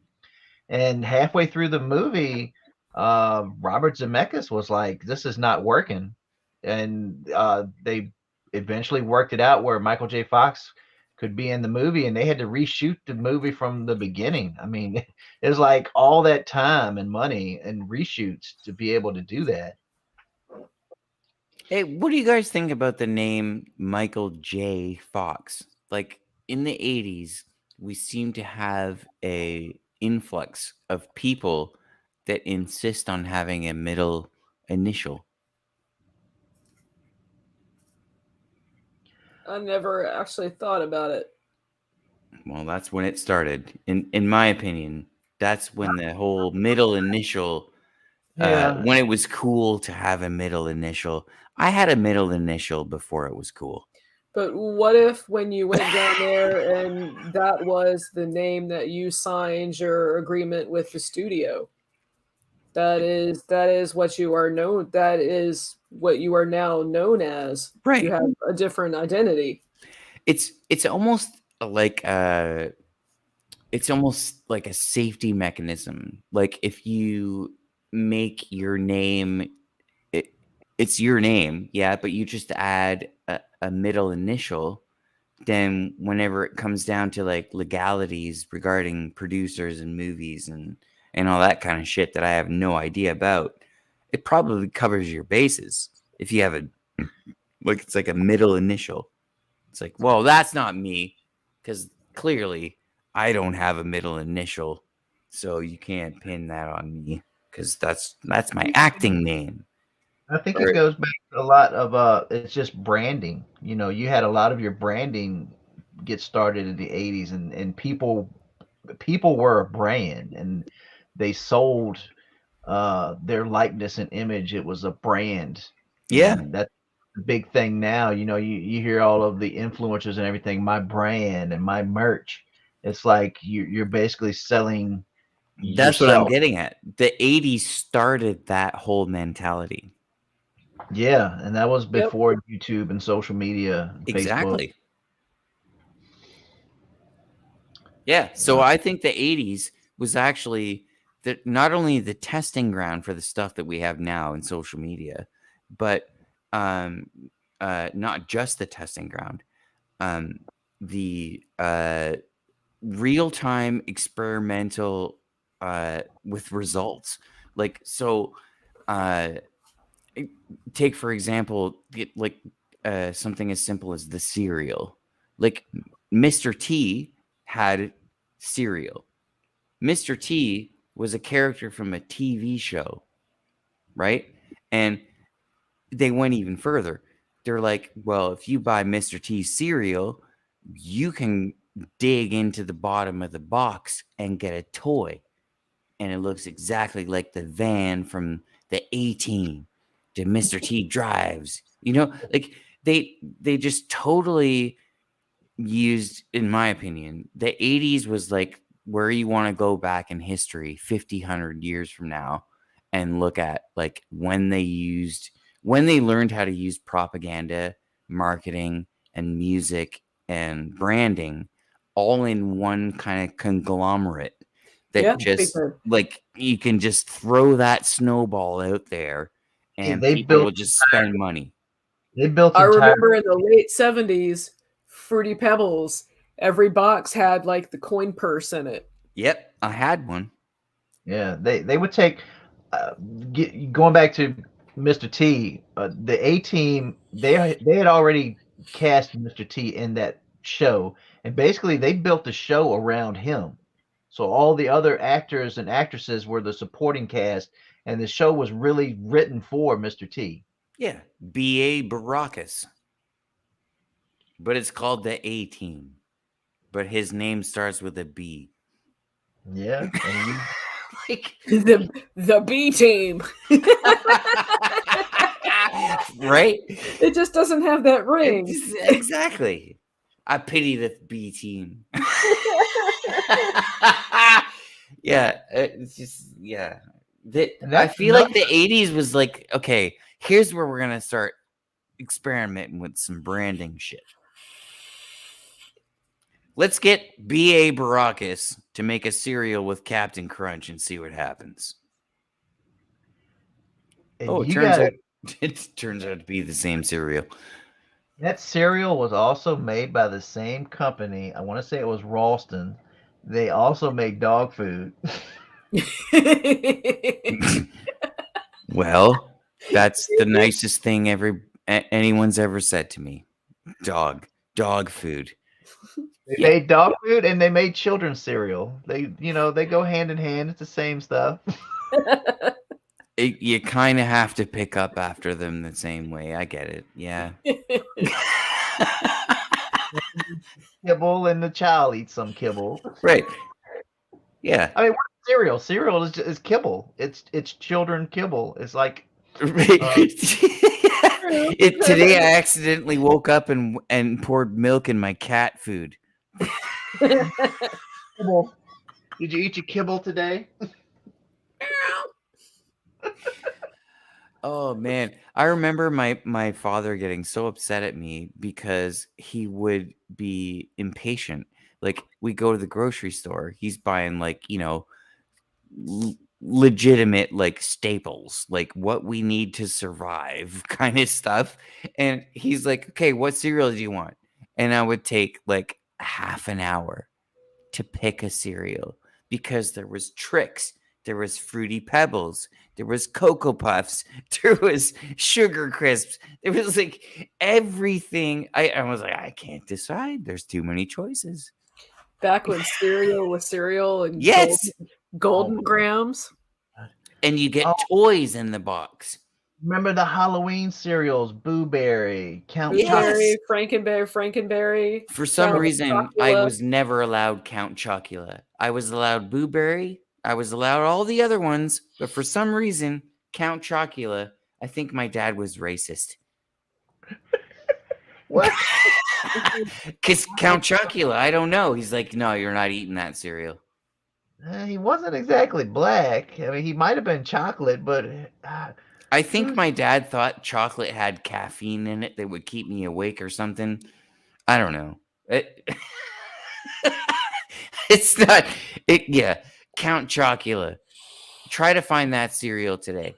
And halfway through the movie, Robert Zemeckis was like, "This is not working," and they eventually worked it out where Michael J. Fox could be in the movie, and they had to reshoot the movie from the beginning. I mean, it was like all that time and money and reshoots to be able to do that. Hey, what do you guys think about the name Michael J. Fox? Like in the 80s, we seem to have a influx of people that insist on having a middle initial. I never actually thought about it. Well, that's when it started. In my opinion, that's when the whole middle initial Yeah, when it was cool to have a middle initial. I had a middle initial before it was cool. But what if when you went down there and that was the name that you signed your agreement with the studio? That is what you are known. That is what you are now known as. Right. You have a different identity. It's almost like it's almost like a safety mechanism. Like if you make your name it's your name, yeah, but you just add a middle initial, then whenever it comes down to like legalities regarding producers and movies and all that kind of shit that I have no idea about, it probably covers your bases if you have a like it's like a middle initial. It's like, well, that's not me because clearly I don't have a middle initial, so you can't pin that on me because that's my acting name. I think it Or goes back to a lot of it's just branding. You know, you had a lot of your branding get started in the 80s, and people were a brand, and they sold their likeness and image. It was a brand, yeah, and that's the big thing now. You know, you hear all of the influencers and everything, my brand and my merch. It's like you're basically selling that's what I'm yourself. getting at. The 80s started that whole mentality. Yeah, and that was Yep. before YouTube and social media, and Facebook. Exactly. Yeah. So I think the 80s was actually not only the testing ground for the stuff that we have now in social media, but um, not just the testing ground, um, the real time experimental with results. Like, so uh, take, for example, like something as simple as the cereal. Like, Mr. T had cereal. Mr. T was a character from a TV show, right? And they went even further. They're like, well, if you buy Mr. T's cereal, you can dig into the bottom of the box and get a toy. And it looks exactly like the van from the A-Team that Mr. T drives. You know, like they just totally used, in my opinion, the 80s was like where you want to go back in history 50, 100 years from now and look at like when they learned how to use propaganda, marketing, and music and branding all in one kind of conglomerate that Yeah. just like you can just throw that snowball out there and They people built will just spend money. they built I entire remember in the late 70s, Fruity Pebbles, every box had like the coin purse in it. Yep, I had one. yeah, they would take uh, going back to Mr. T, the A Team, they had already cast Mr. T in that show, and basically they built the show around him. So all the other actors and actresses were the supporting cast, and the show was really written for Mr. T. Yeah, B.A. Baracus. But it's called the A-Team. But his name starts with a B. Yeah, and you Like, The B team. right? It just doesn't have that ring. Exactly. I pity the B team. Yeah, it's just yeah. and I that's feel another. like the 80s was like, okay, here's where we're gonna start experimenting with some branding shit. Let's get B.A. Baracus to make a cereal with Captain Crunch and see what happens. And Oh, it you turns got out It turns out to be the same cereal. That cereal was also made by the same company. I want to say it was Ralston. They also make dog food. Well, that's the nicest thing anyone's ever said to me. Dog food. They Yeah, made dog food and they made children's cereal. They go hand in hand. It's the same stuff. you kind of have to pick up after them the same way. I get it. Yeah. Kibble and the child eats some kibble. Right. Yeah. I mean, what's cereal? Cereal is kibble. It's children kibble. It's like uh, Today I accidentally woke up and poured milk in my cat food. kibble. Did you eat your kibble today? Oh man, I remember my father getting so upset at me because he would be impatient. Like we go to the grocery store, he's buying like, legitimate like staples, like what we need to survive kind of stuff. And he's like, "Okay, what cereal do you want?" And I would take like half an hour to pick a cereal because there was Trix, there was Fruity Pebbles, there was Cocoa Puffs, there was Sugar Crisps, there was like everything. I was like, I can't decide. There's too many choices. Back when cereal was cereal and Yes, golden grams. and you get Oh, toys in the box. remember the Halloween cereals? Boo Berry, Count Yes. Blueberry, Frankenberry. For some Count reason, I Chocula. was never allowed Count Chocula. I was allowed Blueberry. I was allowed all the other ones, but for some reason, Count Chocula, I think my dad was racist. What? Because Count Chocula, I don't know. He's like, no, you're not eating that cereal. He wasn't exactly black. I mean, he might have been chocolate, but I think my dad thought chocolate had caffeine in it that would keep me awake or something. I don't know. It's not. Yeah. Count Chocula. Try to find that cereal today.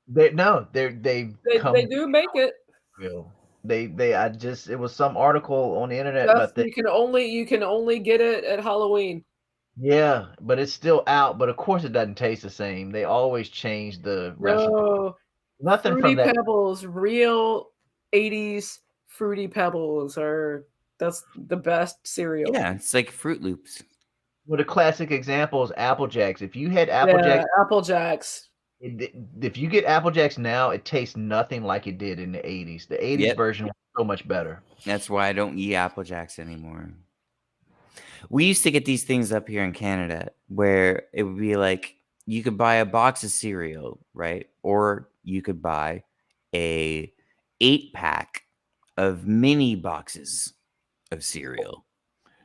they They do make it. real. It was some article on the internet Just about that. you can only get it at Halloween. Yeah, but it's still out. But of course, it doesn't taste the same. They always change the recipe. No, Nothing Fruity from that. Pebbles, real 80s Fruity Pebbles that's the best cereal. Yeah, it's like Fruit Loops. Well, the classic example is Apple Jacks. If you had Apple Yeah, Jacks, Apple Jacks. if you get Apple Jacks now, it tastes nothing like it did in the 80s. The 80s Yep. version was so much better. That's why I don't eat Apple Jacks anymore. We used to get these things up here in Canada where it would be like you could buy a box of cereal, right? Or you could buy a 8-pack of mini boxes of cereal.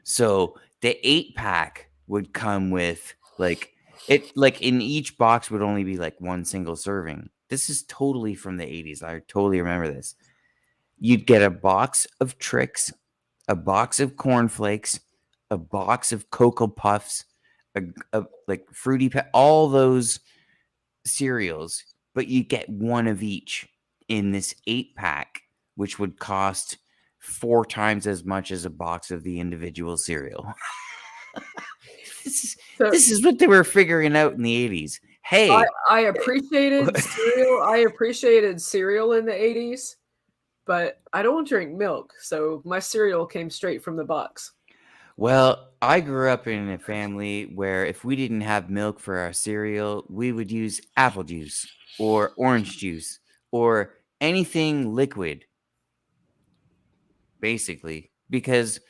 So the 8-pack would come with like in each box would only be like one single serving. This is totally from the 80s. I totally remember this. You'd get a box of Trix, a box of cornflakes, a box of Cocoa Puffs, like all those cereals, but you get one of each in this 8-pack, which would cost 4 times as much as a box of the individual cereal. This is what they were figuring out in the 80s. Hey, I appreciated cereal. I appreciated cereal in the 80s, but I don't drink milk, so my cereal came straight from the box. well, I grew up in a family where if we didn't have milk for our cereal, we would use apple juice or orange juice or anything liquid, basically, because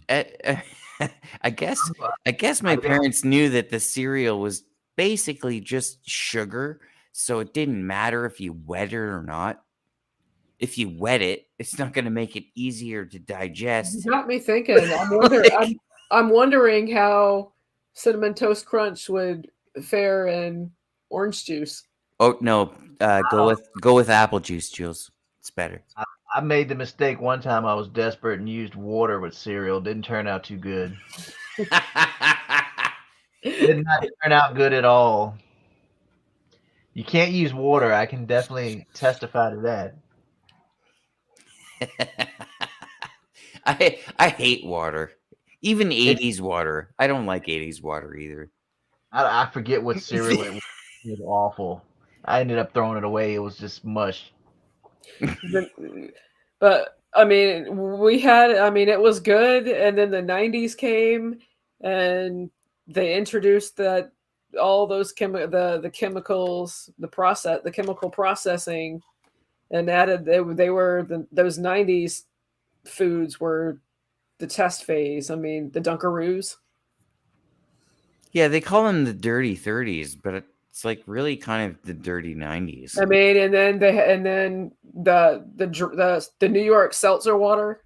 I guess my parents knew that the cereal was basically just sugar, so it didn't matter if you wet it or not. If you wet it, it's not going to make it easier to digest. You got me thinking. I'm wondering how Cinnamon Toast Crunch would fare in orange juice. Oh no, go with apple juice, Jules. It's better. I made the mistake one time. I was desperate and used water with cereal. Didn't turn out too good. Did not turn out good at all. You can't use water. I can definitely testify to that. I hate water. Even 80s water. I don't like 80s water either. I forget what cereal it was. It was awful. I ended up throwing it away. It was just mush. But I mean, we had. I mean, it was good, and then the '90s came, and they introduced that all those the chemicals, the chemical processing, and added they were those '90s foods were the test phase. I mean, the Dunkaroos. Yeah, they call them the dirty 30s, but it's like really kind of the dirty 90s. I mean, and then the New York seltzer water.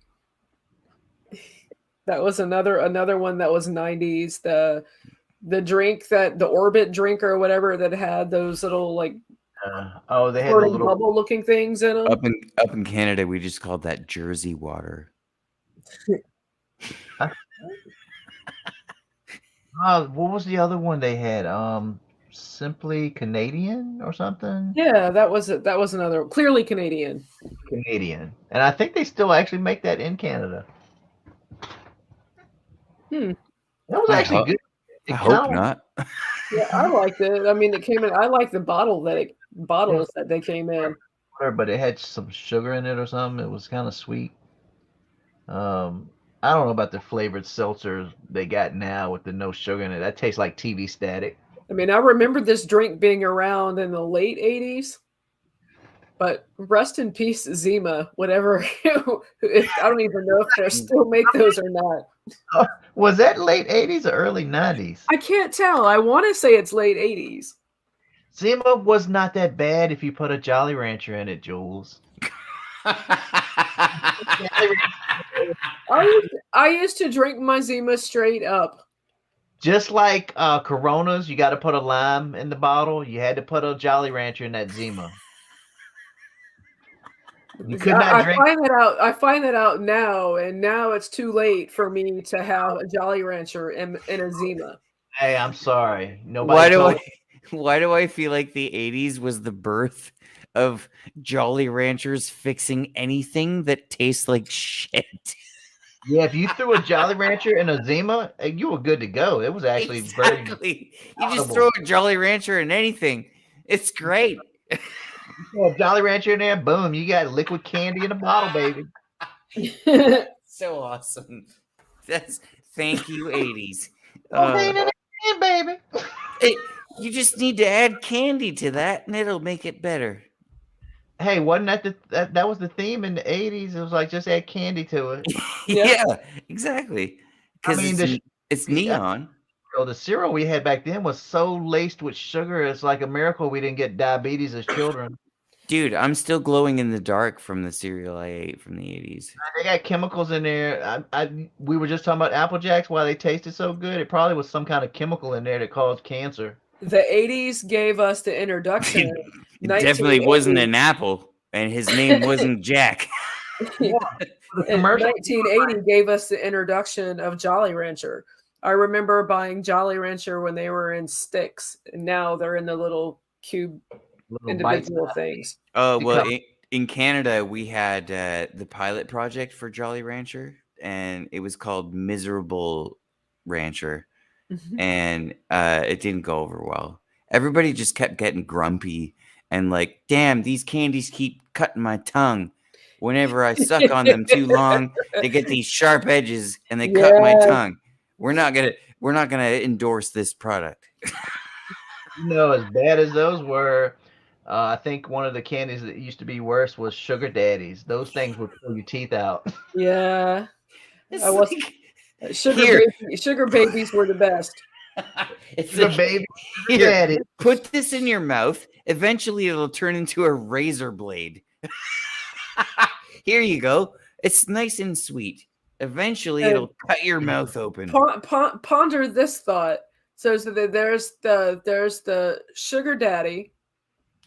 That was another one that was '90s. The drink that the Orbit drink or whatever that had those little like They had the floating little. bubble looking things in them. Up in Canada, we just called that Jersey water. What was the other one they had? Simply Canadian or something. Yeah, that was it. That was another clearly Canadian. Canadian, and I think they still actually make that in Canada. Hmm. That was actually good. I hope not. Yeah, I liked it. I mean, it came in. I like the bottles that they came in. But it had some sugar in it or something. It was kind of sweet. I don't know about the flavored seltzers they got now with the no sugar in it. That tastes like TV static. I mean, I remember this drink being around in the late '80s. But rest in peace, Zima. Whatever. I don't even know if they still make those or not. Was that late 80s or early 90s? I can't tell. I want to say it's late '80s. Zima was not that bad if you put a Jolly Rancher in it, Jules. I used to drink my Zima straight up. Just like Coronas, you got to put a lime in the bottle. You had to put a Jolly Rancher in that Zima. You could not drink. I find that out now, and now it's too late for me to have a Jolly Rancher in a Zima. Hey, I'm sorry. Nobody. Why do I feel like the 80s was the birth of Jolly Ranchers fixing anything that tastes like shit? Yeah, if you threw a Jolly Rancher in a Zima, you were good to go. It was actually exactly. You just throw a Jolly Rancher in anything. It's great. You Jolly Rancher in there, boom, you got liquid candy in a bottle, baby. So awesome. Thank you, 80s. Baby. You just need to add candy to that, and it'll make it better. Hey, wasn't that was the theme in the 80s? It was like just add candy to it. Yeah, exactly. Because it's neon. The cereal we had back then was so laced with sugar. It's like a miracle we didn't get diabetes as children. Dude, I'm still glowing in the dark from the cereal I ate from the 80s. They got chemicals in there. We were just talking about Apple Jacks, why they tasted so good. It probably was some kind of chemical in there that caused cancer. The 80s gave us the introduction. It definitely wasn't an apple, and his name wasn't Jack. And 1980 gave us the introduction of Jolly Rancher. I remember buying Jolly Rancher when they were in sticks, and now they're in the little cube individual things. Oh, well, in Canada, we had the pilot project for Jolly Rancher, and it was called Miserable Rancher, and it didn't go over well. Everybody just kept getting grumpy and like, damn, these candies keep cutting my tongue. Whenever I suck on them too long, they get these sharp edges and they cut my tongue. We're not gonna endorse this product. As bad as those were, I think one of the candies that used to be worse was Sugar Daddies. Those things would pull your teeth out. Yeah, sugar babies were the best. It's the baby. Here, put this in your mouth. Eventually, it'll turn into a razor blade. Here you go. It's nice and sweet. Eventually, it'll cut your mouth open. Ponder this thought. So there's the sugar daddy,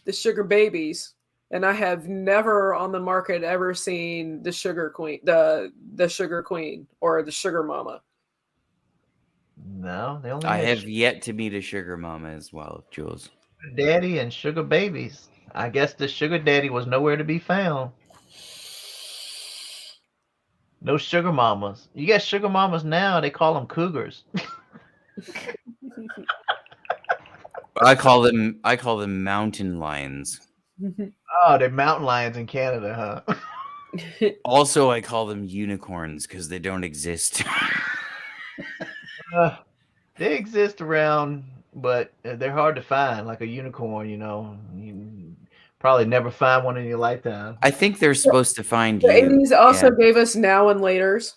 the sugar babies, and I have never on the market ever seen the sugar queen, the sugar queen or the sugar mama. No, they only. I have yet to meet a sugar mama as well, Jules. Daddy and sugar babies. I guess the sugar daddy was nowhere to be found. No sugar mamas. You got sugar mamas now. They call them cougars. I call them mountain lions. Oh, they're mountain lions in Canada, huh? Also, I call them unicorns because they don't exist. They exist around, but they're hard to find, like a unicorn. You probably never find one in your lifetime. I think they're supposed to find The you. 80s also Yeah. gave us now and laters.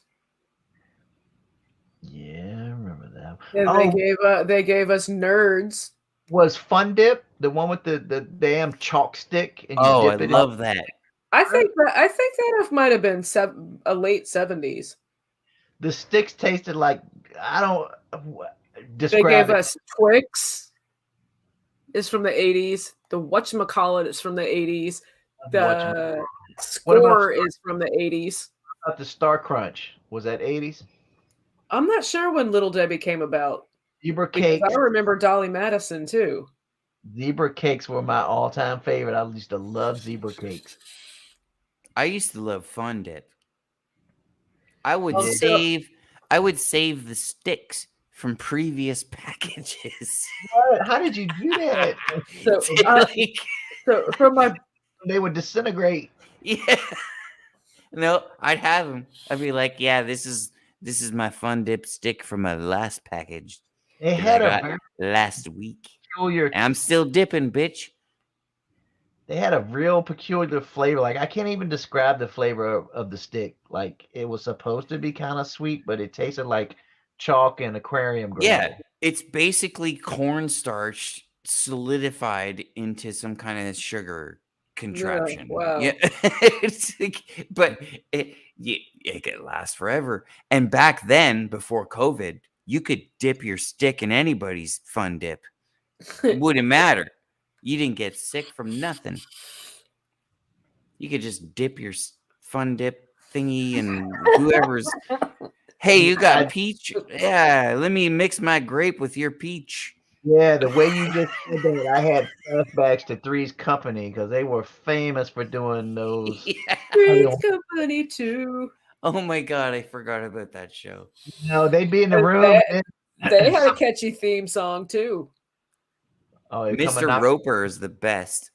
Yeah, I remember that. And they gave us nerds. Was Fun Dip the one with the damn chalk stick and you Oh, I dip it love that. I think that might have been a late 70s. The sticks tasted like I don't They describe gave it. us Twix. Is from the 80s. The whatchamacallit is from the 80s. The Score is from the 80s. About the Star Crunch. Was that 80s? I'm not sure when Little Debbie came about. Zebra Because cakes. I remember Dolly Madison too. Zebra cakes were my all-time favorite. I used to love zebra cakes. I used to love Fun Dip. I would Also- save the sticks from previous packages. What? How did you do that? So, Like, so from my They would disintegrate. yeah. No, I'd have them. I'd be like, yeah, this is my Fun Dip stick from my last package It that had I a got very last week. peculiar. And I'm still dipping, bitch. They had a real peculiar flavor. Like I can't even describe the flavor of the stick. Like it was supposed to be kind of sweet, but it tasted like chalk and aquarium gravel. Yeah, it's basically cornstarch solidified into some kind of sugar contraption. wow. Yeah, but it could last forever. And back then, before COVID, you could dip your stick in anybody's Fun Dip. It wouldn't matter. You didn't get sick from nothing. You could just dip your Fun Dip thingy and whoever's. Hey, you got peach? Yeah, let me mix my grape with your peach. Yeah, the way you just said that, I had flashbacks to Three's Company because they were famous for doing those. Yeah. Three's Company too. Oh my god, I forgot about that show. No, they'd be in the And room. They had a catchy theme song too. Mr. Roper is the best.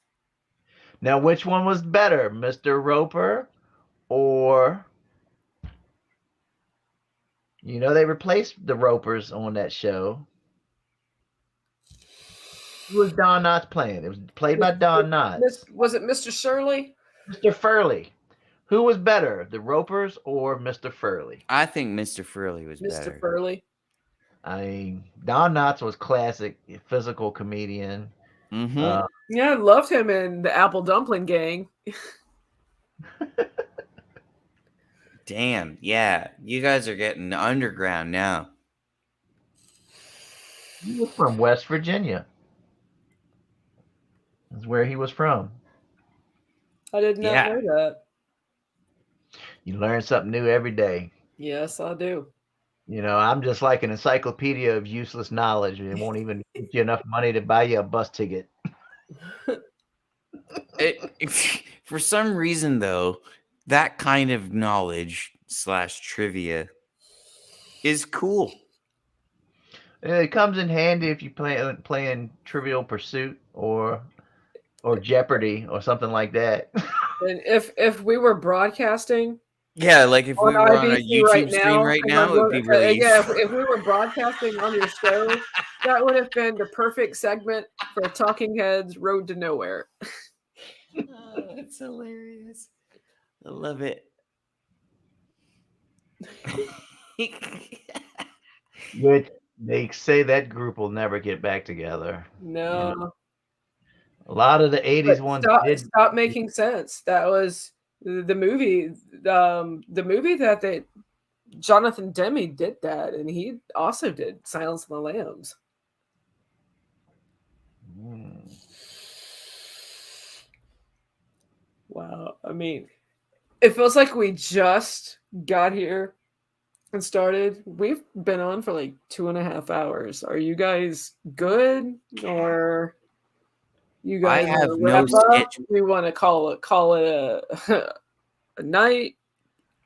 Now, which one was better, Mr. Roper or they replaced the Ropers on that show. Who was Don Knotts playing? It was played by Don Knotts. Was it Mr. Shirley? Mr. Furley. Who was better, the Ropers or Mr. Furley? I think Mr. Furley was better. Mr. Furley. I mean, Don Knotts was classic physical comedian. Mm-hmm. Yeah, I loved him in the Apple Dumpling Gang. Damn, yeah. You guys are getting underground now. He was from West Virginia. That's where he was from. I did not know that. You learn something new every day. Yes, I do. I'm just like an encyclopedia of useless knowledge. It won't even give you enough money to buy you a bus ticket. For some reason, though, that kind of knowledge / trivia is cool. It comes in handy if you playing Trivial Pursuit or Jeopardy or something like that. And if we were broadcasting, yeah, like if we were on a YouTube stream right now, it would be really useful. If we were broadcasting on your show, that would have been the perfect segment for Talking Heads Road to Nowhere. Oh, that's hilarious. I love it. Which they say that group will never get back together. No. A lot of the 80s ones stop making sense. That was the movie. The movie that Jonathan Demme did that, and he also did Silence of the Lambs. Wow. I mean, it feels like we just got here and started. We've been on for like 2.5 hours. Are you guys good or? You I guys want have to no wrap up? schedule. We want to call it a night.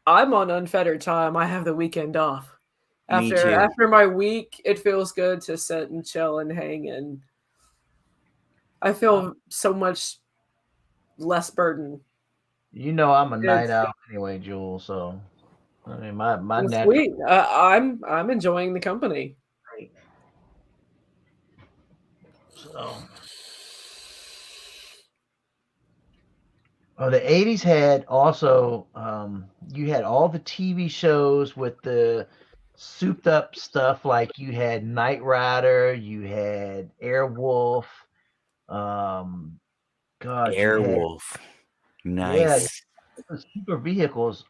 I'm on unfettered time. I have the weekend off. Me After too. after my week, it feels good to sit and chill and hang, and I feel so much less burden. You know I'm a night It's owl anyway, Jules. So I mean, my it's natural sweet. I'm enjoying the company. state. So, oh, the '80s had also you had all the TV shows with the souped up stuff. Like you had Knight Rider, you had Airwolf. Um, God, you had Airwolf. yeah, Nice. the super vehicles.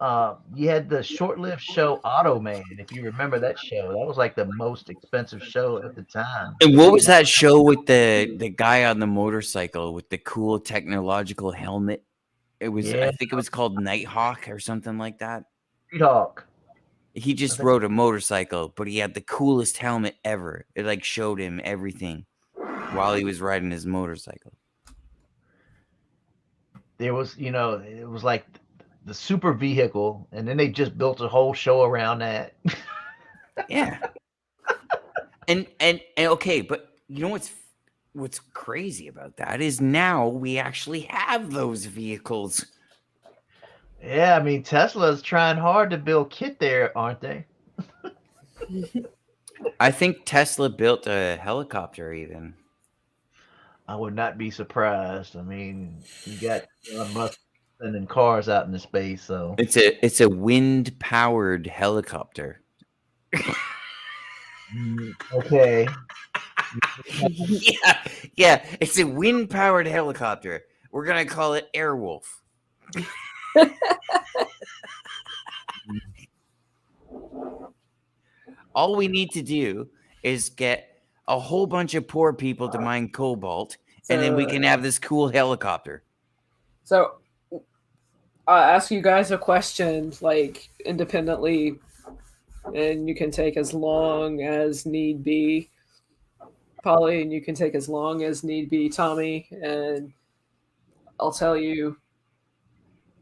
You had the short-lived show Automan. If you remember that show, that was like the most expensive show at the time. And what was that show with the guy on the motorcycle with the cool technological helmet? It was, Yeah, I think it was called Nighthawk or something like that. Street Hawk. He I just think rode a motorcycle, but he had the coolest helmet ever. It like showed him everything while he was riding his motorcycle. there was, it was like the super vehicle, and then they just built a whole show around that. Yeah. And okay, but you know what's crazy about that is now we actually have those vehicles. Yeah, I mean Tesla's trying hard to build kit there, aren't they? I think Tesla built a helicopter even. I would not be surprised. I mean, you got Elon Musk sending cars out into space, so It's a wind powered helicopter. okay. Yeah, yeah, it's a wind powered helicopter. We're gonna call it Airwolf. All we need to do is get a whole bunch of poor people to mine cobalt, and then we So can have this cool helicopter. so I'll ask you guys a question, like independently, and you can take as long as need be. Polly, and you can take as long as need be, Tommy, and I'll tell you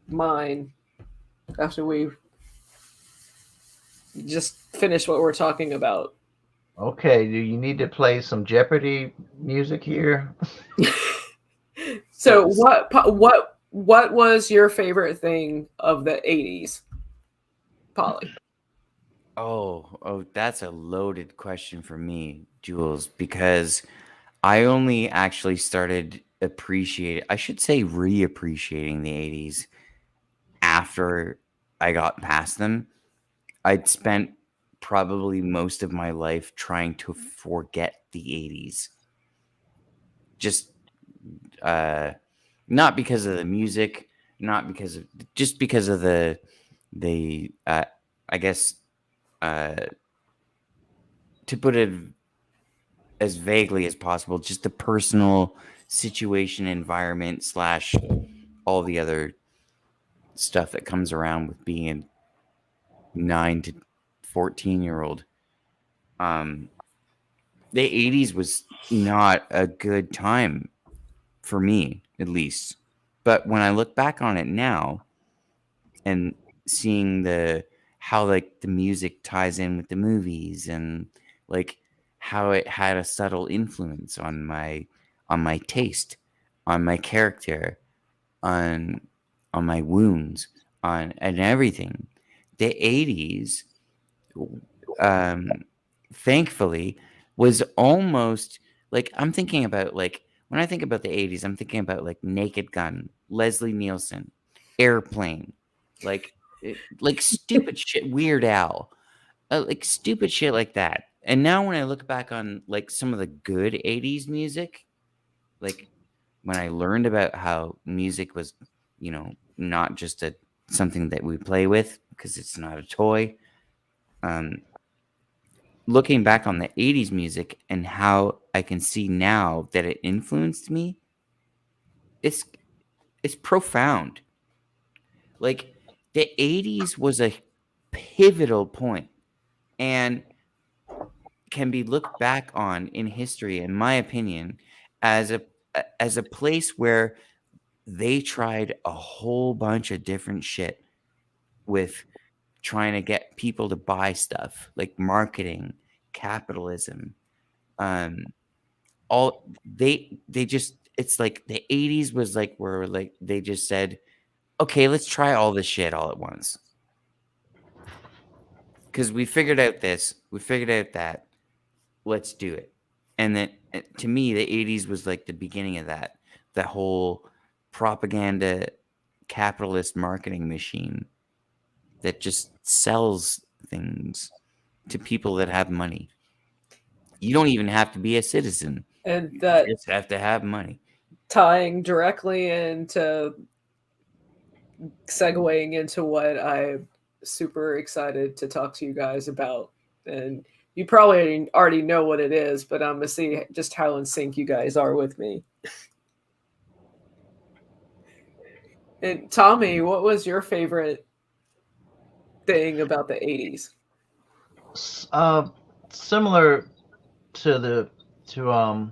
mine after we just finish what we're talking about. Okay, do you need to play some Jeopardy music here? So what was your favorite thing of the 80s, Polly? Oh, that's a loaded question for me, Jules, because I only actually started I should say reappreciating the 80s after I got past them. I'd spent probably most of my life trying to forget the 80s. Just not because of the music, not because of just because of the I guess to put it as vaguely as possible, just the personal situation, environment slash all the other stuff that comes around with being a 9 to 14-year-old. Um, the 80s was not a good time for me, at least. But when I look back on it now and seeing the how like the music ties in with the movies and like how it had a subtle influence on my taste, on my character, on my wounds, on and everything. The 80s um thankfully was almost like I'm thinking about like when I think about the 80s, I'm thinking about like Naked Gun, Leslie Nielsen, Airplane, like like stupid shit, Weird Al, like stupid shit like that. And now when I look back on like some of the good 80s music, like when I learned about how music was, not just a something that we play with because it's not a toy. Um, Looking back on the 80s music and how I can see now that it influenced me, it's it's profound. Like the 80s was a pivotal point and can be looked back on in history, in my opinion, as a as a place where they tried a whole bunch of different shit with trying to get people to buy stuff, like marketing, capitalism, all they just, it's like the 80s was like where like they just said, okay, let's try all this shit all at once. Because we figured out this, we figured out that, let's do it. And then to me, the 80s was like the beginning of that, the whole propaganda capitalist marketing machine that just sells things to people that have money. You don't even have to be a citizen. And You that just have to have money. tying directly into segueing into what I'm super excited to talk to you guys about. And you probably already know what it is, but I'm going to see just how in sync you guys are with me. And Tommy, what was your favorite thing about the 80s? Similar to the to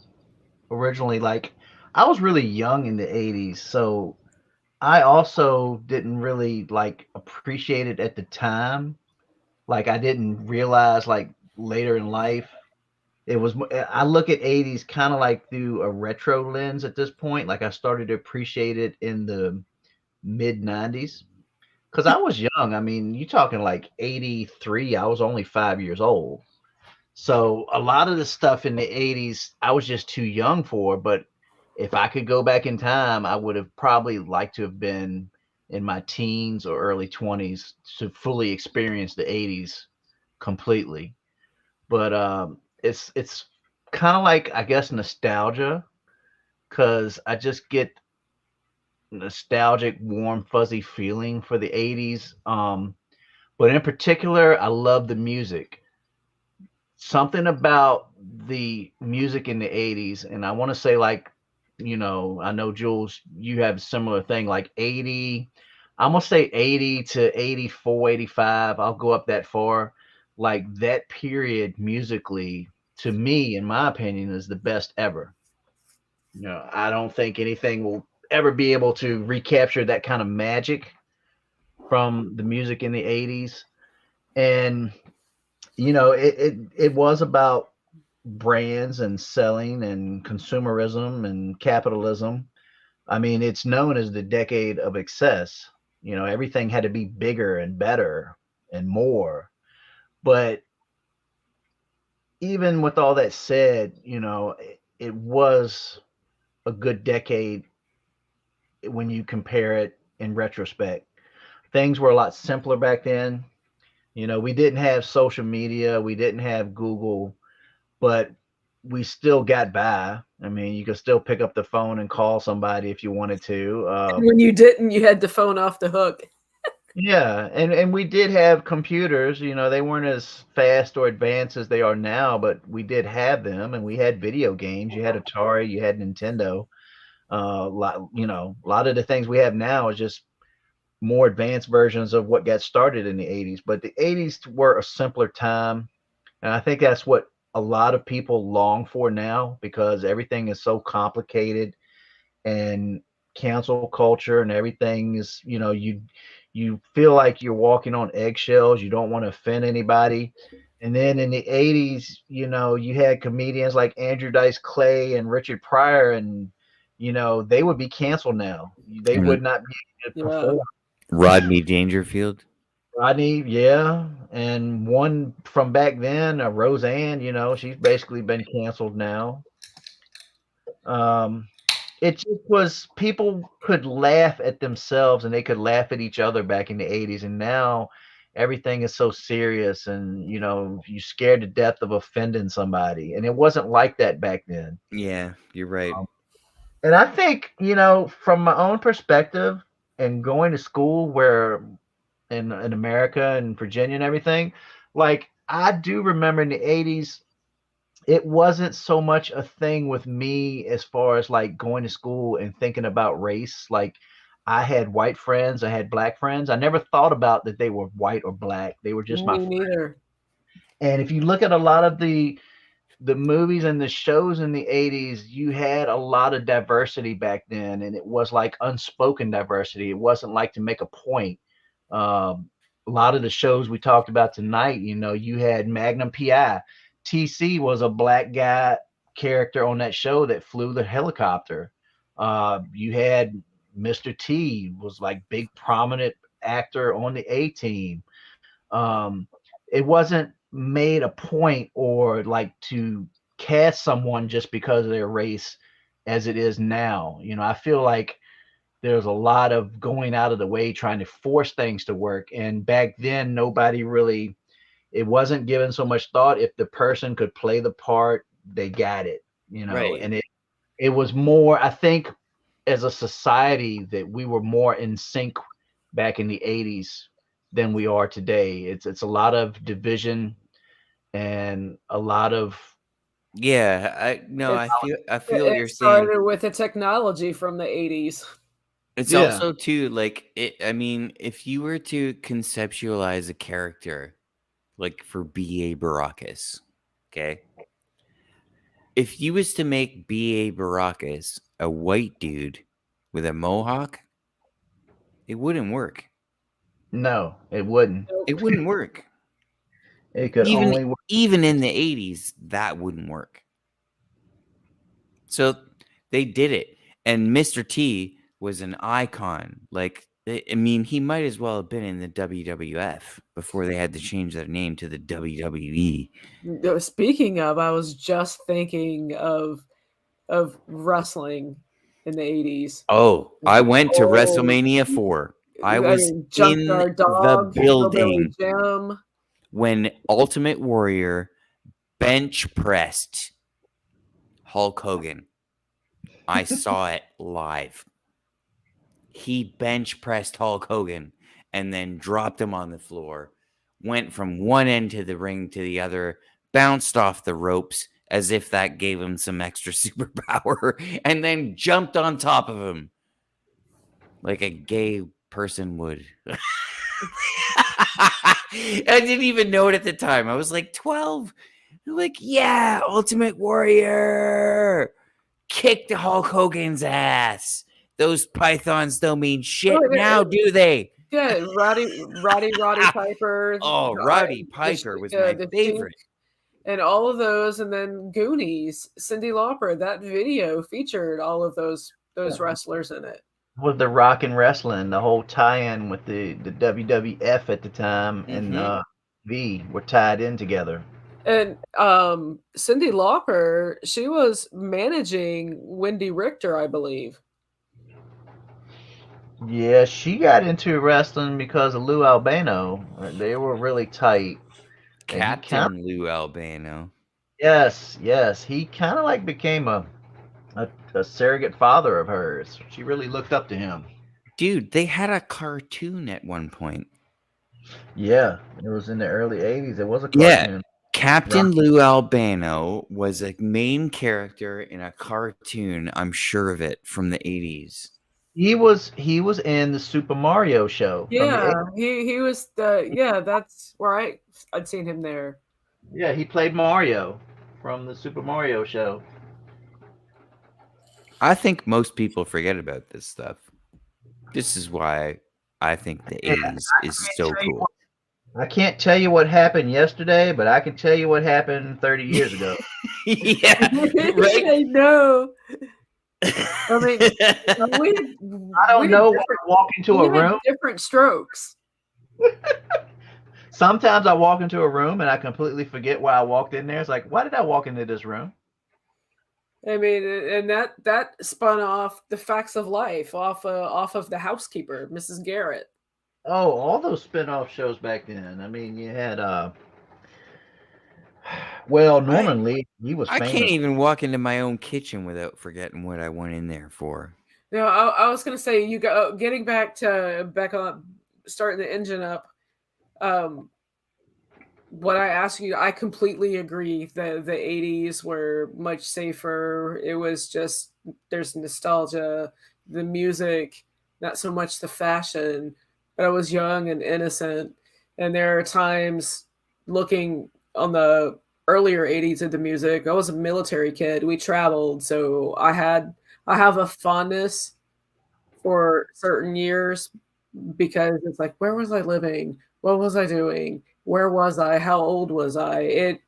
originally, like I was really young in the 80s, so I also didn't really like appreciate it at the time. Like I didn't realize like later in life it was I look at 80s kind of like through a retro lens at this point. Like I started to appreciate it in the mid 90s cuz I was young. I mean, you talking like 83, I was only 5 years old. So a lot of the stuff in the 80s, I was just too young for. But if I could go back in time, I would have probably liked to have been in my teens or early 20s to fully experience the 80s completely. But it's kind of like, I guess, nostalgia, because I just get nostalgic, warm, fuzzy feeling for the 80s. But in particular, I love the music. Something about the music in the 80s, and I want to say, like, I know, Jules, you have a similar thing, like 80, I'm gonna say 80 to 84, 85. I'll go up that far. Like that period musically, to me, in my opinion, is the best ever. I don't think anything will ever be able to recapture that kind of magic from the music in the 80s. And it was about brands and selling and consumerism and capitalism. I mean, it's known as the decade of excess. Everything had to be bigger and better and more. But even with all that said, it was a good decade when you compare it in retrospect. Things were a lot simpler back then. We didn't have social media, we didn't have Google, but we still got by. I mean, you could still pick up the phone and call somebody if you wanted to. And when you didn't, you had the phone off the hook. Yeah, and we did have computers. They weren't as fast or advanced as they are now, but we did have them, and we had video games. You had Atari, you had Nintendo. A lot of the things we have now is just more advanced versions of what got started in the 80s. But the 80s were a simpler time. And I think that's what a lot of people long for now, because everything is so complicated, and cancel culture and everything is, you feel like you're walking on eggshells. You don't want to offend anybody. And then in the 80s, you had comedians like Andrew Dice Clay and Richard Pryor, and they would be canceled now. They And would not be able to Yeah. perform. Rodney Dangerfield. Rodney, yeah, and one from back then, Roseanne. She's basically been canceled now. Um, it just was, people could laugh at themselves and they could laugh at each other back in the 80s, and now everything is so serious, and you're scared to death of offending somebody, and it wasn't like that back then. Yeah, you're right. Um, and I think, from my own perspective and going to school where in America and Virginia and everything, like I do remember in the 80s, it wasn't so much a thing with me as far as like going to school and thinking about race. Like I had white friends, I had black friends. I never thought about that they were white or black. They were just my Me friends. neither. And if you look at a lot of the the movies and the shows in the 80s, you had a lot of diversity back then, and it was like unspoken diversity. It wasn't like to make a point. A lot of the shows we talked about tonight, you had Magnum PI. TC was a black guy character on that show that flew the helicopter. You had Mr. T was like big prominent actor on the A Team. It wasn't made a point or like to cast someone just because of their race as it is now. I feel like there's a lot of going out of the way trying to force things to work. And back then, nobody really, it wasn't given so much thought. If the person could play the part, they got it. Right. And it was more, I think, as a society that we were more in sync back in the 80s than we are today. It's a lot of division and a lot of Yeah, It, I feel what it you're saying. started with the technology from the 80s. It's yeah. also too like I mean, if you were to conceptualize a character like for B.A. Baracus, okay? If you was to make B.A. Baracus a white dude with a mohawk, it wouldn't work. No, it wouldn't. It wouldn't work. It could Even only work. even in the 80s, that wouldn't work. So they did it. And Mr. T was an icon. Like, I mean, he might as well have been in the WWF before they had to change their name to the WWE. Speaking of, I was just thinking of wrestling in the 80s. Oh, I went to Oh, WrestleMania 4. I was in Junkyard the Dog, Hillbilly building Jim. when Ultimate Warrior bench pressed Hulk Hogan. I saw it live. He bench pressed Hulk Hogan and then dropped him on the floor, went from one end of the ring to the other, bounced off the ropes as if that gave him some extra superpower, and then jumped on top of him like a gay person would. I didn't even know it at the time. I was like 12. Like, yeah, Ultimate Warrior kicked Hulk Hogan's ass. Those pythons don't mean shit now, do they? Yeah, Roddy Piper. Oh, Roddy Piper was my favorite. And all of those, and then Goonies, Cyndi Lauper. That video featured all of those wrestlers in it. With the Rock and Wrestling, the whole tie-in with the WWF at the time and V were tied in together. And Cyndi Lauper, she was managing Wendy Richter, I believe. Yeah, she got into wrestling because of Lou Albano. They were really tight. Captain Lou Albano. Yes. He kind of like became a surrogate father of hers. She really looked up to him. Dude, they had a cartoon at one point. Yeah, it was in the early 80s. It was a cartoon. Yeah, Captain Lou Albano was a main character in a cartoon, I'm sure of it, from the 80s. He was in the Super Mario show. Yeah, he was that's where I'd seen him there. Yeah, he played Mario from the Super Mario show. I think most people forget about this stuff. This is why I think the 80s is so cool. I can't tell you what happened yesterday, but I can tell you what happened 30 years ago. Yeah, right? I know. I mean, I don't know when I walk into a room. Different strokes. Sometimes I walk into a room and I completely forget why I walked in there. It's like, why did I walk into this room? I mean, and that spun off The Facts of Life, off of The Housekeeper, Mrs. Garrett. Oh, all those spin-off shows back then. I mean, you had Norman Lee, he was famous. I can't even walk into my own kitchen without forgetting what I went in there for. No, I was gonna say, you go getting back on starting the engine up. What I asked you, I completely agree that the 80s were much safer. It was just, there's nostalgia, the music, not so much the fashion, but I was young and innocent. And there are times looking on the earlier 80s into music. I was a military kid. We traveled, so I have a fondness for certain years because it's like, where was I living? What was I doing? Where was I? How old was I?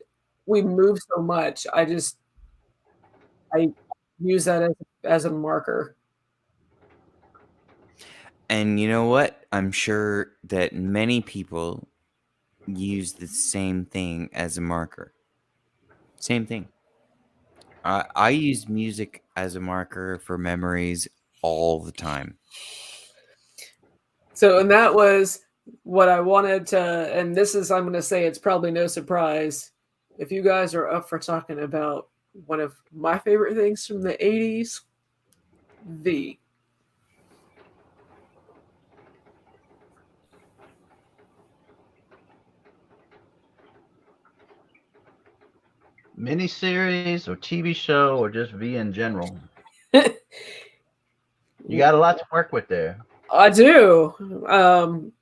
We moved so much. I use that as a marker. And you know what? I'm sure that many people use the same thing as a marker. Same thing. I use music as a marker for memories all the time. So, and that was what I wanted to, and this is, I'm going to say it's probably no surprise if you guys are up for talking about one of my favorite things from the 80s, V. Miniseries or TV show or just V in general? You got a lot to work with there. I do.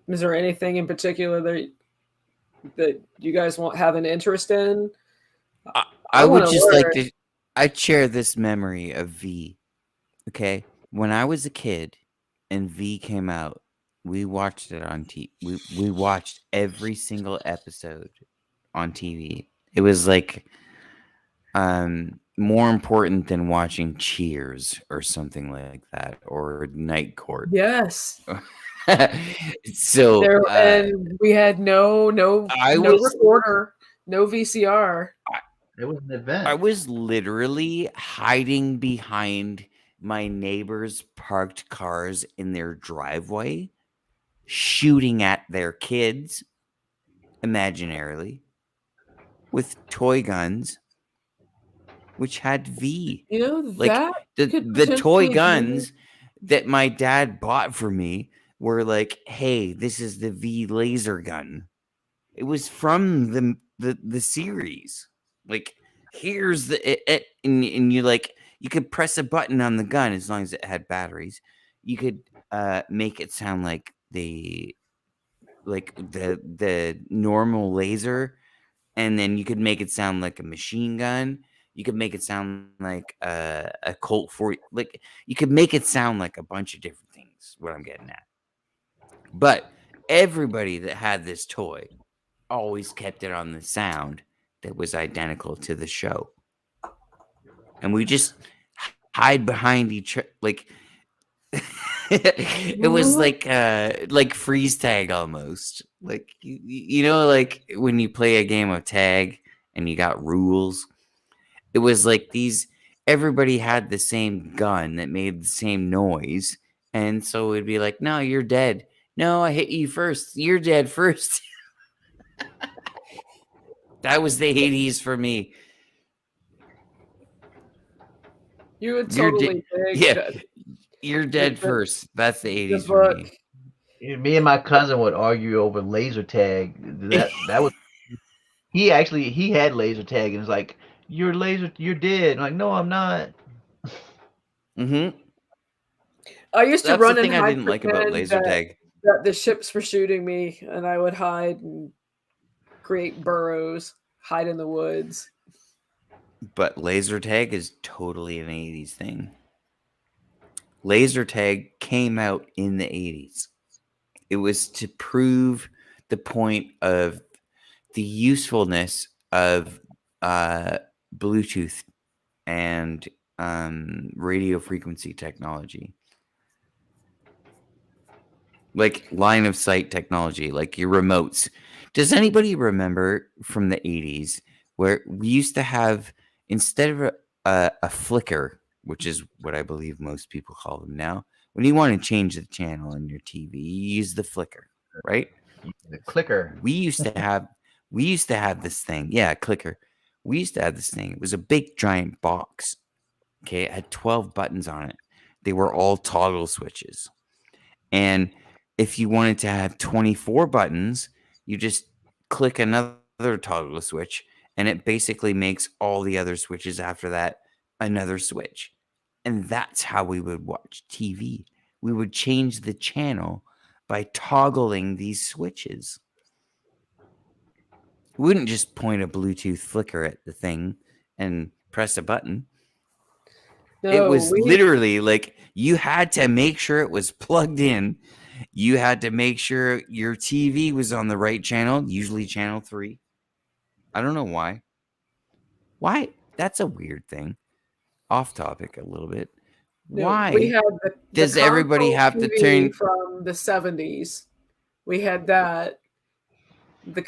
Is there anything in particular that you guys want have an interest in? I want would to just like learn. to. I'd share this memory of V. Okay, when I was a kid and V came out, we watched it on we watched every single episode on TV. It was like more important than watching Cheers or something like that or Night Court. Yes. So There and we had no I was recorder, no VCR. It was an event. I was literally hiding behind my neighbors' parked cars in their driveway, shooting at their kids imaginarily with toy guns, which had V. You know, Like that could the toy potentially be. guns that my dad bought for me were like, "Hey, this is the V laser gun." It was from the series. Like, here's and you like you could press a button on the gun as long as it had batteries. You could make it sound like the normal laser, and then you could make it sound like a machine gun. You could make it sound like a Colt 40. Like, you could make it sound like a bunch of different things. What I'm getting at, but everybody that had this toy always kept it on the sound that was identical to the show, and we just hide behind each like. It was like freeze tag almost. Like you know, like when you play a game of tag and you got rules. It was like these. Everybody had the same gun that made the same noise, and so it'd be like, "No, you're dead. No, I hit you first. You're dead first." That was the 80s for me. You would You're dead. totally dig Yeah, you're dead the, first. That's the the 80s for book. me. Me and my cousin would argue over laser tag. That was he had laser tag and was like, you're dead. I'm like, no, I'm not. Mm-hmm. I used to That's the run and thing I hide, didn't like about pretend laser tag. that the ships were shooting me, and I would hide and create burrows, hide in the woods. But laser tag is totally an 80s thing. Laser tag came out in the 80s. It was to prove the point of the usefulness of Bluetooth and radio frequency technology. Like line of sight technology, like your remotes. Does anybody remember from the 80s where we used to have, instead of a flicker, which is what I believe most people call them now, when you want to change the channel on your TV, you use the flicker, right? The clicker. We used to have this thing. Yeah, clicker. We used to have this thing. It was a big giant box. Okay, it had 12 buttons on it. They were all toggle switches. And if you wanted to have 24 buttons, you just click another toggle switch, and it basically makes all the other switches after that another switch. And that's how we would watch TV. We would change the channel by toggling these switches. wouldn't just point a Bluetooth flicker at the thing and press a button. It No, was literally like you had to make sure it was plugged in. You had to make sure your TV was on the right channel, usually channel 3. I don't know why. Why? That's a weird thing. Off topic a little bit. no, we Why had the does everybody console have to TV turn? from the 70s. We had that.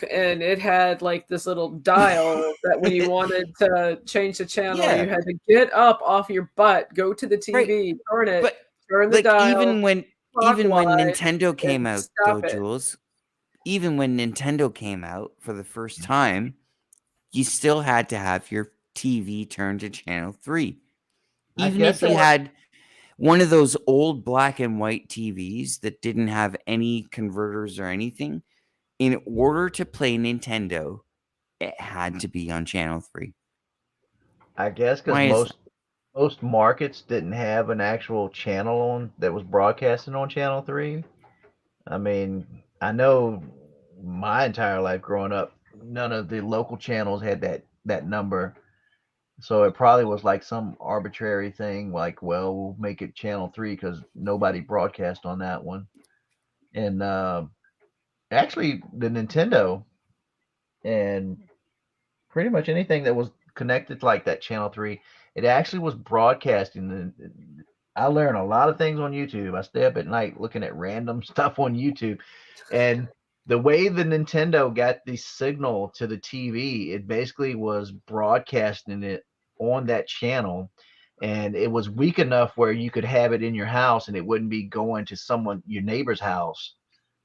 And it had like this little dial that when you wanted to change the channel, Yeah, you had to get up off your butt, go to the right. TV, turn it, But turn the like dial even when clockwise, Nintendo came and out though, stop it. Jules, even when Nintendo came out for the first time, you still had to have your TV turned to channel 3. I Even guess if it you was. had one of those old black and white TVs that didn't have any converters or anything, in order to play Nintendo, it had to be on channel 3. I guess because Why is that? most markets didn't have an actual channel on that was broadcasting on Channel 3. I mean, I know my entire life growing up, none of the local channels had that number. So it probably was like some arbitrary thing, like, well, we'll make it Channel 3 because nobody broadcast on that one. And actually, the Nintendo and pretty much anything that was connected to like that Channel 3, it actually was broadcasting. I learn a lot of things on YouTube. I stay up at night looking at random stuff on YouTube. And the way the Nintendo got the signal to the TV, it basically was broadcasting it on that channel. And it was weak enough where you could have it in your house and it wouldn't be going to your neighbor's house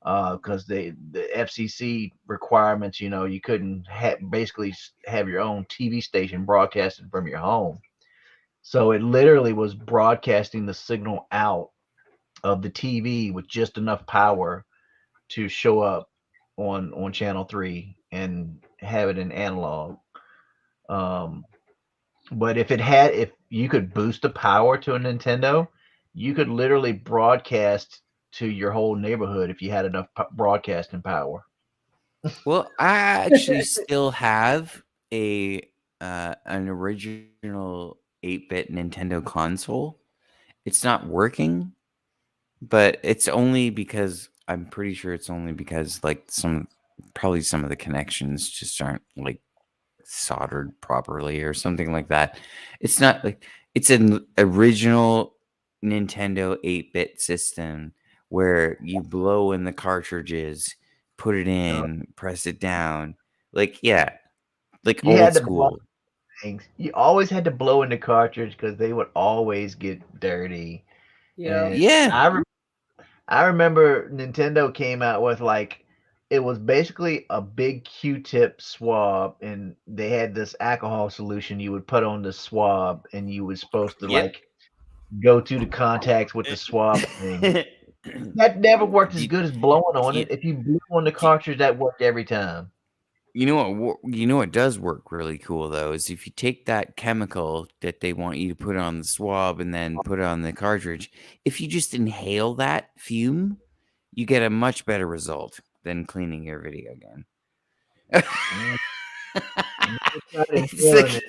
because the FCC requirements, you couldn't basically have your own TV station broadcasting from your home. So it literally was broadcasting the signal out of the TV with just enough power to show up on channel 3 and have it in analog. Um, but if you could boost the power to a Nintendo, you could literally broadcast to your whole neighborhood if you had enough broadcasting power. Well, I actually still have an original 8-bit Nintendo console. It's not working, but it's only because I'm pretty sure it's only because like probably some of the connections just aren't like soldered properly or something like that. It's not like it's an original Nintendo 8-bit system where you blow in the cartridges, put it Uh, in, press it down. Like yeah, like you old had to blow school. things. You always had to blow in the cartridge because they would always get dirty. Yeah. And Yeah. I remember Nintendo came out with like it was basically a big Q-tip swab, and they had this alcohol solution you would put on the swab, and you were supposed to Yep. like go through the contacts with the swab thing. That never worked as you, good as blowing on you, it. If you blew on the you, cartridge, that worked every time. you know what does work really cool though is if you take that chemical that they want you to put on the swab and then put it on the cartridge, if you just inhale that fume, you get a much better result than cleaning your video game. Mm, I never tried It's inhaling like it.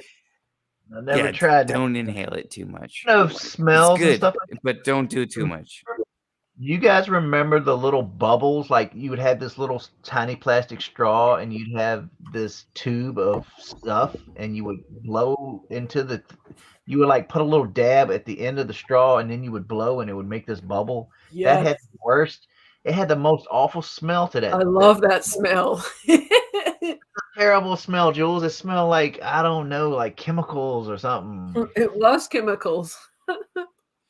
I never yeah, tried that. don't inhale it too much. Of It's smells and good, stuff like but don't do it too that. much. You guys remember the little bubbles? Like you would have this little tiny plastic straw, and you'd have this tube of stuff, and you would blow into the. You would like put a little dab at the end of the straw, and then you would blow, and it would make this bubble. That Yes. had the worst. It had the most awful smell to I that love that smell. terrible smell, Jules. It smelled like I don't know, like chemicals or something. It was chemicals.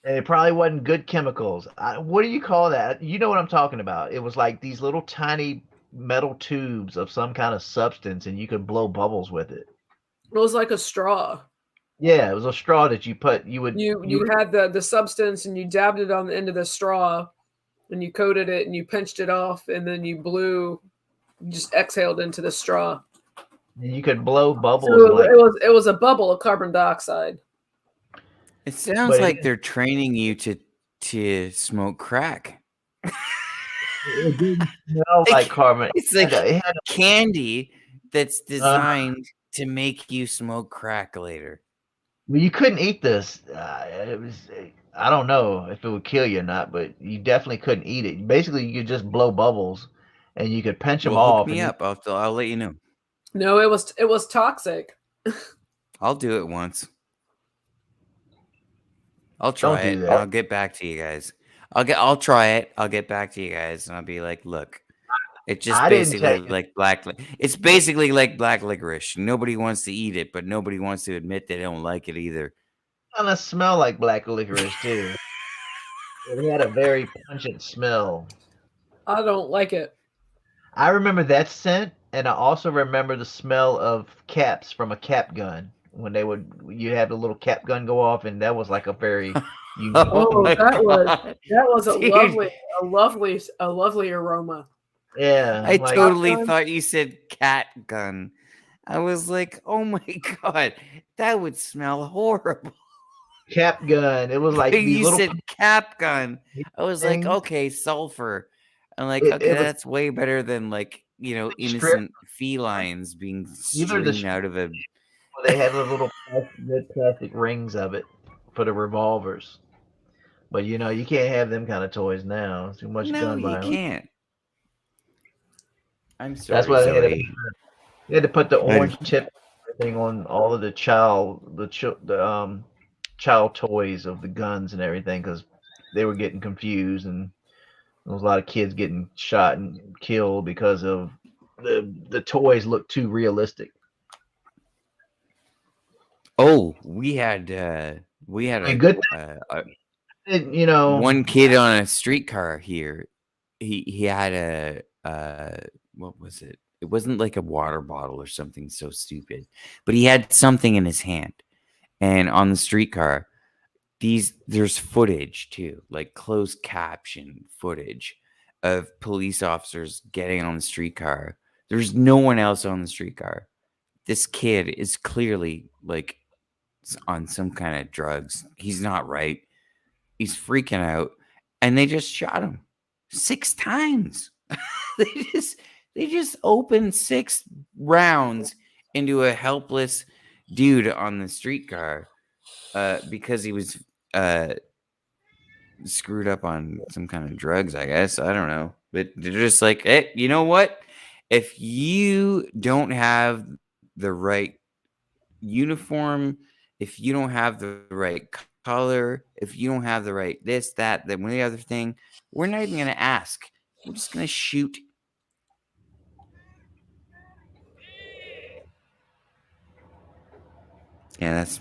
And it probably wasn't good chemicals. What do you call that? You know what I'm talking about. It was like these little tiny metal tubes of some kind of substance, and you could blow bubbles with it. It was like a straw. Yeah, it was a straw that you put. You You had the substance and you dabbed it on the end of the straw and you coated it and you pinched it off and then you just exhaled into the straw. could blow So bubbles and like, it was a bubble of carbon dioxide. It sounds but like they're training you to smoke crack. it didn't smell like Like carbon. it's like It had candy that's designed to make you smoke crack later. Well, you couldn't eat this. It was. I don't know if it would kill you or not, but you definitely couldn't eat it. Basically, you could just blow bubbles, and you could pinch them Well, hook off. me And up. I'll let you know. No, it was toxic. I'll do it once. I'll Don't try do it. that. I'll get back to you guys. I'll try it. I'll get back to you guys, and I'll be like, look, it's just I didn't basically take it. like it's basically like black licorice. Nobody wants to eat it, but nobody wants to admit they don't like it either. Kind of smell like black licorice too. It had a very pungent smell. I don't like it. I remember that scent, and I also remember the smell of caps from a cap gun when you had the little cap gun go off, and that was like a very unique. Oh, my that was a Dude. lovely aroma. Yeah, I like totally gun? thought you said cat gun. I was like, oh my god, that would smell horrible. cap gun. It was like these You little said cap gun. I was like, things. okay, sulfur. I'm like, It, okay, it was that's way better than like, strip. innocent felines being Either the streamed out of a. they had the little red plastic rings of it for the revolvers. But you can't have them kind of toys now. Too much No, gun you violence. can't. I'm That's sorry, why Zoe. they had to put the But orange tip thing on all of the child toys of the guns and everything because they were getting confused and there was a lot of kids getting shot and killed because of the toys looked too realistic. oh, we had I mean, good thing, one kid on a streetcar here. He had what was it? It wasn't like a water bottle or something so stupid, but he had something in his hand. And on the streetcar, there's footage too, like closed caption footage of police officers getting on the streetcar. There's no one else on the streetcar. This kid is clearly like on some kind of drugs. He's not right. He's freaking out, and they just shot him 6 times. they just they just opened 6 rounds into a helpless dude on the streetcar because he was screwed up on some kind of drugs, I guess. I don't know. But they're just like, hey, you know what? If you don't have the right uniform, if you don't have the right color, if you don't have the right this, that, then one other thing, we're not even going to ask. We're just going to shoot. Yeah, that's.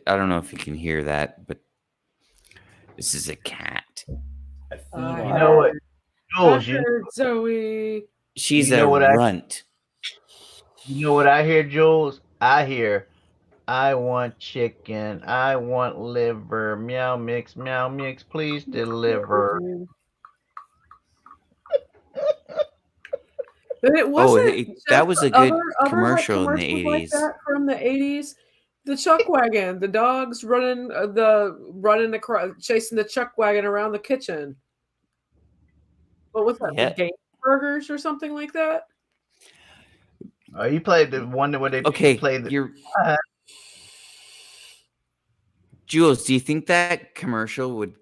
I don't know if you can hear that, but this is a cat. You know what, Jules? I heard Zoe. She's You know a what runt. You know what I hear, Jules? I hear, I want chicken. I want liver. Meow mix, please deliver. But it wasn't that was a good commercial in the commercials like 80s. that from the 80s. The chuck wagon, the dogs running across, chasing the chuck wagon around the kitchen. What was that? Yeah. The Game Burgers or something like that? You played the one where they played the. You're Jules, do you think that commercial would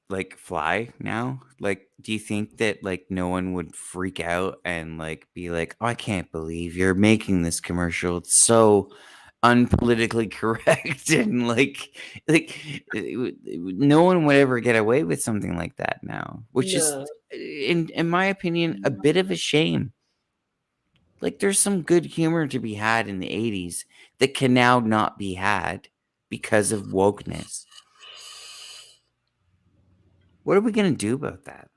like fly now? Like, do you think that like no one would freak out and like be like, oh, I can't believe you're making this commercial. It's so unpolitically correct and like no one would ever get away with something like that now, which is in my opinion a bit of a shame. Like there's some good humor to be had in the 80s that can now not be had because of wokeness. What are we going to do about that?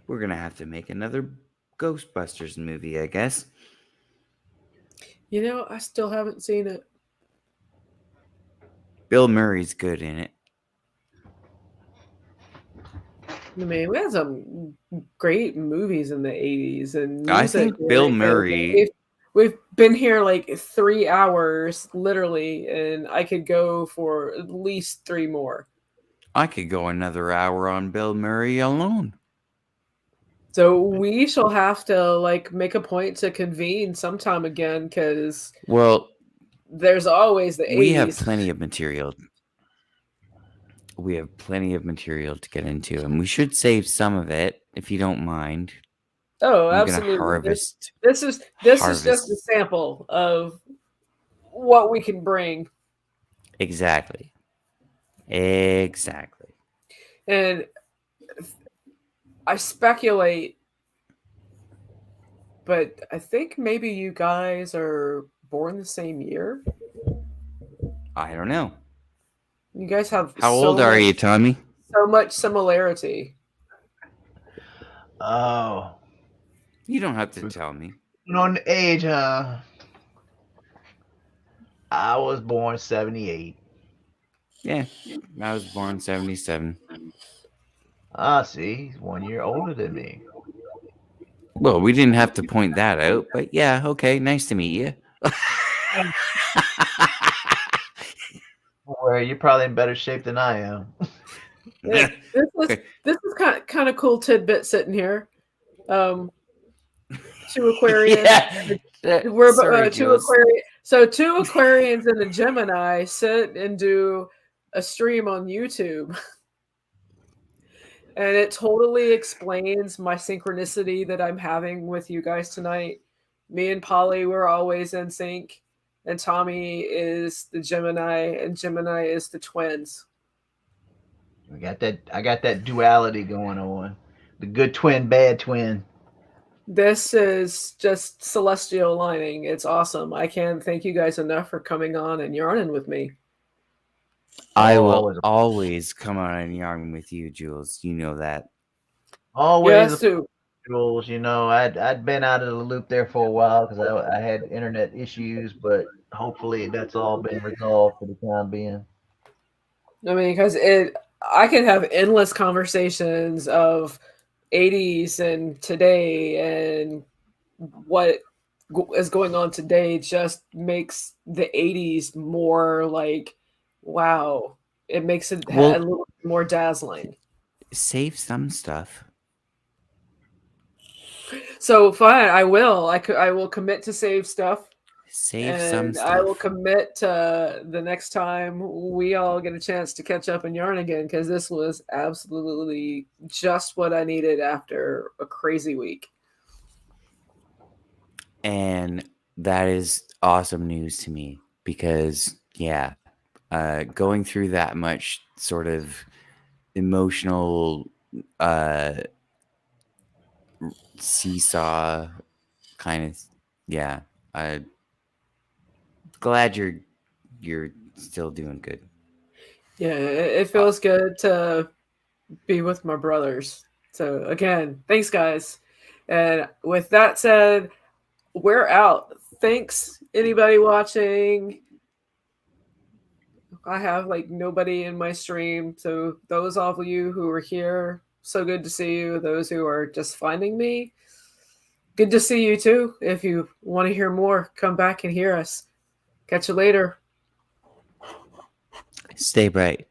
We're going to have to make another Ghostbusters movie, I guess. I still haven't seen it. Bill Murray's good in it. I mean, we had some great movies in the 80s and I think Bill Murray. We've been here like 3 hours, literally, and I could go for at least 3 more. I could go another hour on Bill Murray alone. So we shall have to like make a point to convene sometime again because Well, there's always the we have 80s. plenty of material. We have plenty of material to get into, and we should save some of it if you don't mind. Oh, I'm gonna absolutely. harvest. This is just a sample of what we can bring. Exactly. And I speculate, but I think maybe you guys are born the same year. I don't know. You guys have How old are you, Tommy? So much similarity. Oh, You don't have to tell me. on age, huh? I was born 78. Yeah, I was born 77. Ah, see, he's 1 year older than me. Well, we didn't have to point that out, but yeah, okay, nice to meet you. Where you're probably in better shape than I am. Yeah, this is kind of cool tidbit sitting here. Two Aquarians. Yeah. We're Sorry, two Jules. Aquarians. So two Aquarians and a Gemini sit and do a stream on YouTube. And it totally explains my synchronicity that I'm having with you guys tonight. Me and Polly were always in sync, and Tommy is the Gemini, and Gemini is the twins. I got that duality going on. The good twin, bad twin. This is just celestial aligning. It's awesome. I can't thank you guys enough for coming on and yarning with me. I will always come on and yarn with you, Jules. You know that. Always, yes, too. Jules. You know, I'd been out of the loop there for a while because I had internet issues, but hopefully that's all been resolved for the time being. I mean, because I can have endless conversations of 80s and today, and what is going on today just makes the 80s more like, wow. It makes it a little more dazzling. Save some stuff. So fine, I will. I will commit to save stuff. Save some stuff. I will commit to the next time we all get a chance to catch up and yarn again, because this was absolutely just what I needed after a crazy week. And that is awesome news to me because, yeah, going through that much sort of emotional seesaw kind of, yeah. Glad you're still doing good. Yeah, it feels good to be with my brothers. So again, thanks guys. And with that said, we're out. Thanks anybody watching. I have like nobody in my stream, so those of you who are here, so good to see you. Those who are just finding me, good to see you too. If you want to hear more, come back and hear us. Catch you later. Stay bright.